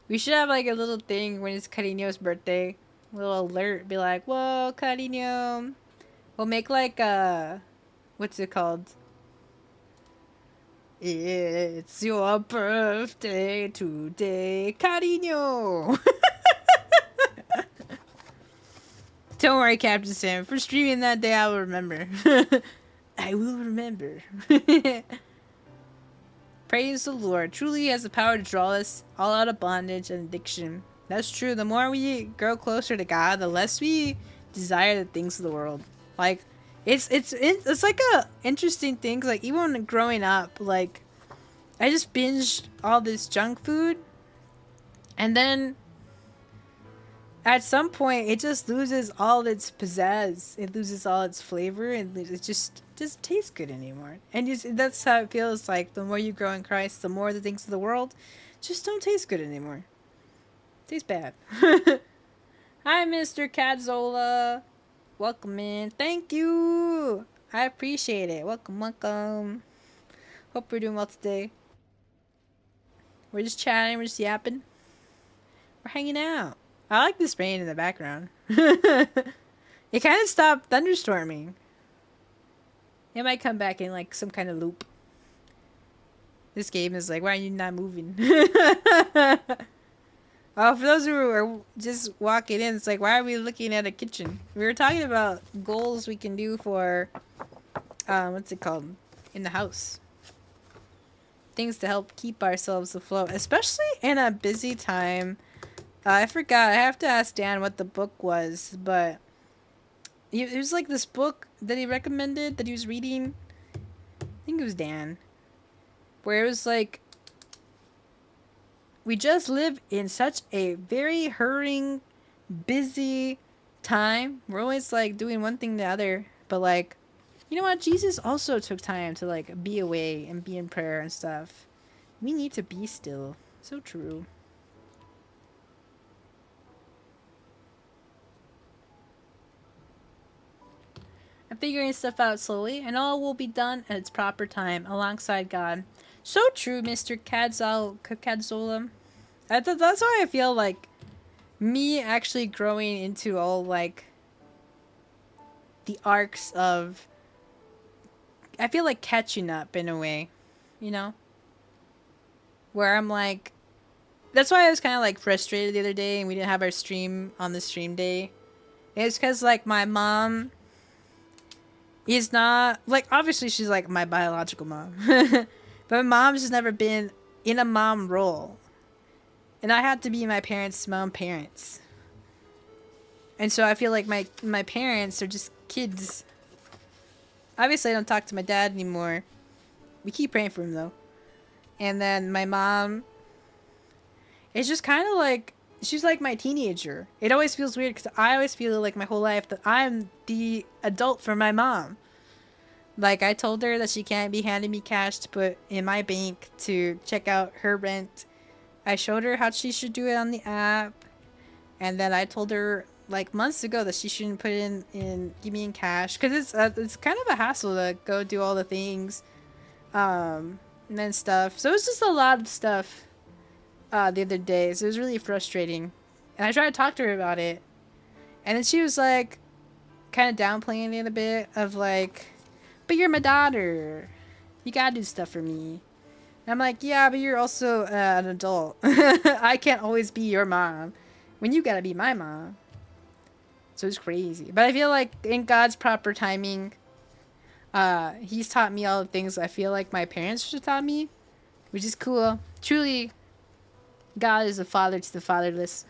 Speaker 1: We should have like a little thing when it's Carino's birthday. A little alert. Be like, whoa, Carino. We'll make like a... What's it called? It's your birthday today, Carino. Don't worry, Captain Sam. For streaming that day, I will remember. I will remember. Praise the Lord. Truly he has the power to draw us all out of bondage and addiction. That's true. The more we grow closer to God, the less we desire the things of the world. Like, it's like a interesting thing. Cause like even when growing up, like I just binged all this junk food, and then at some point it just loses all its pizzazz. It loses all its flavor, and it just doesn't taste good anymore. And that's how it feels like. The more you grow in Christ, the more the things of the world just don't taste good anymore. Tastes bad. Hi, Mr. Cadzola. Welcome in. Thank you. I appreciate it. Welcome, welcome. Hope we're doing well today. We're just chatting. We're just yapping. We're hanging out. I like this rain in the background. It kind of stopped thunderstorming. It might come back in like some kind of loop. This game is like, why are you not moving? Oh, for those who are just walking in, it's like, why are we looking at a kitchen? We were talking about goals we can do for, what's it called? In the house. Things to help keep ourselves afloat, especially in a busy time. I forgot. I have to ask Dan what the book was, but it was like this book that he recommended that he was reading. I think it was Dan. Where it was like, we just live in such a very hurrying, busy time. We're always like doing one thing to the other. But like, you know what? Jesus also took time to like be away and be in prayer and stuff. We need to be still. So true. I'm figuring stuff out slowly, and all will be done at its proper time, alongside God. So true, Mr. Cadzola. That's why I feel like me actually growing into all like the arcs of, I feel like catching up in a way, you know? Where I'm like, that's why I was kind of like frustrated the other day and we didn't have our stream on the stream day. It's because like my mom is not, like, obviously she's like my biological mom. But my mom's just never been in a mom role. And I had to be my parents' mom parents. And so I feel like my parents are just kids. Obviously I don't talk to my dad anymore. We keep praying for him though. And then my mom, it's just kind of like, she's like my teenager. It always feels weird because I always feel like my whole life that I'm the adult for my mom. Like, I told her that she can't be handing me cash to put in my bank to check out her rent. I showed her how she should do it on the app. And then I told her, like, months ago that she shouldn't put it give me in cash. Because it's kind of a hassle to go do all the things. And then stuff. So it's just a lot of stuff the other day. So it was really frustrating. And I tried to talk to her about it. And then she was, like, kind of downplaying it a bit of, like, but you're my daughter. You gotta do stuff for me. And I'm like, yeah, but you're also an adult. I can't always be your mom when you gotta be my mom. So it's crazy. But I feel like in God's proper timing, he's taught me all the things I feel like my parents should have taught me, which is cool. Truly, God is a father to the fatherless.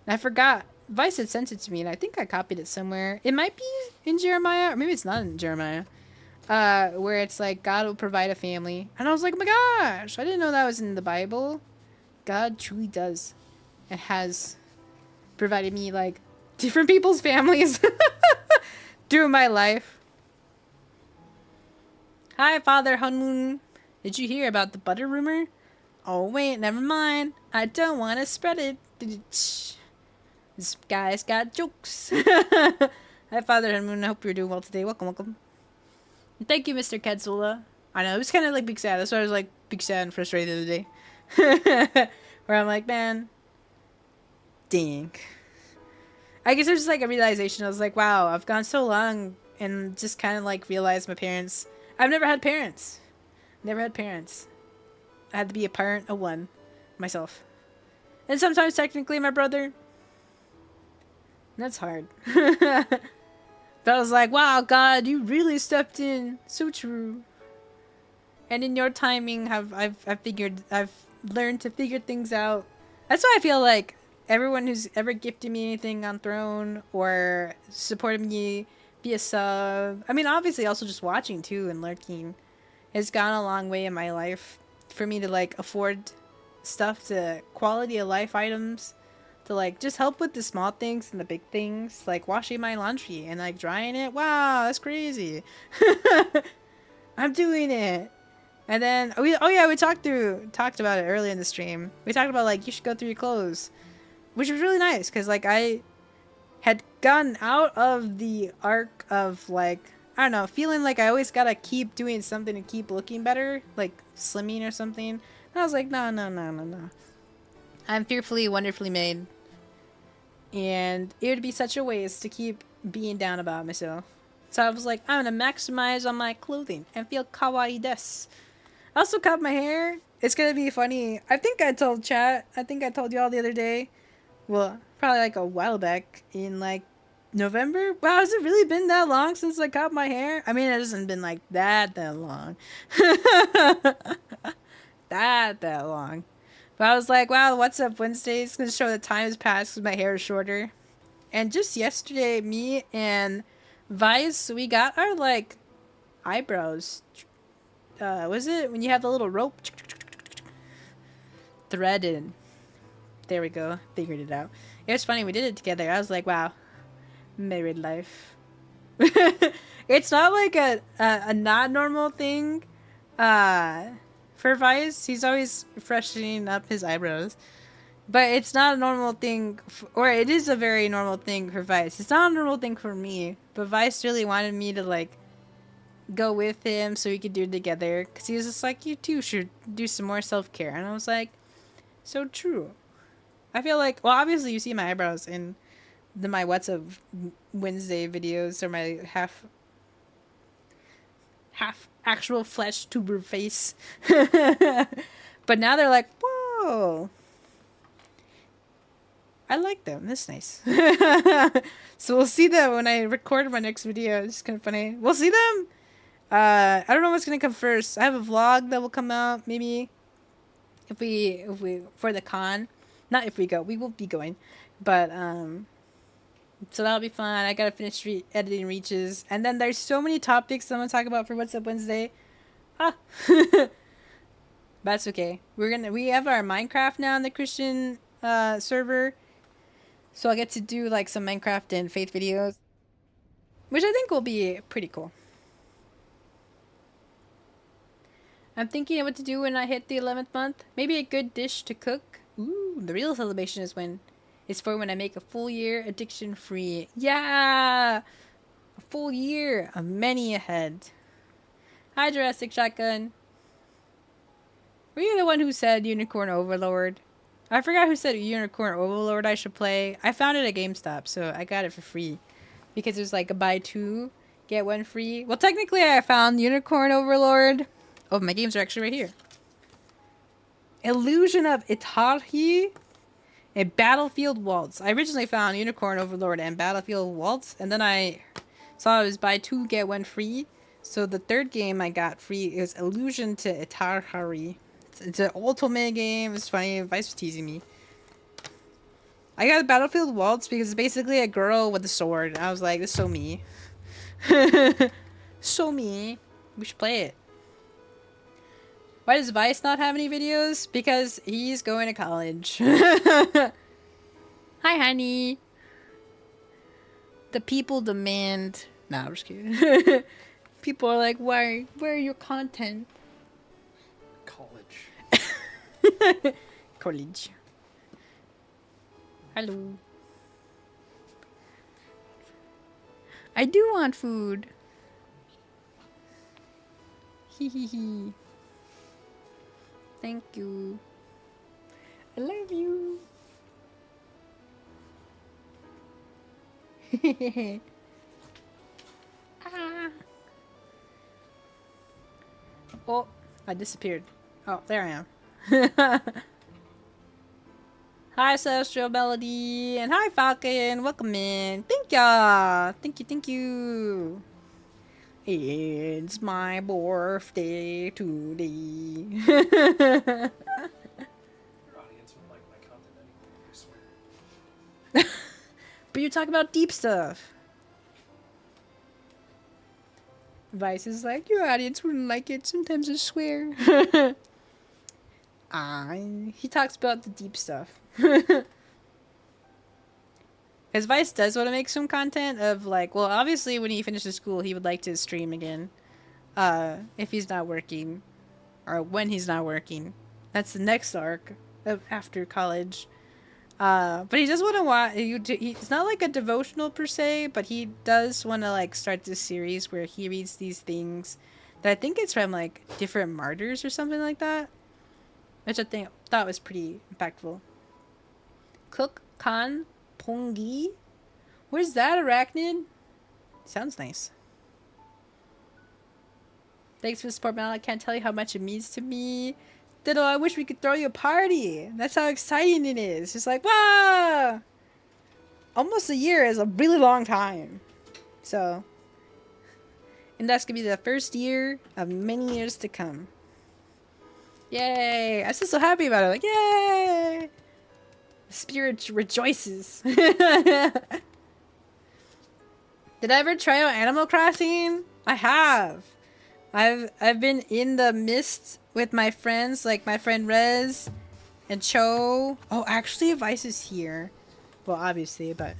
Speaker 1: And I forgot. Vice had sent it to me, and I think I copied it somewhere. It might be in Jeremiah, or maybe it's not in Jeremiah. Where it's like, God will provide a family. And I was like, oh my gosh, I didn't know that was in the Bible. God truly does. And has provided me, like, different people's families through my life. Hi, Father Hanmoon. Did you hear about the butter rumor? Oh, wait, never mind. I don't want to spread it. This guy's got jokes. Hi, Father Hanmoon. I hope you're doing well today. Welcome, welcome. And thank you, Mr. Kadzula. I know, it was kind of like big sad. That's why I was like big sad and frustrated the other day. Where I'm like, man, dang. I guess there's just like a realization. I was like, wow, I've gone so long and just kind of like realized my parents. I've never had parents. Never had parents. I had to be a parent of one myself. And sometimes technically my brother. That's hard. But I was like, wow, God, you really stepped in. So true. And in your timing, I've learned to figure things out. That's why I feel like everyone who's ever gifted me anything on Throne or supported me via sub, I mean, obviously also just watching too and lurking, has gone a long way in my life for me to like afford stuff, to quality of life items, to like just help with the small things and the big things, like washing my laundry and like drying it. Wow, that's crazy. I'm doing it. And then we talked about it earlier in the stream. We talked about like you should go through your clothes, which was really nice because like I had gotten out of the arc of like, I don't know, feeling like I always gotta keep doing something to keep looking better, like slimming or something. And I was like, no. I'm fearfully, wonderfully made. and it would be such a waste to keep being down about myself. So I was like, I'm gonna maximize on my clothing and feel kawaii desu. I also cut my hair. It's gonna be funny. I think I told chat. I think I told y'all the other day. Well, probably like a while back in like November. Wow, has it really been that long since I cut my hair? I mean, it hasn't been like that long. that long. But I was like, wow, what's up Wednesday? It's gonna show that time has passed because my hair is shorter. And just yesterday, me and Vice, we got our like eyebrows. Was it when you have the little rope threaded? There we go. Figured it out. It was funny. We did it together. I was like, wow, married life. It's not like a not normal thing. For Vice, he's always freshening up his eyebrows. But it's not a normal thing, or it is a very normal thing for Vice. It's not a normal thing for me. But Vice really wanted me to like go with him so we could do it together. Because he was just like, you two should do some more self-care. And I was like, so true. I feel like, well, obviously you see my eyebrows in my What's Up Wednesday videos, or my half actual flesh tuber face. But now they're like, whoa, I like them. That's nice. So we'll see them when I record my next video. It's kind of funny. We'll see them. I don't know what's gonna come first. I have a vlog that will come out maybe if we for the con. Not if we go. We will be going, but so that'll be fun. I gotta finish editing Reaches, and then there's so many topics I'm gonna talk about for What's Up Wednesday. That's okay. We have our Minecraft now on the Christian server, so I'll get to do like some Minecraft and faith videos, which I think will be pretty cool. I'm thinking of what to do when I hit the 11th month. Maybe a good dish to cook. Ooh, the real celebration is for when I make a full year addiction free. Yeah! A full year. A many ahead. Hi, Jurassic Shotgun. Were you the one who said Unicorn Overlord? I forgot who said Unicorn Overlord I should play. I found it at GameStop, so I got it for free. Because it was like a buy two, get one free. Well, technically I found Unicorn Overlord. Oh, my games are actually right here. Illusion of Itahi and Battlefield Waltz. I originally found Unicorn Overlord and Battlefield Waltz, and then I saw it was buy two, get one free. So the third game I got free is Illusion to Itahari. It's an ultimate game. It's funny. Vice was teasing me. I got Battlefield Waltz because it's basically a girl with a sword. I was like, this is so me. So me. We should play it. Why does Vice not have any videos? Because he's going to college. Hi, honey. The people demand... Nah, I'm just kidding. People are like, where are your content?
Speaker 2: College.
Speaker 1: College. Hello. I do want food. Hee hee hee. Thank you. I love you. Ah. Oh, I disappeared. Oh, there I am. Hi, Celestial Melody, and hi, Falcon. Welcome in. Thank ya. Thank you. It's my birthday today.
Speaker 2: Your audience would like my content anyway, I swear.
Speaker 1: But you talk about deep stuff. Vice is like, your audience wouldn't like it. Sometimes I swear. He talks about the deep stuff. Because Vice does want to make some content of like, well, obviously when he finishes school, he would like to stream again. If he's not working. Or when he's not working. That's the next arc of after college. But he does want to it's not like a devotional per se, but he does want to like start this series where he reads these things that I think it's from like different martyrs or something like that, which I thought was pretty impactful. Cook Khan Roppongi? Where's that, Arachnid? Sounds nice. Thanks for the support, Mal. I can't tell you how much it means to me. Diddle, I wish we could throw you a party. That's how exciting it is. Just like, wow! Almost a year is a really long time. So, and that's gonna be the first year of many years to come. Yay! I'm still so happy about it. Like, yay! The spirit rejoices. Did I ever try out Animal Crossing? I have. I've been in the mist with my friends, like my friend Rez and Cho. Oh, actually, Vice is here. Well, obviously, but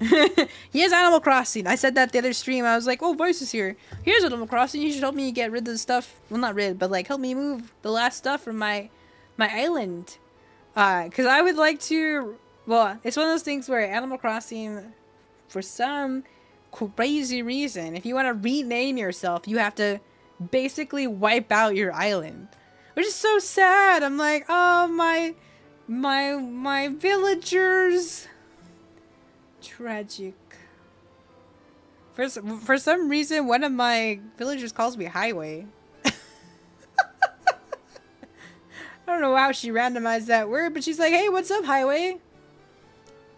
Speaker 1: he has Animal Crossing. I said that the other stream. I was like, oh, Vice is here. Here's Animal Crossing. You should help me get rid of the stuff. Well, not rid, but like help me move the last stuff from my island. Because I would like to... Well, it's one of those things where Animal Crossing, for some crazy reason, if you want to rename yourself, you have to basically wipe out your island, which is so sad. I'm like, oh, my villagers. Tragic. For some reason, one of my villagers calls me Highway. I don't know how she randomized that word, but she's like, hey, what's up, Highway?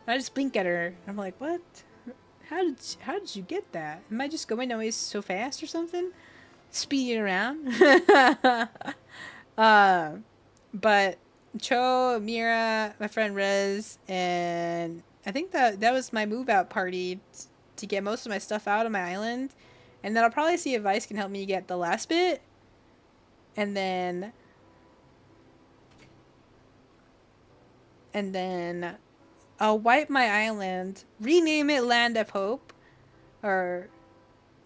Speaker 1: I just blink at her. I'm like, what? How did you get that? Am I just going always so fast or something? Speeding around? But Cho, Mira, my friend Rez, and I think that was my move out party to get most of my stuff out of my island. And then I'll probably see if Vice can help me get the last bit. And then I'll wipe my island, rename it Land of Hope, or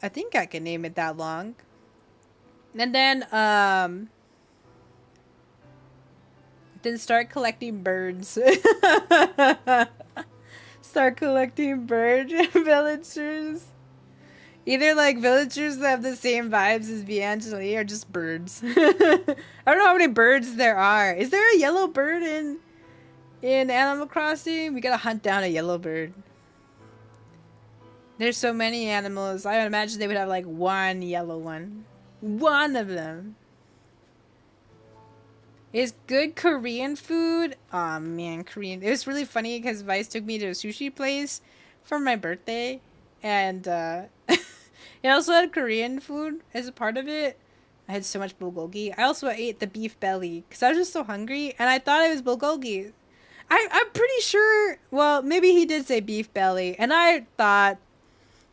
Speaker 1: I think I can name it that long. And then start collecting birds. Start collecting bird villagers. Either like villagers that have the same vibes as Viangeli or just birds. I don't know how many birds there are. Is there a yellow bird in Animal Crossing? We gotta hunt down a yellow bird. There's so many animals. I would imagine they would have like one yellow one. One of them. Is good Korean food? Aw, man, Korean. It was really funny because Vice took me to a sushi place for my birthday. And it also had Korean food as a part of it. I had so much bulgogi. I also ate the beef belly because I was just so hungry. And I thought it was bulgogi. I'm pretty sure... Well, maybe he did say beef belly. And I thought,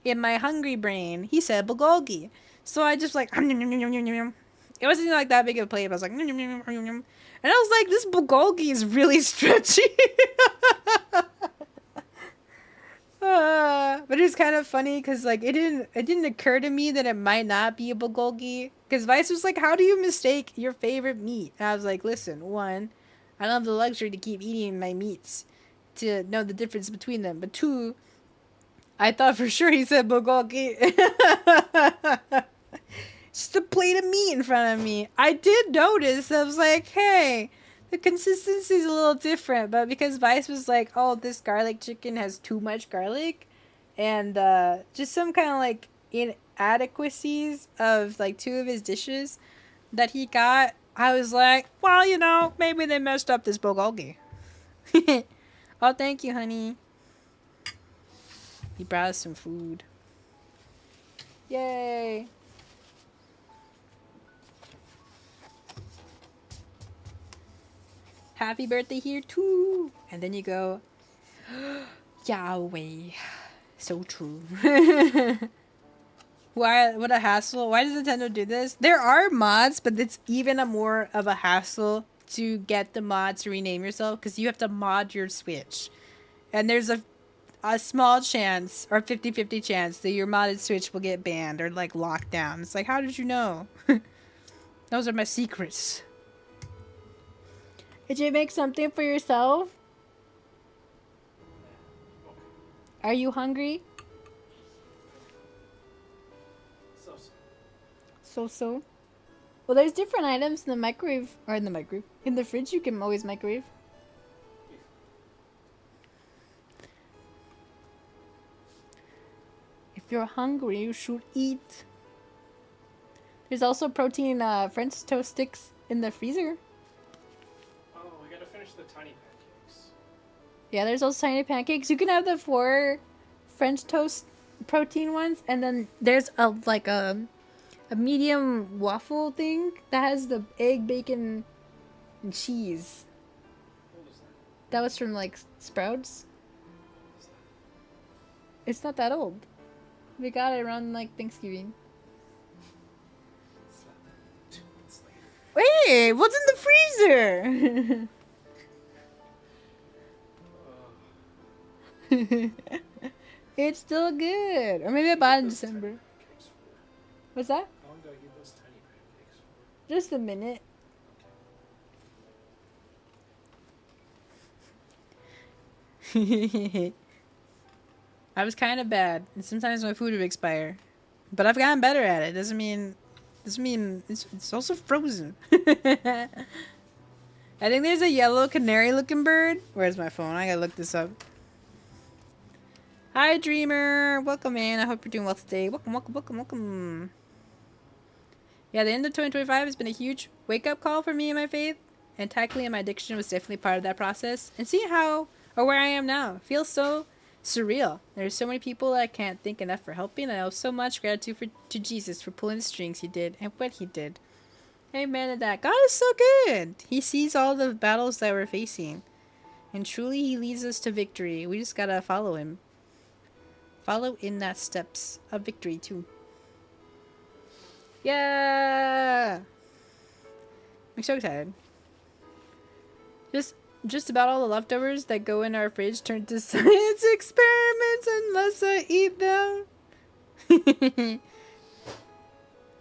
Speaker 1: in my hungry brain, he said bulgogi. So I just like... It wasn't like that big of a plate, but I was like... And I was like, this bulgogi is really stretchy. But it was kind of funny because like it didn't occur to me that it might not be a bulgogi. Because Vice was like, how do you mistake your favorite meat? And I was like, listen, one, I don't have the luxury to keep eating my meats to know the difference between them. But two, I thought for sure he said bulgogi. Just a plate of meat in front of me. I did notice. I was like, hey, the consistency is a little different. But because Vice was like, oh, this garlic chicken has too much garlic. And just some kind of like inadequacies of like two of his dishes that he got. I was like, well, you know, maybe they messed up this bulgogi. Oh, thank you, honey. He brought us some food. Yay. Happy birthday here too. And then you go, Yahweh. So true. Why? What a hassle. Why does Nintendo do this? There are mods, but it's even more of a hassle to get the mod to rename yourself because you have to mod your Switch. And there's a small chance, or 50-50 chance, that your modded Switch will get banned or like locked down. It's like, how did you know? Those are my secrets. Did you make something for yourself? Are you hungry? So. Well, there's different items in the microwave, or in the microwave. In the fridge, you can always microwave. you're hungry, you should eat. There's also protein French toast sticks in the freezer.
Speaker 3: Oh, we gotta finish the tiny pancakes.
Speaker 1: Yeah, there's also tiny pancakes. You can have the 4 French toast protein ones, and then there's a medium waffle thing that has the egg, bacon, and cheese.
Speaker 3: What was that?
Speaker 1: That was from like Sprouts. It's not that old. We got it around like Thanksgiving.
Speaker 3: It's not that 2 months later.
Speaker 1: Wait, what's in the freezer? It's still good. Or maybe I bought it in December. What's that?
Speaker 3: How long do I eat those tiny pancakes for?
Speaker 1: Just a minute. I was kind of bad, and sometimes my food would expire, but I've gotten better at it. Doesn't mean it's also frozen. I think there's a yellow canary-looking bird. Where's my phone? I gotta look this up. Hi, Dreamer. Welcome in. I hope you're doing well today. Welcome, welcome, welcome, welcome. Yeah, the end of 2025 has been a huge wake-up call for me in my faith, and tackling my addiction was definitely part of that process. And seeing how or where I am now feels so surreal. There's so many people I can't thank enough for helping. I owe so much gratitude to Jesus for pulling the strings he did and what he did. Amen to that. God is so good. He sees all the battles that we're facing, and truly he leads us to victory. We just gotta follow him. Follow in that steps of victory too. Yeah! I'm so excited. Just about all the leftovers that go in our fridge turn to science experiments unless I eat them.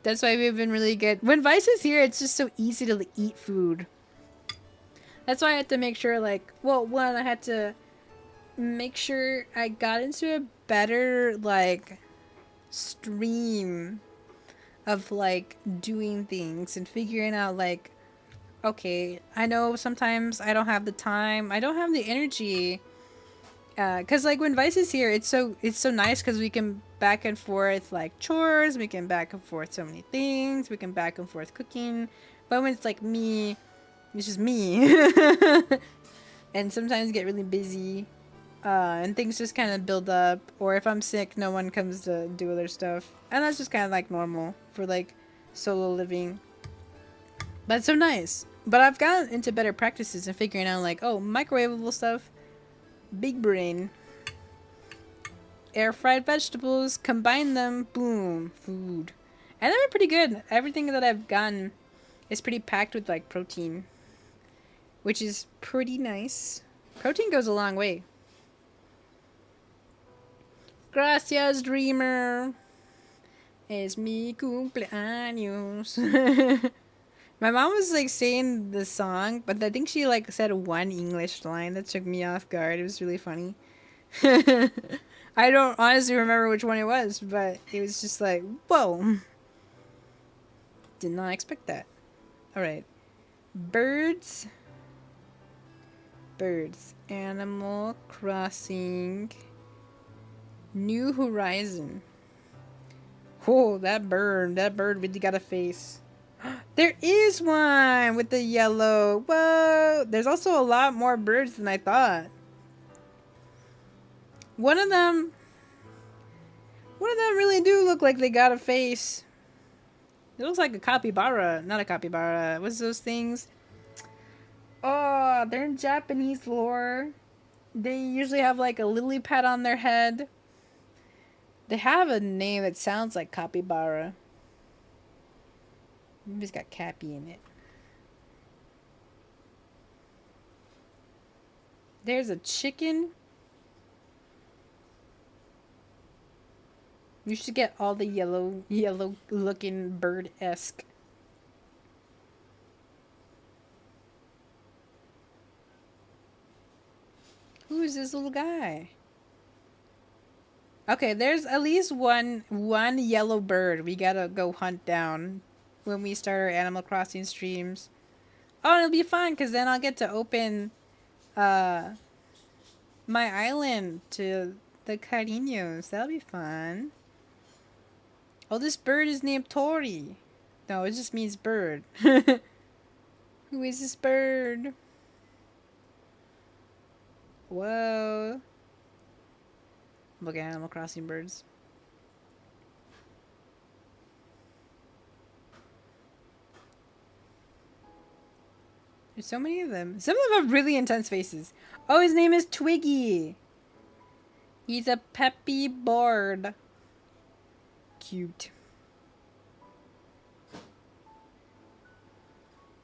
Speaker 1: That's why we've been really good. When Vice is here, it's just so easy to eat food. That's why I had to make sure, like, well, one, I had to make sure I got into a better, like, stream of, like, doing things and figuring out, like, okay, I know sometimes I don't have the time, I don't have the energy, cause like when Vice is here, it's so nice because we can back and forth like chores, we can back and forth so many things, we can back and forth cooking, but when it's like me, it's just me, and sometimes get really busy, and things just kind of build up, or if I'm sick, no one comes to do other stuff, and that's just kind of like normal for like solo living. But it's so nice. But I've gotten into better practices and figuring out like, oh, microwavable stuff, big brain, air fried vegetables, combine them, boom, food. And they're pretty good. Everything that I've gotten is pretty packed with like protein, which is pretty nice. Protein goes a long way. Gracias, Dreamer. Es mi cumpleaños. My mom was like saying the song, but I think she like said one English line that took me off guard. It was really funny. I don't honestly remember which one it was, but it was just like, whoa. Did not expect that. Alright. Birds. Birds. Animal Crossing. New Horizon. Oh, that bird really got a face. There is one with the yellow. Whoa! There's also a lot more birds than I thought. One of them really do look like they got a face. It looks like a capybara. Not a capybara. What's those things? Oh, they're in Japanese lore. They usually have like a lily pad on their head. They have a name that sounds like capybara. Maybe it's got Cappy in it. There's a chicken. You should get all the yellow looking bird-esque. Who is this little guy? Okay, there's at least one yellow bird we gotta go hunt down when we start our Animal Crossing streams. Oh, and it'll be fun because then I'll get to open my island to the cariños. That'll be fun. Oh, this bird is named Tori. No, it just means bird. Who is this bird? Whoa. Look at Animal Crossing birds. There's so many of them. Some of them have really intense faces. Oh, his name is Twiggy. He's a peppy bird. Cute.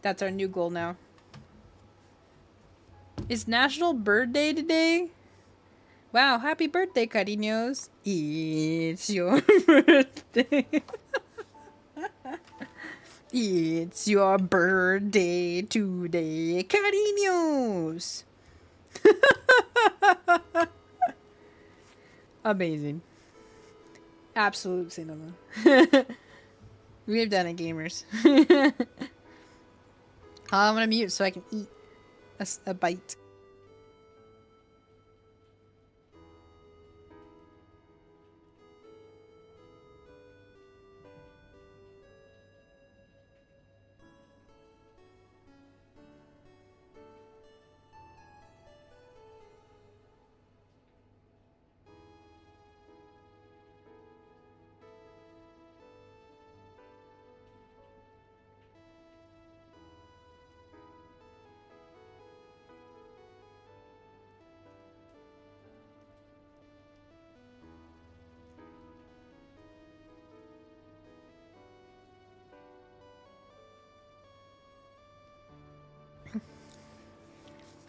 Speaker 1: That's our new goal now. It's National Bird Day today? Wow, happy birthday, cariños. It's your birthday. It's your birthday today, cariños. Amazing. Absolute cinema. We've done it, gamers. I'm gonna mute so I can eat a bite.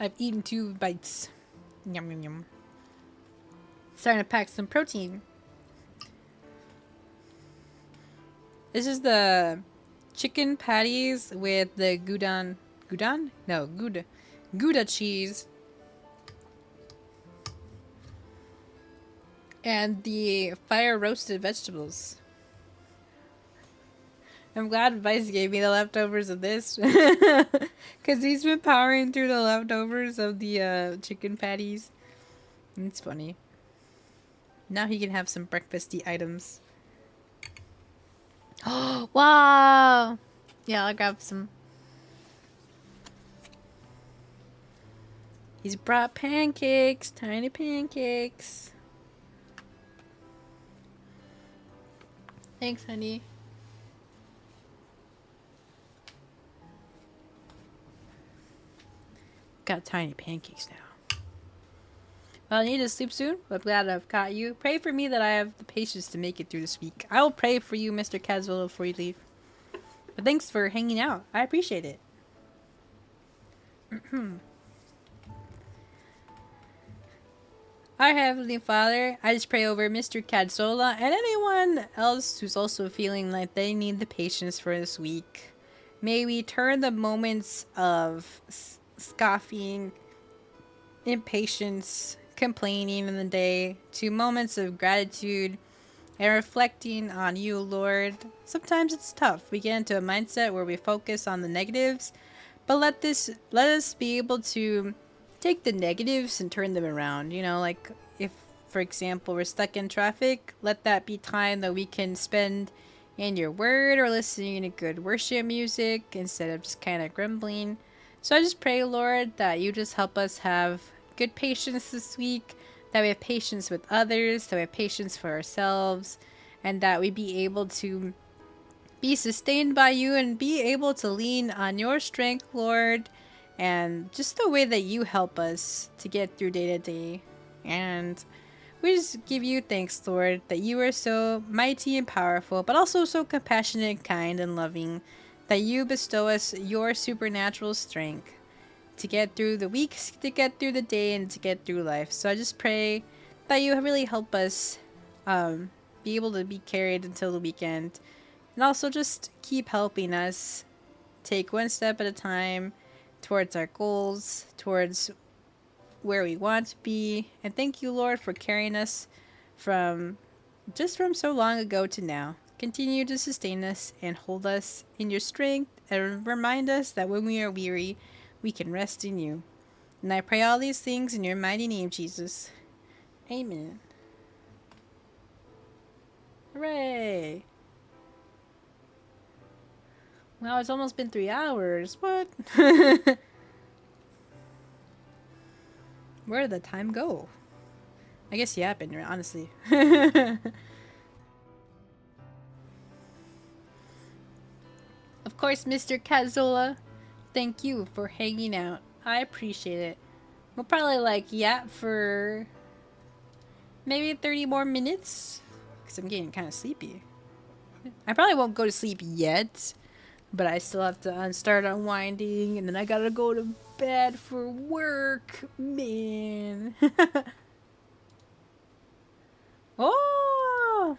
Speaker 1: I've eaten 2 bites. Yum yum yum. Starting to pack some protein. This is the chicken patties with the Gouda cheese. And the fire roasted vegetables. I'm glad Vice gave me the leftovers of this. Because he's been powering through the leftovers of the chicken patties. It's funny. Now he can have some breakfasty items. Oh, wow! Yeah, I'll grab some. He's brought pancakes, tiny pancakes. Thanks, honey. Got tiny pancakes now. Well, I need to sleep soon, but I'm glad I've caught you. Pray for me that I have the patience to make it through this week. I will pray for you, Mr. Caswell, before you leave. But thanks for hanging out. I appreciate it. Our Heavenly Father, I just pray over Mr. Cadzola and anyone else who's also feeling like they need the patience for this week. May we turn the moments of scoffing, impatience, complaining in the day to moments of gratitude and reflecting on you, Lord. Sometimes it's tough. We get into a mindset where we focus on the negatives, but let us be able to take the negatives and turn them around. You know, like if, for example, we're stuck in traffic, let that be time that we can spend in your word or listening to good worship music instead of just kind of grumbling. So I just pray, Lord, that you just help us have good patience this week, that we have patience with others, that we have patience for ourselves, and that we be able to be sustained by you and be able to lean on your strength, Lord, and just the way that you help us to get through day to day. And we just give you thanks, Lord, that you are so mighty and powerful, but also so compassionate, kind, and loving, that you bestow us your supernatural strength to get through the weeks, to get through the day, and to get through life. So I just pray that you really help us be able to be carried until the weekend. And also just keep helping us take one step at a time towards our goals, towards where we want to be. And thank you, Lord, for carrying us from so long ago to now. Continue to sustain us and hold us in your strength and remind us that when we are weary, we can rest in you. And I pray all these things in your mighty name, Jesus. Amen. Hooray! Wow, it's almost been 3 hours. What? Where did the time go? I guess yapping, honestly. Of course, Mr. Kazola. Thank you for hanging out. I appreciate it. We'll probably like yap for maybe 30 more minutes because I'm getting kind of sleepy. I probably won't go to sleep yet, but I still have to start unwinding, and then I gotta go to bed for work, man. Oh!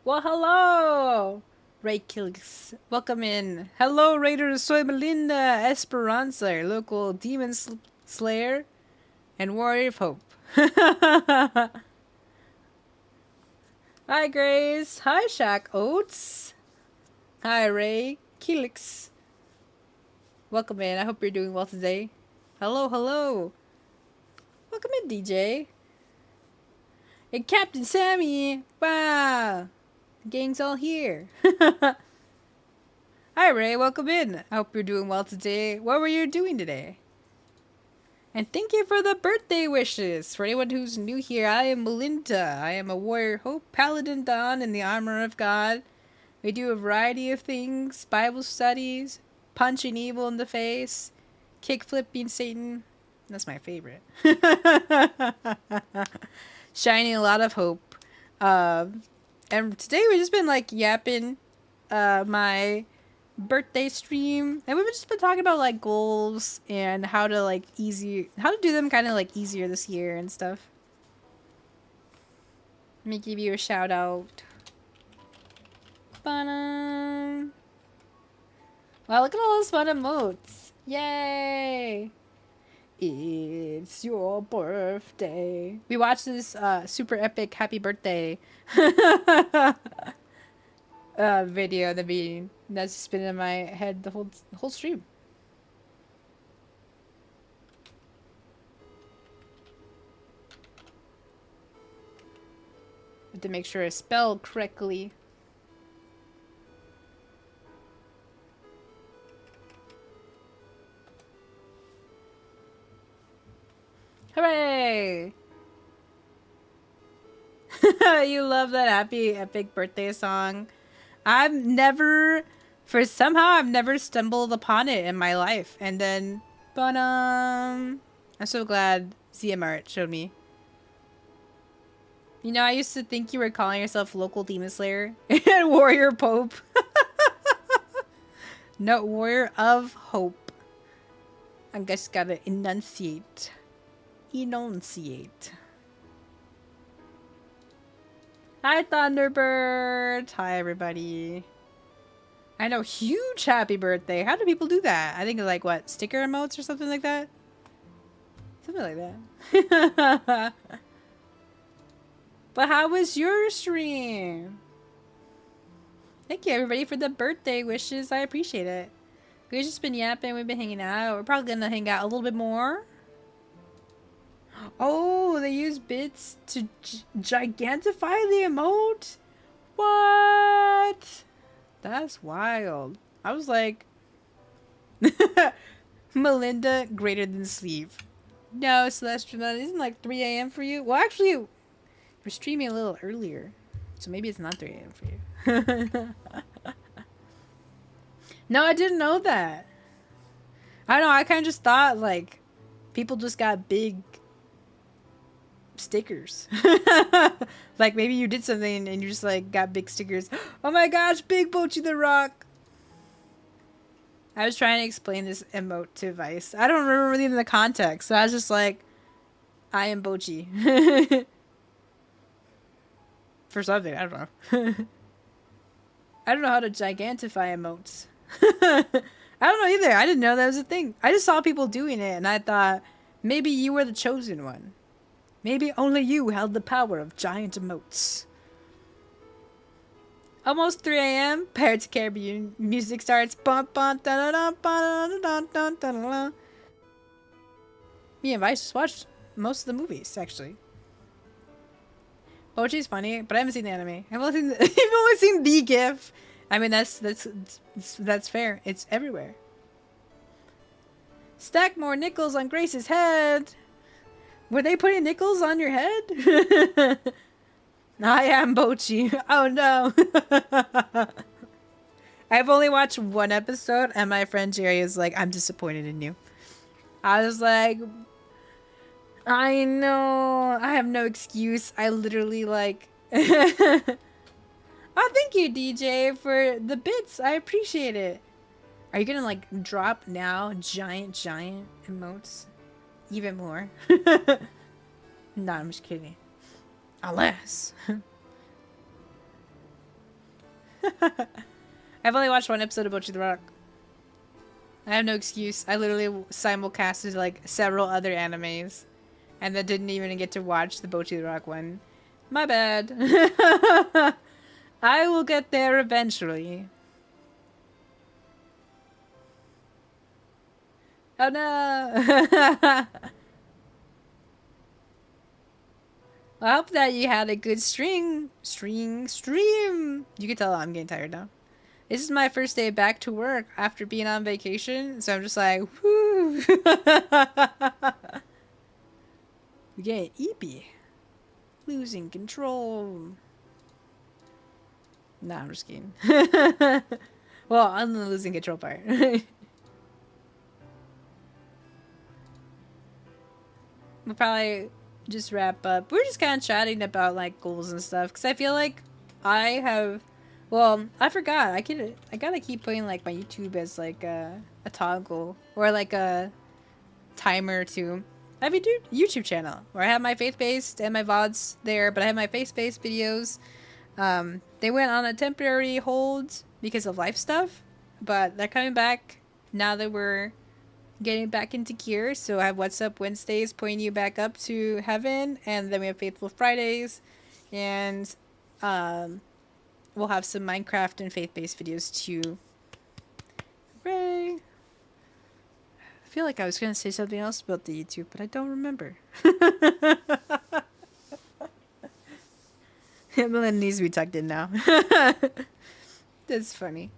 Speaker 1: Well, hello! Raykilks, welcome in. Hello, Raiders. Soy Melinda Esperanza, your local demon slayer and warrior of hope. Hi, Grace. Hi, Shaq Oats. Hi, Ray Kilix. Welcome in. I hope you're doing well today. Hello, hello. Welcome in, DJ. And Captain Sammy. Wow. The gang's all here. Hi, Ray. Welcome in. I hope you're doing well today. What were you doing today? And thank you for the birthday wishes. For anyone who's new here, I am Melinda. I am a warrior hope, paladin dawn in the armor of God. We do a variety of things: Bible studies, punching evil in the face, kick flipping Satan. That's my favorite. Shining a lot of hope. And today we've just been like yapping my birthday stream, and we've just been talking about like goals and how to do them kind of like easier this year and stuff. Let me give you a shout out. Ba-dum. Wow, look at all those fun emotes. Yay! It's your birthday. We watched this super epic happy birthday video at the beginning. That's just been in my head the whole stream. Have to make sure it's spelled correctly. Hooray! You love that happy epic birthday song. I've never stumbled upon it in my life, and then I'm so glad ZMart showed me. You know, I used to think you were calling yourself local demon slayer and warrior pope. No, warrior of hope. I just gotta enunciate. Hi, Thunderbird. Hi, everybody. I know, huge happy birthday. How do people do that? I think like what, sticker emotes or something like that? Something like that. But how was your stream? Thank you, everybody, for the birthday wishes. I appreciate it. We've just been yapping. We've been hanging out. We're probably gonna hang out a little bit more. Oh, they use bits to gigantify the emote? What? That's wild. I was like... Melinda, greater than sleep. No, Celestial, that isn't like 3 a.m. for you. Well, actually, we're streaming a little earlier. So maybe it's not 3 a.m. for you. No, I didn't know that. I don't know, I kind of just thought, like, people just got big stickers. Like, maybe you did something and you just, like, got big stickers. Oh my gosh, Big Bochi the Rock! I was trying to explain this emote to Vice. I don't remember even the context, so I was just like, I am Bochi. For something, I don't know. I don't know how to gigantify emotes. I don't know either. I didn't know that was a thing. I just saw people doing it, and I thought, maybe you were the chosen one. Maybe only you held the power of giant emotes. Almost 3 a.m. Pirates of the Caribbean music starts. Me and Vice just watched most of the movies, actually. Bochi's funny, but I haven't seen the anime. I've only seen the, I've only seen the GIF. I mean, that's fair. It's everywhere. Stack more nickels on Grace's head. Were they putting nickels on your head? I am Bochi. Oh no. I've only watched one episode, and my friend Jerry is like, I'm disappointed in you. I was like, I know. I have no excuse. I literally like... Oh, thank you, DJ, for the bits. I appreciate it. Are you gonna like drop now giant emotes? Even more? No, I'm just kidding. Unless. I've only watched one episode of Bocchi the Rock. I have no excuse. I literally simulcasted like several other animes. And then didn't even get to watch the Bocchi the Rock one. My bad. I will get there eventually. Oh no! I hope that you had a good stream. You can tell I'm getting tired now. This is my first day back to work after being on vacation, so I'm just like, whoo! We get eepy. Losing control. Nah, I'm just kidding. Well, on the losing control part. We'll probably just wrap up. We're just kind of chatting about like goals and stuff because I feel like I have. Well, I forgot. I gotta keep putting like my YouTube as like a toggle or like a timer to. I have a YouTube channel where I have my faith-based and my VODs there, but I have my faith-based videos. They went on a temporary hold because of life stuff, but they're coming back now that we're getting back into gear. So I have What's Up Wednesdays pointing you back up to heaven, and then we have Faithful Fridays, and we'll have some Minecraft and faith-based videos too. Hooray! I feel like I was gonna say something else about the YouTube, but I don't remember. It needs to be tucked in now. That's funny.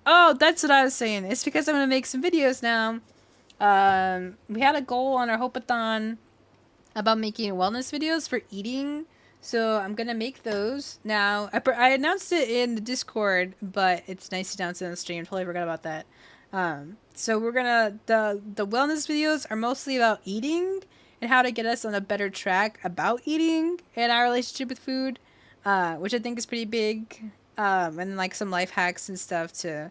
Speaker 1: Oh, that's what I was saying. It's because I'm gonna make some videos now. We had a goal on our Hope-a-thon about making wellness videos for eating, so I'm gonna make those now. I announced it in the Discord, but it's nice to announce it on the stream. Totally forgot about that. So we're gonna the wellness videos are mostly about eating and how to get us on a better track about eating and our relationship with food, which I think is pretty big. And like some life hacks and stuff to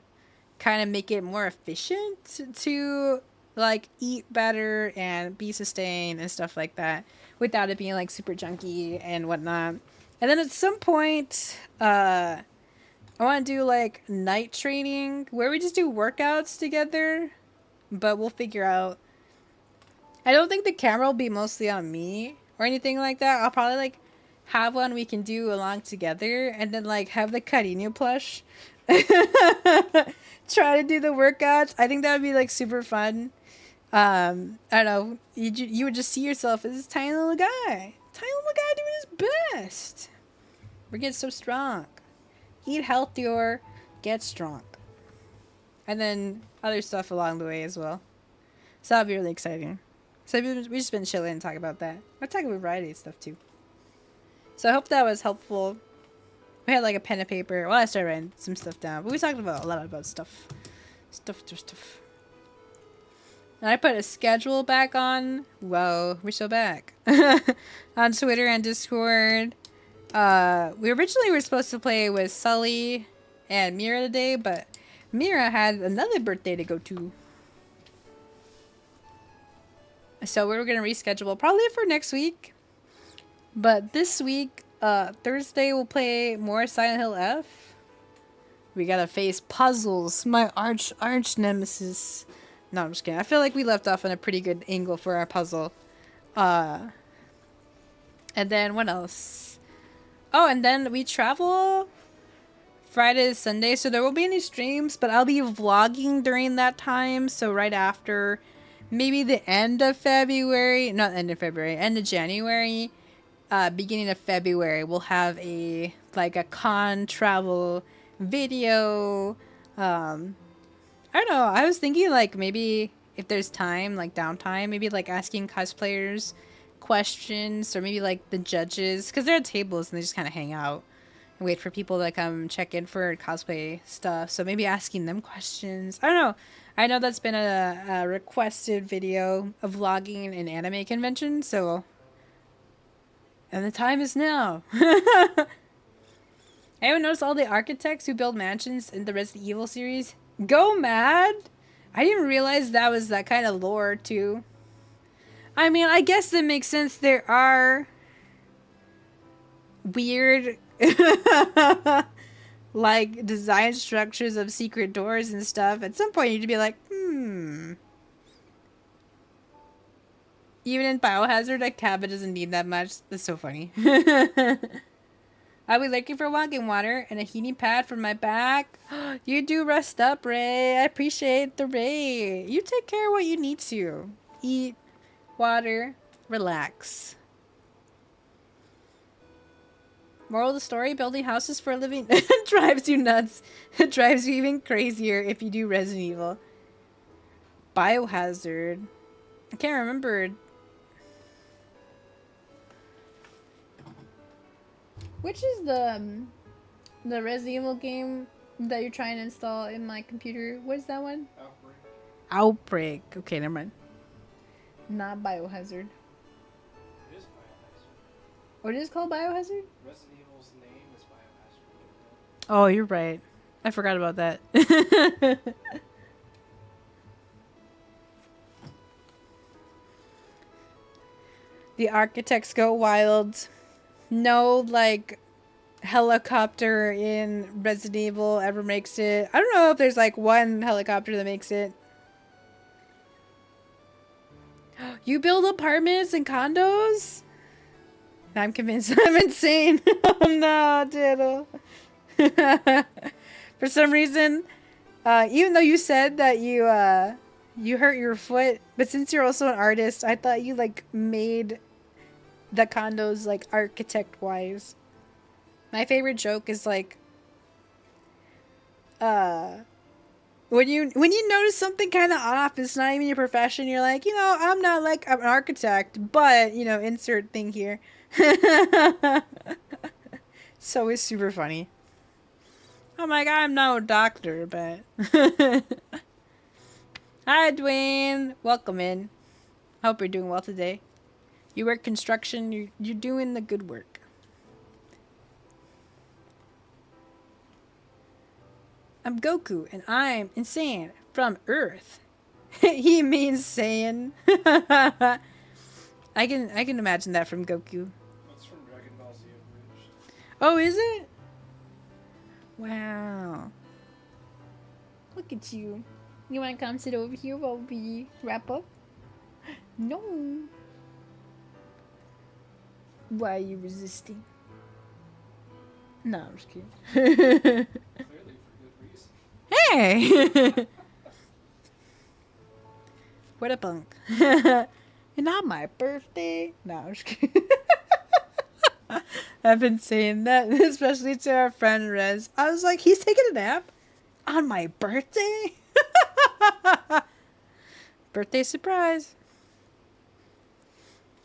Speaker 1: kind of make it more efficient to like eat better and be sustained and stuff like that without it being like super junky and whatnot. And then at some point, I want to do like night training where we just do workouts together, but we'll figure out. I don't think the camera will be mostly on me or anything like that. I'll probably like have one we can do along together, and then like have the Carino plush try to do the workouts. I think that would be like super fun. I don't know. You would just see yourself as this tiny little guy doing his best. We're getting so strong. Eat healthier, get strong, and then other stuff along the way as well. So that'll be really exciting. So we just been chilling and talking about that. We're talking about variety of stuff too. So I hope that was helpful. We had like a pen and paper. Well, I started writing some stuff down, but we talked about a lot about stuff. And I put a schedule back on. Whoa, we're so back. On Twitter and Discord. We originally were supposed to play with Sully and Mira today, but Mira had another birthday to go to. So we were going to reschedule probably for next week. But this week, Thursday, we'll play more Silent Hill F. We gotta face puzzles. My arch nemesis. No, I'm just kidding. I feel like we left off on a pretty good angle for our puzzle. And then what else? Oh, and then we travel Friday to Sunday, so there won't be any streams, but I'll be vlogging during that time. So right after, maybe the end of February, not end of February, end of January. beginning of February, we'll have a con travel video. I don't know. I was thinking like maybe if there's time, like downtime, maybe like asking cosplayers questions or maybe like the judges because they're at tables and they just kind of hang out and wait for people to come check in for cosplay stuff. So maybe asking them questions. I don't know. I know that's been a requested video of vlogging an anime convention. So, and the time is now. Anyone notice all the architects who build mansions in the Resident Evil series? Go mad! I didn't realize that was that kind of lore, too. I mean, I guess that makes sense. There are weird, like, design structures of secret doors and stuff. At some point, you'd be like, Even in Biohazard, a cabin doesn't need that much. That's so funny. I'll be looking for walking water and a heating pad for my back. You do rest up, Ray. I appreciate the Ray. You take care of what you need to. Eat, water, relax. Moral of the story, building houses for a living drives you nuts. It drives you even crazier if you do Resident Evil. Biohazard. I can't remember. Which is the Resident Evil game that you're trying to install in my computer? What is that one?
Speaker 3: Outbreak.
Speaker 1: Outbreak. Okay, never mind. Not Biohazard.
Speaker 3: It is Biohazard.
Speaker 1: What is it called? Biohazard?
Speaker 3: Resident Evil's name is Biohazard.
Speaker 1: Oh, you're right. I forgot about that. The architects go wild. No, like, helicopter in Resident Evil ever makes it. I don't know if there's, like, one helicopter that makes it. You build apartments and condos? I'm convinced I'm insane. Oh, no, Diddle. For some reason, even though you said that you hurt your foot, but since you're also an artist, I thought you, like, made the condos like architect wise. My favorite joke is like when you notice something kind of off, it's not even your profession, you're like, I'm not like an architect, but insert thing here. So it's super funny. I'm like, I'm no doctor, but hi Dwayne, welcome in. Hope you're doing well today. You work construction, you're doing the good work. I'm Goku, and I'm insane from Earth. He means Saiyan. I can imagine that from Goku.
Speaker 3: That's from Dragon Ball Z Abridged.
Speaker 1: Oh, is it? Wow. Look at you. You want to come sit over here while we wrap up? No. Why are you resisting? No, I'm just kidding.
Speaker 3: Clearly for good reason.
Speaker 1: Hey! What a punk. And not my birthday. No, I'm just kidding. I've been saying that, especially to our friend Rez. I was like, he's taking a nap on my birthday? Birthday surprise.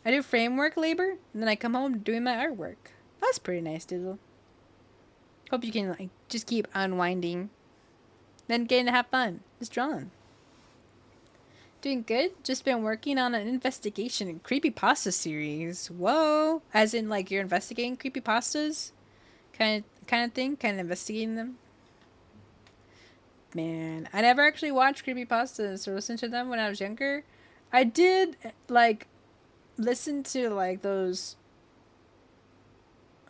Speaker 1: I do framework labor, and then I come home doing my artwork. That's pretty nice, Dizzle. Hope you can, like, just keep unwinding. Then getting to have fun. Just drawing. Doing good. Just been working on an investigation and creepypasta series. Whoa. As in, like, you're investigating creepypastas? Kind of thing? Kind of investigating them? Man, I never actually watched creepypastas or listened to them when I was younger. I did, like, listen to like those.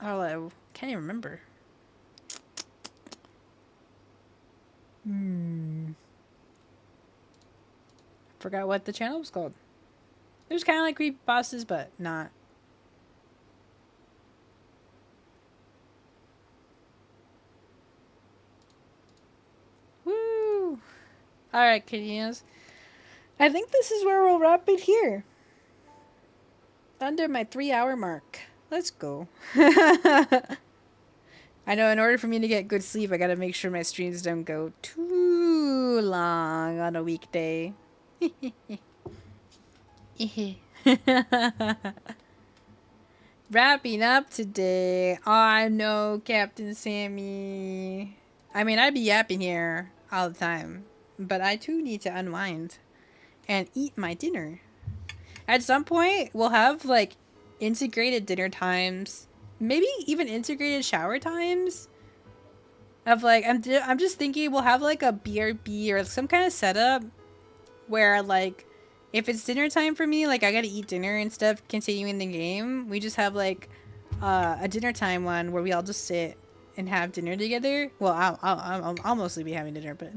Speaker 1: Oh, I can't even remember. Forgot what the channel was called. It was kind of like creepypastas, but not. Woo! All right, kiddies. I think this is where we'll wrap it here. Under my 3-hour mark. Let's go. I know in order for me to get good sleep, I gotta make sure my streams don't go too long on a weekday. Wrapping up today. Oh, I know, Captain Sammy. I mean, I'd be yapping here all the time, but I too need to unwind and eat my dinner. At some point, we'll have like integrated dinner times, maybe even integrated shower times. Of like, I'm just thinking we'll have like a BRB or some kind of setup where like, if it's dinner time for me, like I gotta eat dinner instead of continuing the game, we just have like a dinner time one where we all just sit and have dinner together. Well, I'll mostly be having dinner, but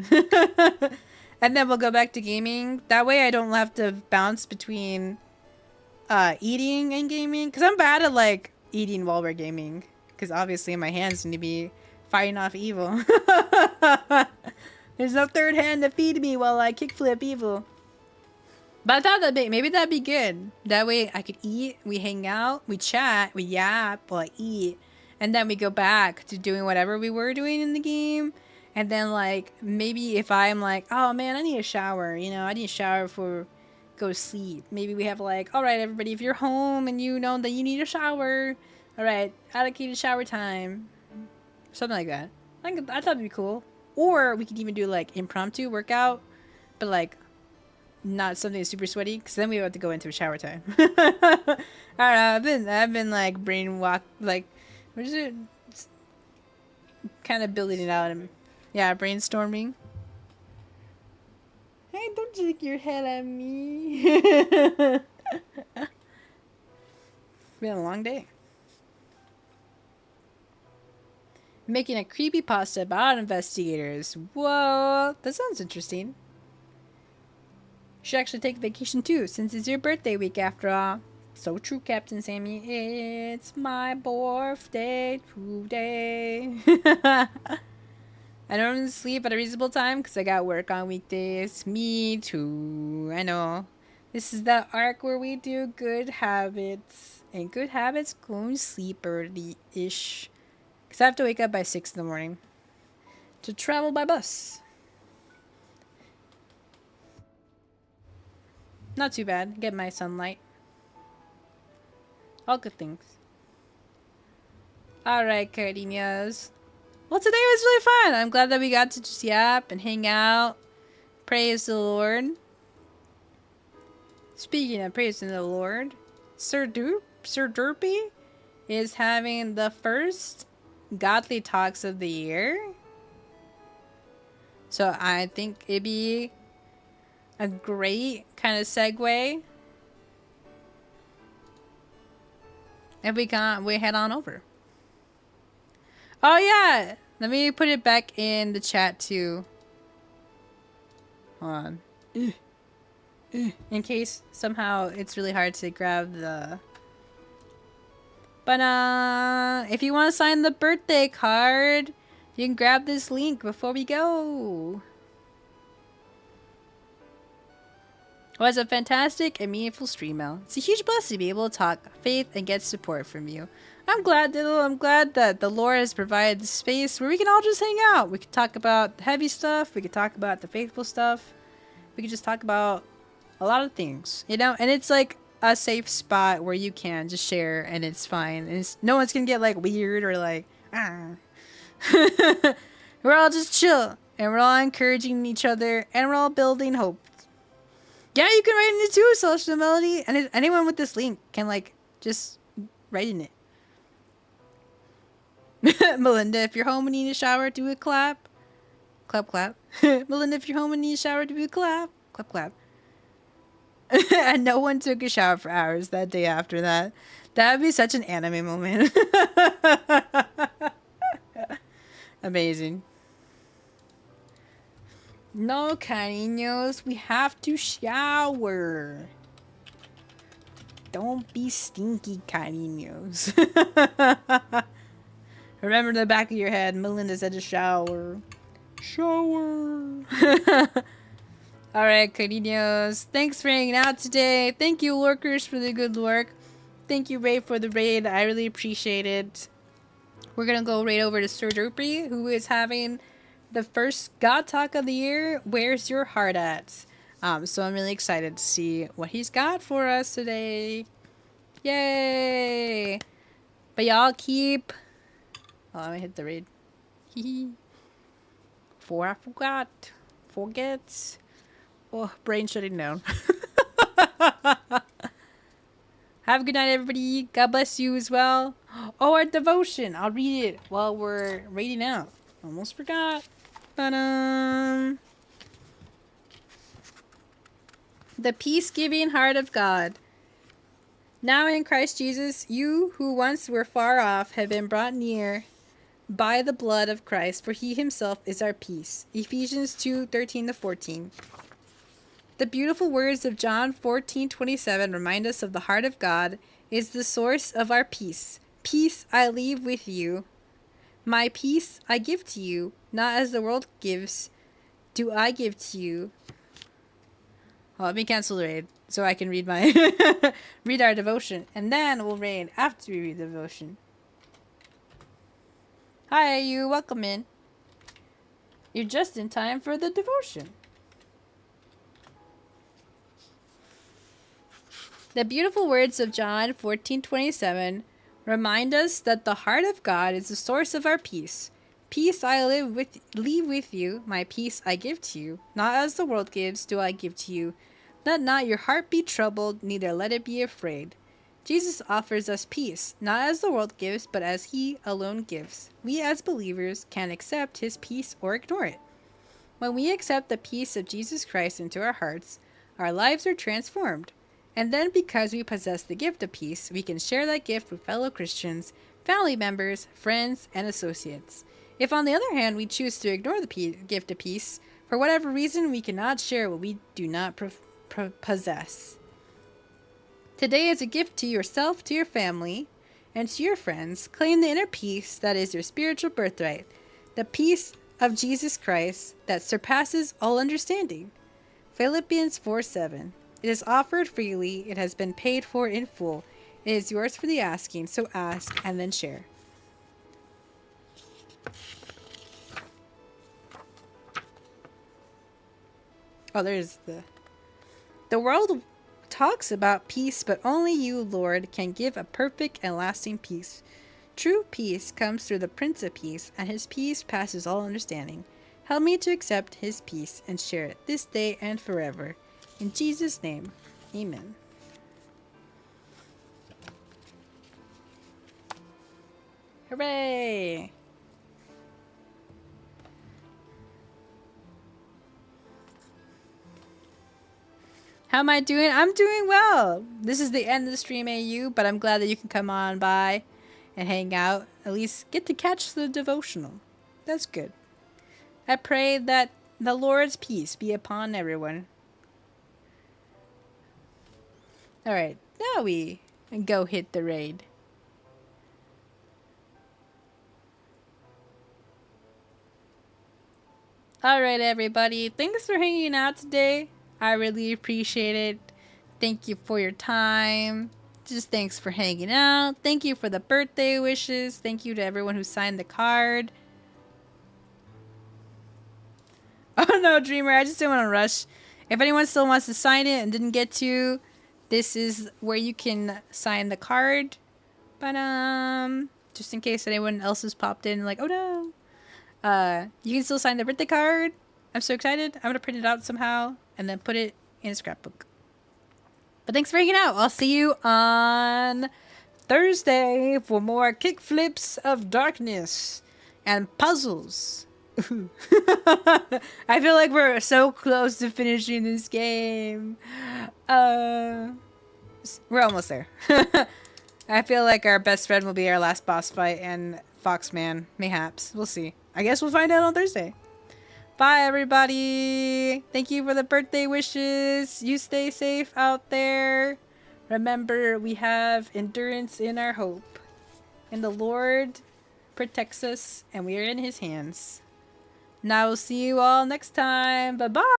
Speaker 1: and then we'll go back to gaming. That way I don't have to bounce between eating and gaming, because I'm bad at like eating while we're gaming, because obviously my hands need to be fighting off evil. There's no third hand to feed me while I kickflip evil. But I thought maybe that'd be good. That way I could eat, we hang out, we chat, we yap while I eat, and then we go back to doing whatever we were doing in the game. And then like maybe if I'm like, oh man, I need a shower, you know, I need a shower before go to sleep. Maybe we have like, all right, everybody, if you're home and you know that you need a shower, all right, allocated shower time, something like that. I thought it'd be cool. Or we could even do like impromptu workout, but like not something super sweaty, because then we have to go into a shower time. I don't know. I've been like brainwalk, like, what is it? Kind of building it out. And, yeah, brainstorming. Hey, don't shake your head at me. Been a long day. Making a creepypasta about investigators. Whoa, that sounds interesting. Should actually take vacation too, since it's your birthday week after all. So true, Captain Sammy. It's my birthday today. I don't sleep at a reasonable time because I got work on weekdays. Me too. I know. This is the arc where we do good habits. And good habits go to sleep early-ish. Because I have to wake up by 6 in the morning to travel by bus. Not too bad. Get my sunlight. All good things. Alright, cariños. Well, today was really fun. I'm glad that we got to just yap and hang out. Praise the Lord. Speaking of praising the Lord, Sir Derpy is having the first Godly Talks of the year. So I think it'd be a great kind of segue if we head on over. Oh yeah, let me put it back in the chat too. Hold on. In case somehow it's really hard to grab the... But if you want to sign the birthday card, you can grab this link before we go. It was a fantastic and meaningful stream, Mel. It's a huge blessing to be able to talk faith and get support from you. I'm glad, Diddle. I'm glad that the Lord has provided the space where we can all just hang out. We can talk about the heavy stuff. We can talk about the faithful stuff. We can just talk about a lot of things, you know? And it's like a safe spot where you can just share and it's fine. And no one's gonna get like weird or like, ah. We're all just chill. And we're all encouraging each other. And we're all building hope. Yeah, you can write in it too, Celestial Melody. And anyone with this link can like just write in it. Melinda, if you're home and need a shower, do a clap. Clap, clap. Melinda, if you're home and need a shower, do a clap. Clap, clap. And no one took a shower for hours that day after that. That would be such an anime moment. Amazing. No, cariños, we have to shower. Don't be stinky, cariños. Remember in the back of your head, Melinda said to shower. Shower. Alright, cariños. Thanks for hanging out today. Thank you, lurkers, for the good work. Thank you, Ray, for the raid. I really appreciate it. We're gonna go right over to Sir Derpy, who is having the first God Talk of the year. Where's your heart at? So I'm really excited to see what he's got for us today. Yay! But y'all keep... Oh, let me hit the raid. For I forgot. Forgets. Oh, brain shutting down. Have a good night, everybody. God bless you as well. Oh, our devotion. I'll read it while we're raiding out. Almost forgot. The peace-giving heart of God. Now in Christ Jesus, you who once were far off have been brought near by the blood of Christ, for he himself is our peace. Ephesians 2:13-14. The beautiful words of John 14:27 remind us of the heart of God is the source of our peace. Peace I leave with you. My peace I give to you, not as the world gives, do I give to you. Oh, let me cancel the raid so I can read my read our devotion, and then we'll raid after we read the devotion. Hi, you. Welcome in. You're just in time for the devotion. The beautiful words of John 14:27 remind us that the heart of God is the source of our peace. Peace I leave with you, my peace I give to you. Not as the world gives, do I give to you. Let not your heart be troubled, neither let it be afraid. Jesus offers us peace, not as the world gives, but as he alone gives. We as believers can accept his peace or ignore it. When we accept the peace of Jesus Christ into our hearts, our lives are transformed. And then because we possess the gift of peace, we can share that gift with fellow Christians, family members, friends, and associates. If on the other hand we choose to ignore the gift of peace, for whatever reason we cannot share what we do not possess. Today is a gift to yourself, to your family, and to your friends. Claim the inner peace that is your spiritual birthright, the peace of Jesus Christ that surpasses all understanding. Philippians 4:7. It is offered freely. It has been paid for in full. It is yours for the asking, so ask and then share. Oh, there's the world talks about peace, but only you, Lord, can give a perfect and lasting peace. True peace comes through the Prince of Peace, and his peace passes all understanding. Help me to accept his peace and share it this day and forever. In Jesus' name, amen. Hooray! How am I doing? I'm doing well. This is the end of the stream, AU, but I'm glad that you can come on by and hang out. At least get to catch the devotional. That's good. I pray that the Lord's peace be upon everyone. Alright, now we go hit the raid. Alright, everybody. Thanks for hanging out today. I really appreciate it. Thank you for your time. Just thanks for hanging out. Thank you for the birthday wishes. Thank you to everyone who signed the card. Oh no, Dreamer, I just didn't want to rush. If anyone still wants to sign it and didn't get to, this is where you can sign the card. But just in case anyone else has popped in like, oh no. You can still sign the birthday card. I'm so excited. I'm gonna print it out somehow and then put it in a scrapbook. But thanks for hanging out. I'll see you on Thursday for more kickflips of darkness and puzzles. I feel like we're so close to finishing this game. We're almost there. I feel like our best friend will be our last boss fight and Foxman, mayhaps. We'll see. I guess we'll find out on Thursday. Bye, everybody. Thank you for the birthday wishes. You stay safe out there. Remember, we have endurance in our hope. And the Lord protects us, and we are in his hands. Now we'll see you all next time. Bye-bye.